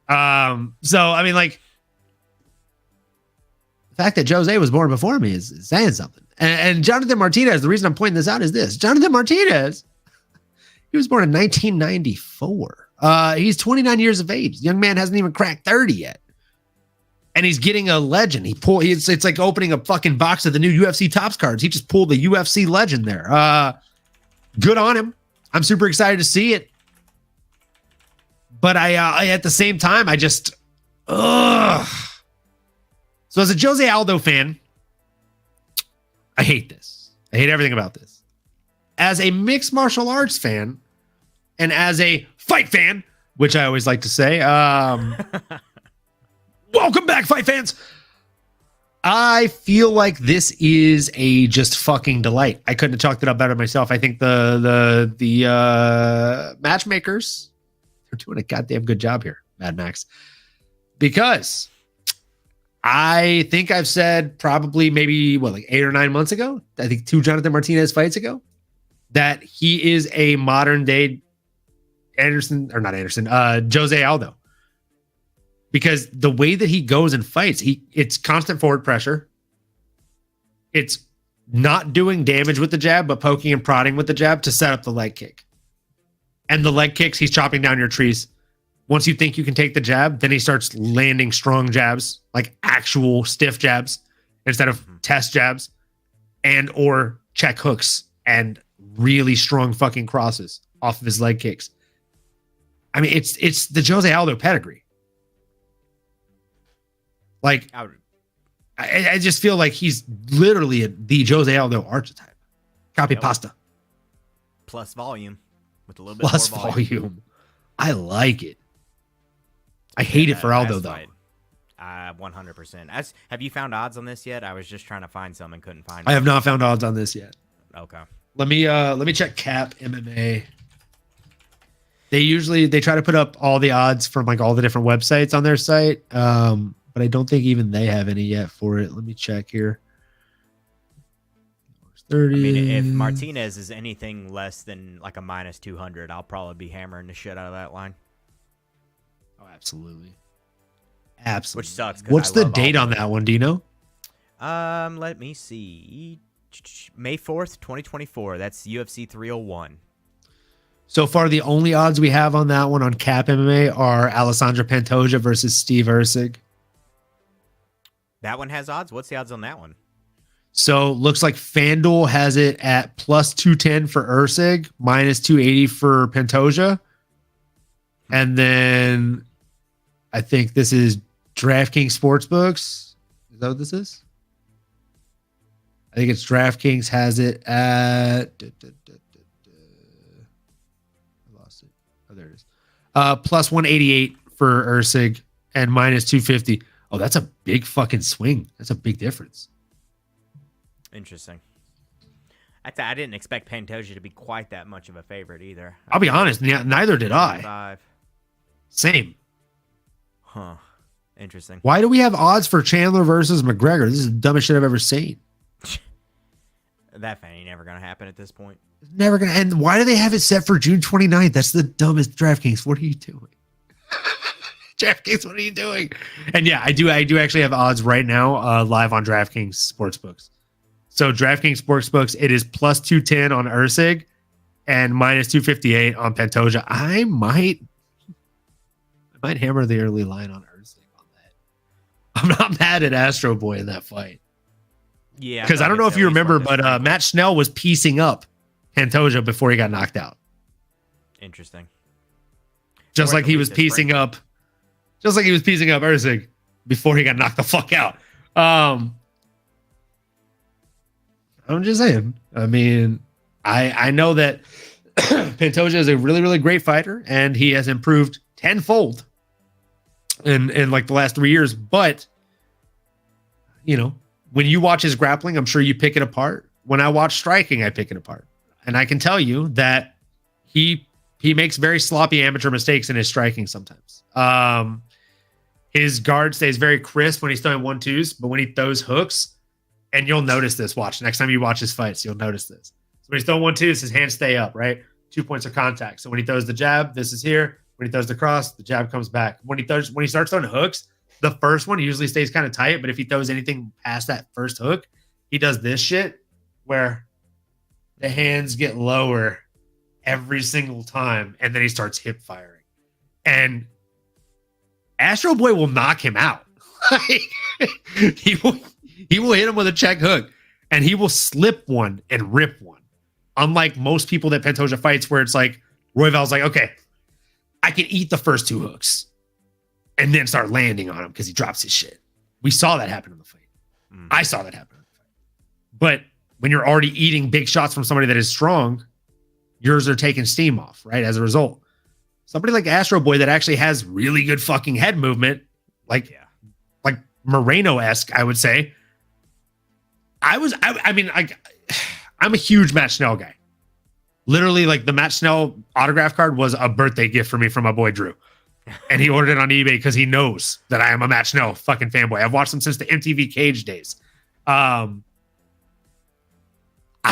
So I mean, like, the fact that Jose was born before me is saying something. And Jonathan Martinez, the reason I'm pointing this out is this: Jonathan Martinez, he was born in 1994. He's 29 years of age. The young man hasn't even cracked 30 yet. And he's getting a legend. It's like opening a fucking box of the new UFC Topps cards. He just pulled the UFC legend there. Good on him. I'm super excited to see it. But I at the same time, I just, ugh. So as a Jose Aldo fan, I hate this. I hate everything about this. As a mixed martial arts fan, and as a fight fan, which I always like to say, welcome back, fight fans. I feel like this is a just fucking delight. I couldn't have chalked it up better myself. I think the matchmakers are doing a goddamn good job here, Mad Max, because I think I've said probably maybe like 8 or 9 months ago, I think 2 Jonathan Martinez fights ago, that he is a modern day Jose Aldo. Because the way that he goes and fights, it's constant forward pressure. It's not doing damage with the jab, but poking and prodding with the jab to set up the leg kick. And the leg kicks, he's chopping down your trees. Once you think you can take the jab, then he starts landing strong jabs, like actual stiff jabs instead of test jabs, and or check hooks and really strong fucking crosses off of his leg kicks. I mean, it's the Jose Aldo pedigree. Like, I just feel like he's literally the Jose Aldo archetype. Copy pasta. Plus volume. With a little bit Plus more volume. I like it. I hate it for Aldo, though. 100%. Have you found odds on this yet? I was just trying to find some and couldn't find I have not found odds on this yet. Okay. Let me check Cap MMA. They try to put up all the odds from like all the different websites on their site. But I don't think even they have any yet for it. Let me check here. 30. I mean, if Martinez is anything less than like a minus 200, I'll probably be hammering the shit out of that line. Oh, absolutely. Absolutely. Which sucks. What's the date on that one? Do you know? Let me see. May 4th, 2024. That's UFC 301. So far, the only odds we have on that one on Cap MMA are Alessandro Pantoja versus Steve Erceg. That one has odds? What's the odds on that one? So looks like FanDuel has it at plus 210 for Erceg, minus 280 for Pantoja. And then I think this is DraftKings Sportsbooks. Is that what this is? I think it's DraftKings has it at... I lost it. Oh, there it is. Plus 188 for Erceg and minus 250. Oh, that's a big fucking swing. That's a big difference. Interesting. I didn't expect Pantoja to be quite that much of a favorite either. I'll be honest, neither did I. Same. Huh. Interesting. Why do we have odds for Chandler versus McGregor? This is the dumbest shit I've ever seen. That ain't never going to happen at this point. It's never going to end. Why do they have it set for June 29th? That's the dumbest. DraftKings. What are you doing? DraftKings, what are you doing? And yeah, I do actually have odds right now live on DraftKings Sportsbooks. So DraftKings Sportsbooks, it is plus 210 on Erceg and minus 258 on Pantoja. I might hammer the early line on Erceg on that. I'm not mad at Astro Boy in that fight. Yeah. Because I don't know if you remember, but Matt Schnell was piecing up Pantoja before he got knocked out. Interesting. Just like he was piecing up Erceg before he got knocked the fuck out. I'm just saying. I mean, I know that Pantoja is a really, really great fighter, and he has improved tenfold in like the last 3 years. But, you know, when you watch his grappling, I'm sure you pick it apart. When I watch striking, I pick it apart. And I can tell you that he makes very sloppy amateur mistakes in his striking sometimes. His guard stays very crisp when he's throwing 1-2s, but when he throws hooks, and you'll notice this, watch. Next time you watch his fights, you'll notice this. So when he's throwing 1-2s, his hands stay up, right? 2 points of contact. So when he throws the jab, this is here. When he throws the cross, the jab comes back. When he starts throwing hooks, the first one usually stays kind of tight, but if he throws anything past that first hook, he does this shit where the hands get lower every single time, and then he starts hip firing. And Astro Boy will knock him out. he will hit him with a check hook, and he will slip one and rip one. Unlike most people that Pantoja fights, where it's like Royval's like, okay, I can eat the first 2 hooks and then start landing on him because he drops his shit. We saw that happen in the fight. I saw that happen in the fight. But when you're already eating big shots from somebody that is strong, yours are taking steam off, right? As a result, somebody like Astro Boy that actually has really good fucking head movement, like Moreno-esque, I would say. I'm a huge Matt Schnell guy. Literally, like the Matt Schnell autograph card was a birthday gift for me from my boy Drew. And he ordered it on eBay because he knows that I am a Matt Schnell fucking fanboy. I've watched him since the MTV Cage days. I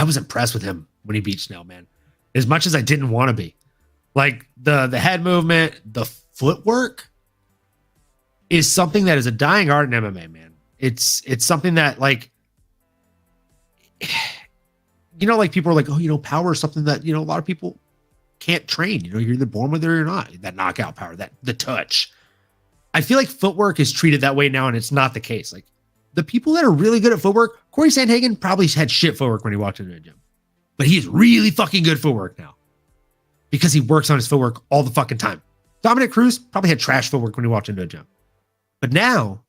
was impressed with him when he beat Schnell, man. As much as I didn't want to be. Like the head movement, the footwork is something that is a dying art in MMA, man. It's something that, like, like people are like, oh, power is something that, a lot of people can't train. You're either born with it or you're not. That knockout power, the touch. I feel like footwork is treated that way now, and it's not the case. Like the people that are really good at footwork, Corey Sandhagen probably had shit footwork when he walked into a gym, but he's really fucking good footwork now because he works on his footwork all the fucking time. Dominic Cruz probably had trash footwork when he walked into a gym, but now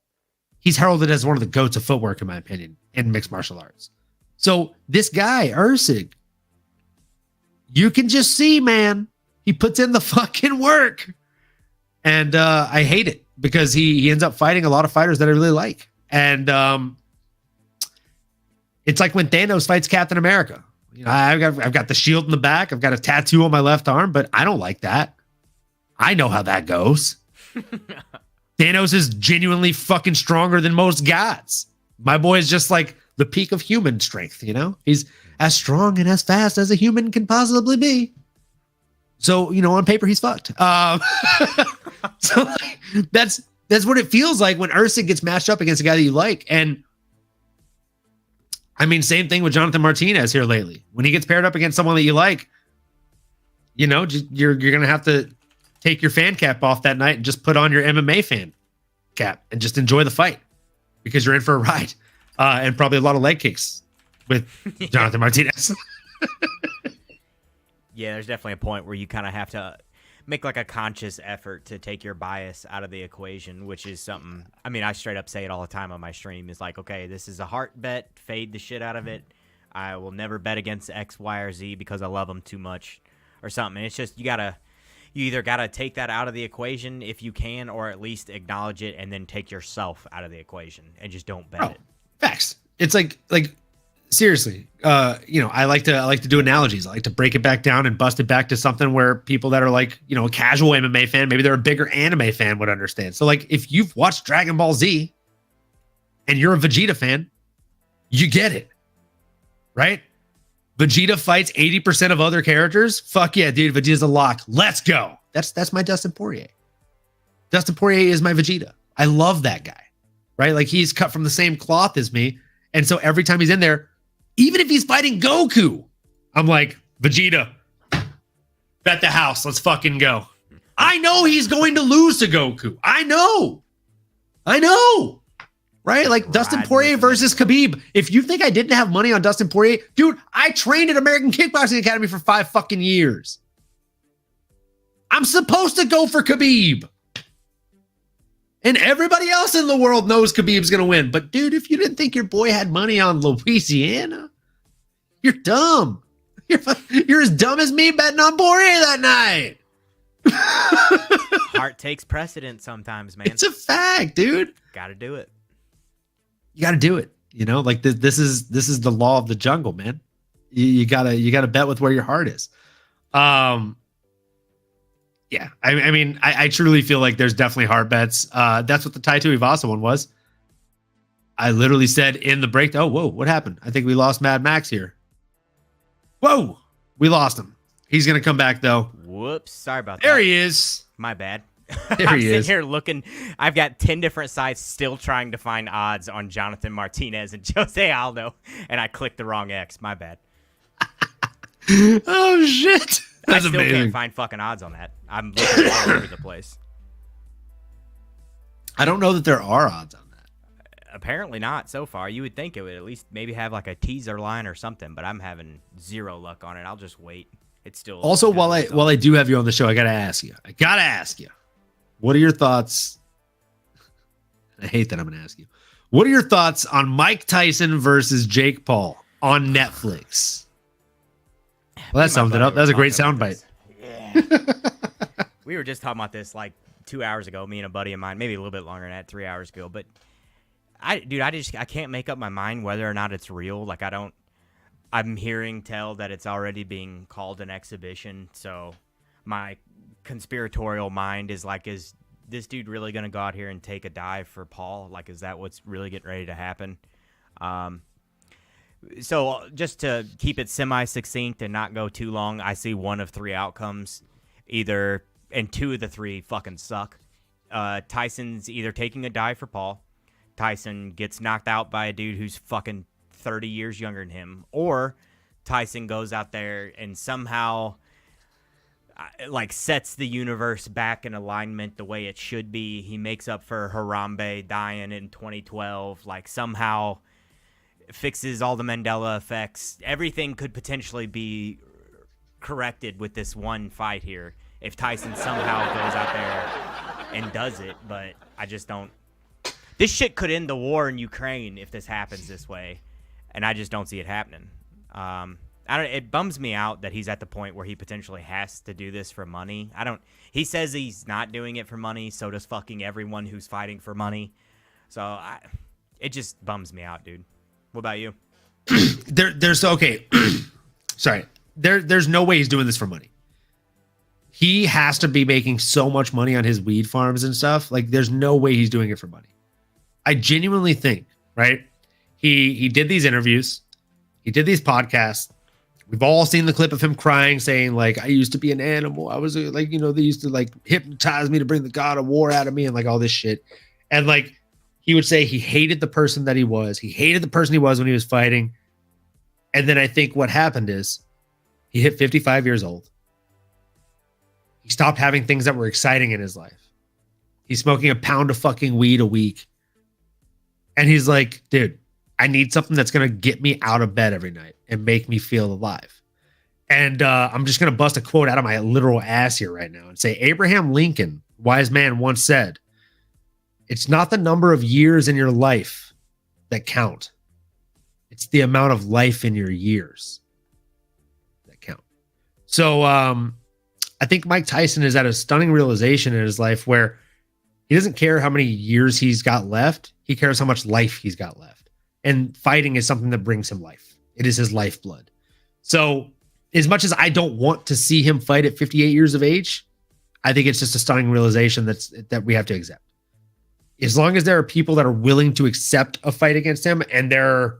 he's heralded as one of the goats of footwork, in my opinion, in mixed martial arts. So this guy, Ursig, you can just see, man, he puts in the fucking work. And I hate it because he ends up fighting a lot of fighters that I really like. And it's like when Thanos fights Captain America. I've got the shield in the back. I've got a tattoo on my left arm, but I don't like that. I know how that goes. Thanos is genuinely fucking stronger than most gods. My boy is just like the peak of human strength, He's as strong and as fast as a human can possibly be. So, on paper, he's fucked. So that's what it feels like when Ursig gets matched up against a guy that you like. And I mean, same thing with Jonathan Martinez here lately. When he gets paired up against someone that you like, you're going to have to take your fan cap off that night and just put on your MMA fan cap and just enjoy the fight because you're in for a ride. And probably a lot of leg kicks with Jonathan Martinez. Yeah, there's definitely a point where you kind of have to make like a conscious effort to take your bias out of the equation, which is something, I straight up say it all the time on my stream. Is like, okay, this is a heart bet, fade the shit out of it. I will never bet against X, Y, or Z because I love them too much or something. And it's just, you either got to take that out of the equation if you can, or at least acknowledge it and then take yourself out of the equation and just don't bet it. Facts. It's like seriously, I like to do analogies. I like to break it back down and bust it back to something where people that are like, a casual MMA fan, maybe they're a bigger anime fan, would understand. So like if you've watched Dragon Ball Z and you're a Vegeta fan, you get it, right? Vegeta fights 80% of other characters. Fuck yeah, dude. Vegeta's a lock. Let's go. That's my Dustin Poirier. Dustin Poirier is my Vegeta. I love that guy. Right? Like he's cut from the same cloth as me. And so every time he's in there, even if he's fighting Goku, I'm like, Vegeta, bet the house. Let's fucking go. I know he's going to lose to Goku. I know. Right? Like Dustin Poirier versus Khabib. If you think I didn't have money on Dustin Poirier, dude, I trained at American Kickboxing Academy for 5 fucking years. I'm supposed to go for Khabib. And everybody else in the world knows Khabib's going to win. But, dude, if you didn't think your boy had money on Louisiana, you're dumb. You're as dumb as me betting on Poirier that night. Heart takes precedent sometimes, man. It's a fact, dude. Got to do it. You got to do it. Like this is the law of the jungle, man. You gotta bet with where your heart is. Yeah, I truly feel like there's definitely hard bets. That's what the Taito Ivasa one was. I literally said in the break, oh, whoa, what happened? I think we lost Mad Max here. Whoa, we lost him. He's going to come back, though. Whoops. Sorry about that. There he is. My bad. There I'm he sitting is. here looking. I've got 10 different sites still trying to find odds on Jonathan Martinez and Jose Aldo, and I clicked the wrong X. My bad. Oh, shit. That's I still amazing. can't find fucking odds on that. I'm looking all over the place. I don't know that there are odds on that. Apparently not so far. You would think it would at least maybe have like a teaser line or something, but I'm having zero luck on it. I'll just wait. It's still Also, while I do have you on the show, I got to ask you. What are your thoughts? I hate that I'm going to ask you. What are your thoughts on Mike Tyson versus Jake Paul on Netflix? Well, that summed it up. That was a great soundbite. Yeah. We were just talking about this like 2 hours ago, me and a buddy of mine, maybe a little bit longer than that, 3 hours ago. But I can't make up my mind whether or not it's real. Like I'm hearing tell that it's already being called an exhibition. So my conspiratorial mind is like, is this dude really going to go out here and take a dive for Paul? Like, is that what's really getting ready to happen? So just to keep it semi-succinct and not go too long, I see one of three outcomes. And two of the three fucking suck. Tyson's either taking a dive for Paul, Tyson gets knocked out by a dude who's fucking 30 years younger than him, or Tyson goes out there and somehow like sets the universe back in alignment the way it should be. He makes up for Harambe dying in 2012, like somehow fixes all the Mandela effects. Everything could potentially be corrected with this one fight here if Tyson somehow goes out there and does it, but I just don't. This shit could end the war in Ukraine if this happens this way, and I just don't see it happening. It bums me out that he's at the point where he potentially has to do this for money. He says he's not doing it for money, so does fucking everyone who's fighting for money. So it just bums me out, dude. What about you? There's okay. Sorry. There's no way he's doing this for money. He has to be making so much money on his weed farms and stuff. Like, there's no way he's doing it for money. I genuinely think, right? He did these interviews. He did these podcasts. We've all seen the clip of him crying, saying, like, I used to be an animal. I was like, they used to like hypnotize me to bring the god of war out of me and like all this shit. And like, he would say he hated the person that he was. He hated the person he was when he was fighting. And then I think what happened is he hit 55 years old. He stopped having things that were exciting in his life. He's smoking a pound of fucking weed a week. And he's like, dude, I need something that's going to get me out of bed every night and make me feel alive. And I'm just going to bust a quote out of my literal ass here right now and say, Abraham Lincoln, wise man, once said, it's not the number of years in your life that count. It's the amount of life in your years that count. So I think Mike Tyson is at a stunning realization in his life where he doesn't care how many years he's got left. He cares how much life he's got left. And fighting is something that brings him life. It is his lifeblood. So as much as I don't want to see him fight at 58 years of age, I think it's just a stunning realization that we have to accept. As long as there are people that are willing to accept a fight against him and they're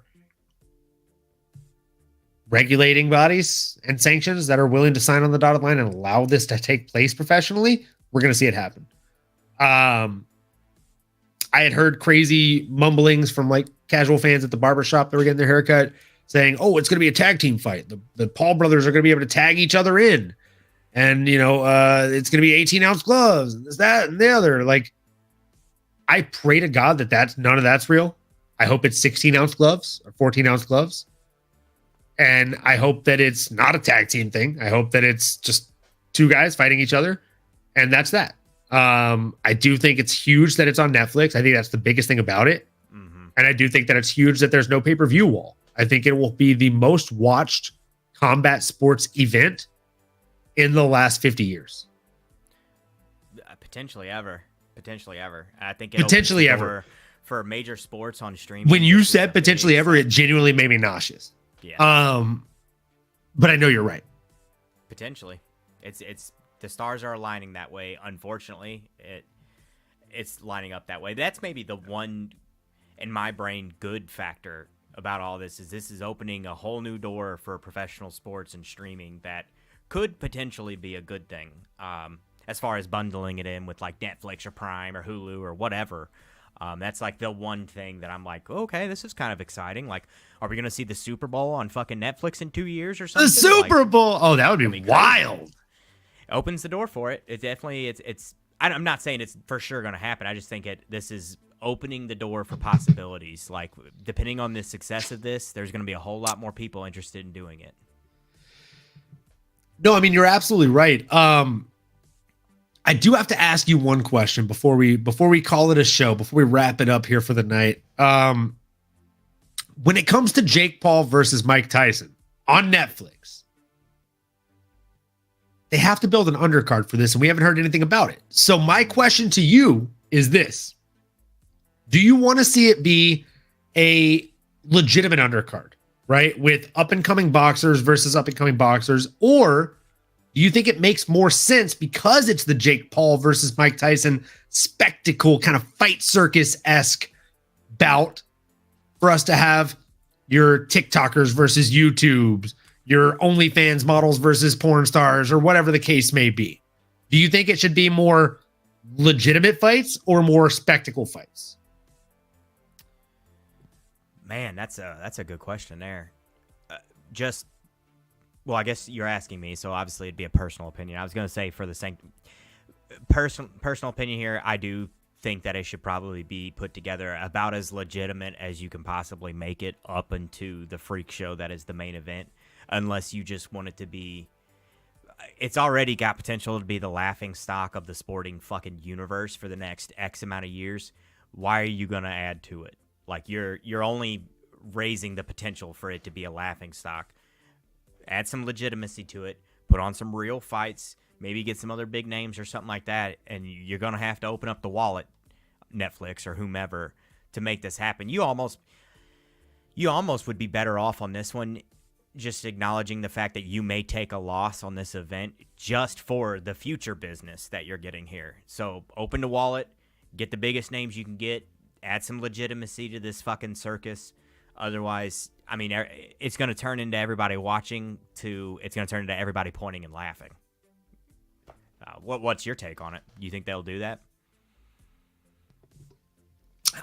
regulating bodies and sanctions that are willing to sign on the dotted line and allow this to take place professionally, we're going to see it happen. I had heard crazy mumblings from like casual fans at the barbershop that were getting their haircut saying, oh, it's going to be a tag team fight. The Paul brothers are going to be able to tag each other in. And, it's going to be 18-ounce gloves and this, that, and the other. Like, I pray to God that none of that's real. I hope it's 16-ounce gloves or 14-ounce gloves. And I hope that it's not a tag team thing. I hope that it's just two guys fighting each other. And that's that. I do think it's huge that it's on Netflix. I think that's the biggest thing about it. Mm-hmm. And I do think that it's huge that there's no pay-per-view wall. I think it will be the most watched combat sports event in the last 50 years. Potentially ever. I think potentially ever for major sports on streaming. When you said potentially ever, it genuinely made me nauseous. Yeah. But I know you're right. Potentially, it's the stars are aligning that way. Unfortunately, it's lining up that way. That's maybe the one in my brain good factor about all this is opening a whole new door for professional sports and streaming that could potentially be a good thing. As far as bundling it in with like Netflix or Prime or Hulu or whatever. That's like the one thing that I'm like, okay, this is kind of exciting. Like, are we going to see the Super Bowl on fucking Netflix in 2 years or something? The Super Bowl. Oh, that would be wild. It opens the door for it. It definitely, I'm not saying it's for sure going to happen. I just think this is opening the door for possibilities. Like, depending on the success of this, there's going to be a whole lot more people interested in doing it. No, I mean, you're absolutely right. I do have to ask you one question before we call it a show, before we wrap it up here for the night. When it comes to Jake Paul versus Mike Tyson on Netflix, they have to build an undercard for this, and we haven't heard anything about it. So my question to you is this. Do you want to see it be a legitimate undercard, right? With up-and-coming boxers versus up-and-coming boxers, or do you think it makes more sense because it's the Jake Paul versus Mike Tyson spectacle, kind of fight circus-esque bout, for us to have your TikTokers versus YouTubes, your OnlyFans models versus porn stars, or whatever the case may be? Do you think it should be more legitimate fights or more spectacle fights? Man, that's a good question there. Well, I guess you're asking me, so obviously it'd be a personal opinion. I was going to say for the same personal opinion here, I do think that it should probably be put together about as legitimate as you can possibly make it up into the freak show that is the main event, unless you just want it to be. It's already got potential to be the laughing stock of the sporting fucking universe for the next X amount of years. Why are you going to add to it? Like, you're only raising the potential for it to be a laughing stock. Add some legitimacy to it. Put on some real fights. Maybe get some other big names or something like that. And you're going to have to open up the wallet, Netflix or whomever, to make this happen. You almost would be better off on this one just acknowledging the fact that you may take a loss on this event just for the future business that you're getting here. So open the wallet. Get the biggest names you can get. Add some legitimacy to this fucking circus. Otherwise, I mean, it's going to turn into everybody watching it's going to turn into everybody pointing and laughing. What's your take on it? You think they'll do that?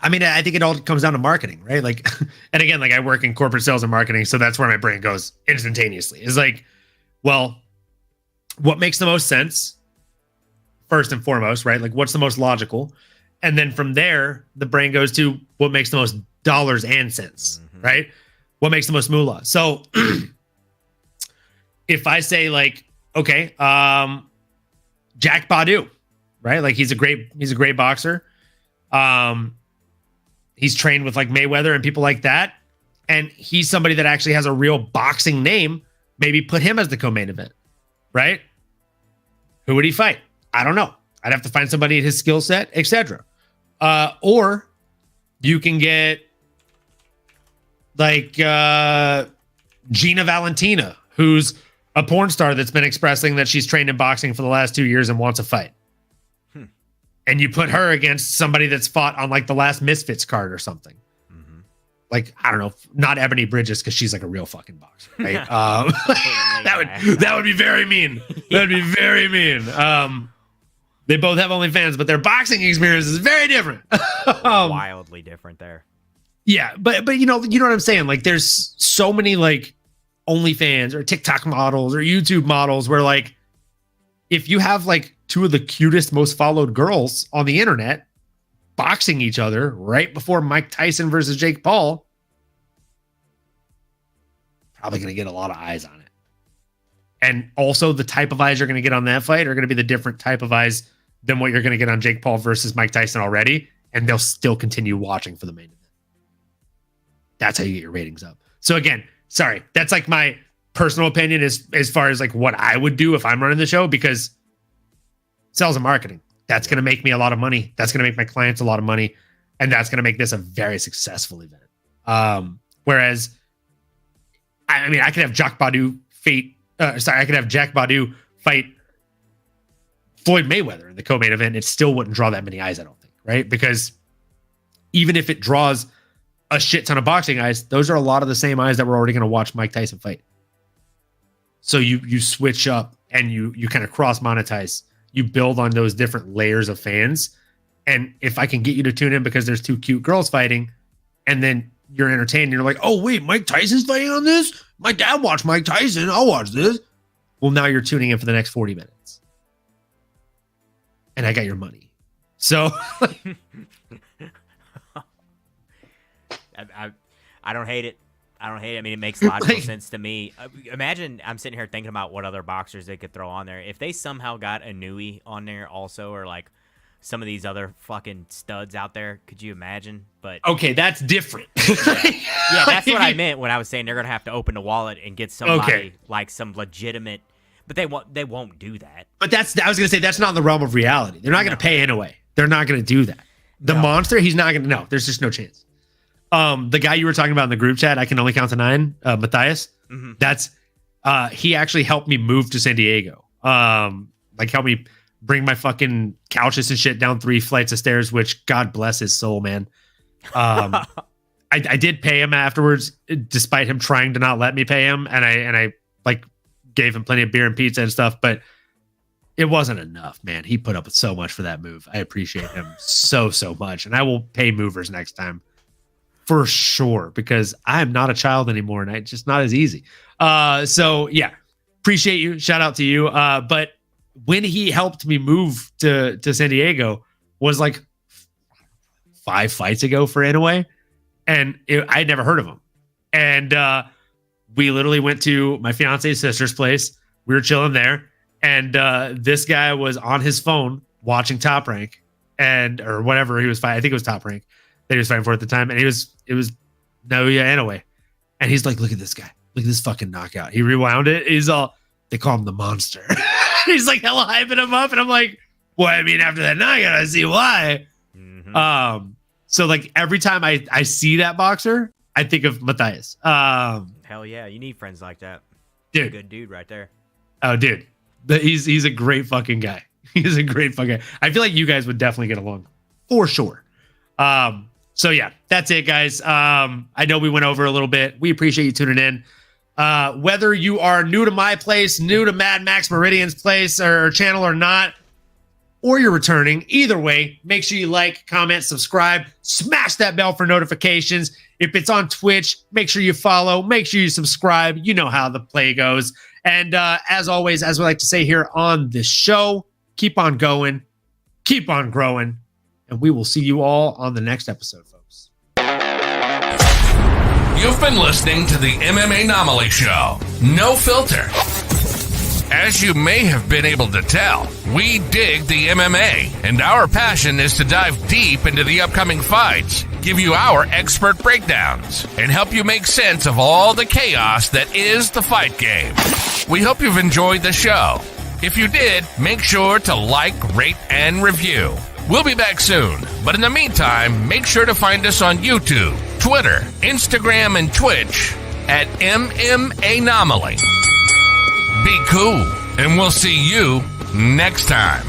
I mean, I think it all comes down to marketing, right? Like, and again, like I work in corporate sales and marketing, so that's where my brain goes instantaneously. It's like, well, what makes the most sense first and foremost, right? Like, what's the most logical? And then from there, the brain goes to what makes the most dollars and cents, right? What makes the most moolah? So if I say like, okay, Jack Badu, right? Like he's a great boxer. He's trained with like Mayweather and people like that. And he's somebody that actually has a real boxing name. Maybe put him as the co-main event, right? Who would he fight? I don't know. I'd have to find somebody at his skill set, etc. Or you can get like Gina Valentina, who's a porn star that's been expressing that she's trained in boxing for the last 2 years and wants a fight. And you put her against somebody that's fought on like the last Misfits card or something. Like, I don't know, not Ebony Bridges, because she's like a real fucking boxer, right? That would be very mean. That'd be very mean. They both have OnlyFans, but their boxing experience is very different. Wildly different there. Yeah, but you know what I'm saying? Like, there's so many like OnlyFans or TikTok models or YouTube models where like, if you have like two of the cutest, most followed girls on the internet boxing each other right before Mike Tyson versus Jake Paul, probably going to get a lot of eyes on it. And also the type of eyes you're going to get on that fight are going to be the different type of eyes than what you're going to get on Jake Paul versus Mike Tyson already. And they'll still continue watching for the main event. That's how you get your ratings up. So again, sorry, that's like my personal opinion as far as like what I would do if I'm running the show, because sales and marketing, that's going to make me a lot of money. That's going to make my clients a lot of money. And that's going to make this a very successful event. Whereas, I mean, I could have Jack Badu fight Floyd Mayweather in the co-main event. It still wouldn't draw that many eyes, I don't think, right? Because even if it draws a shit ton of boxing eyes, those are a lot of the same eyes that were already going to watch Mike Tyson fight. So you switch up and you kind of cross monetize. You build on those different layers of fans. And if I can get you to tune in because there's two cute girls fighting, and then you're entertained, you're like, oh wait, Mike Tyson's fighting on this? My dad watched Mike Tyson. I'll watch this. Well, now you're tuning in for the next 40 minutes. And I got your money. So I don't hate it. I don't hate it. I mean, it makes logical sense to me. Imagine I'm sitting here thinking about what other boxers they could throw on there. If they somehow got a Nui on there also, or like some of these other fucking studs out there, could you imagine? But okay, that's different. yeah, that's what I meant when I was saying they're gonna have to open the wallet and get somebody like some legitimate. But they won't do that. But I was gonna say that's not in the realm of reality. They're not gonna pay anyway. They're not gonna do that. The monster, he's not gonna. No, there's just no chance. The guy you were talking about in the group chat, I can only count to 9, Matthias. Mm-hmm. That's he actually helped me move to San Diego. Like helped me bring my fucking couches and shit down 3 flights of stairs, which God bless his soul, man. I did pay him afterwards, despite him trying to not let me pay him, and I like gave him plenty of beer and pizza and stuff, but it wasn't enough, man. He put up with so much for that move. I appreciate him so much, and I will pay movers next time. For sure, because I am not a child anymore, and it's just not as easy. So yeah, appreciate you. Shout out to you. But when he helped me move to San Diego was like 5 fights ago for Inoue, and I'd never heard of him. And we literally went to my fiance's sister's place. We were chilling there, and this guy was on his phone watching Top Rank or whatever he was fighting. I think it was Top Rank that he was fighting for at the time, and it was Naoya Inoue, and he's like, look at this guy, look at this fucking knockout. He rewound it. He's all, they call him the monster. He's like hella hyping him up, and I'm like, well, I mean, after that knockout, I see why. Mm-hmm. So like every time I see that boxer, I think of Matthias. Hell yeah, you need friends like that. Dude, Good dude right there. Oh, dude, he's a great fucking guy. He's a great fucking guy. I feel like you guys would definitely get along for sure. So yeah, that's it, guys. I know we went over a little bit. We appreciate you tuning in. Whether you are new to my place, new to Mad Max Meridian's place or channel or not, or you're returning, either way, make sure you like, comment, subscribe, smash that bell for notifications. If it's on Twitch, make sure you follow, make sure you subscribe. You know how the play goes. And as always, as we like to say here on this show, keep on going, keep on growing, and we will see you all on the next episode, folks. You've been listening to the MMAnomaly Show. No filter. As you may have been able to tell, we dig the MMA, and our passion is to dive deep into the upcoming fights, give you our expert breakdowns, and help you make sense of all the chaos that is the fight game. We hope you've enjoyed the show. If you did, make sure to like, rate, and review. We'll be back soon, but in the meantime, make sure to find us on YouTube, Twitter, Instagram, and Twitch at MMAnomaly. Be cool, and we'll see you next time.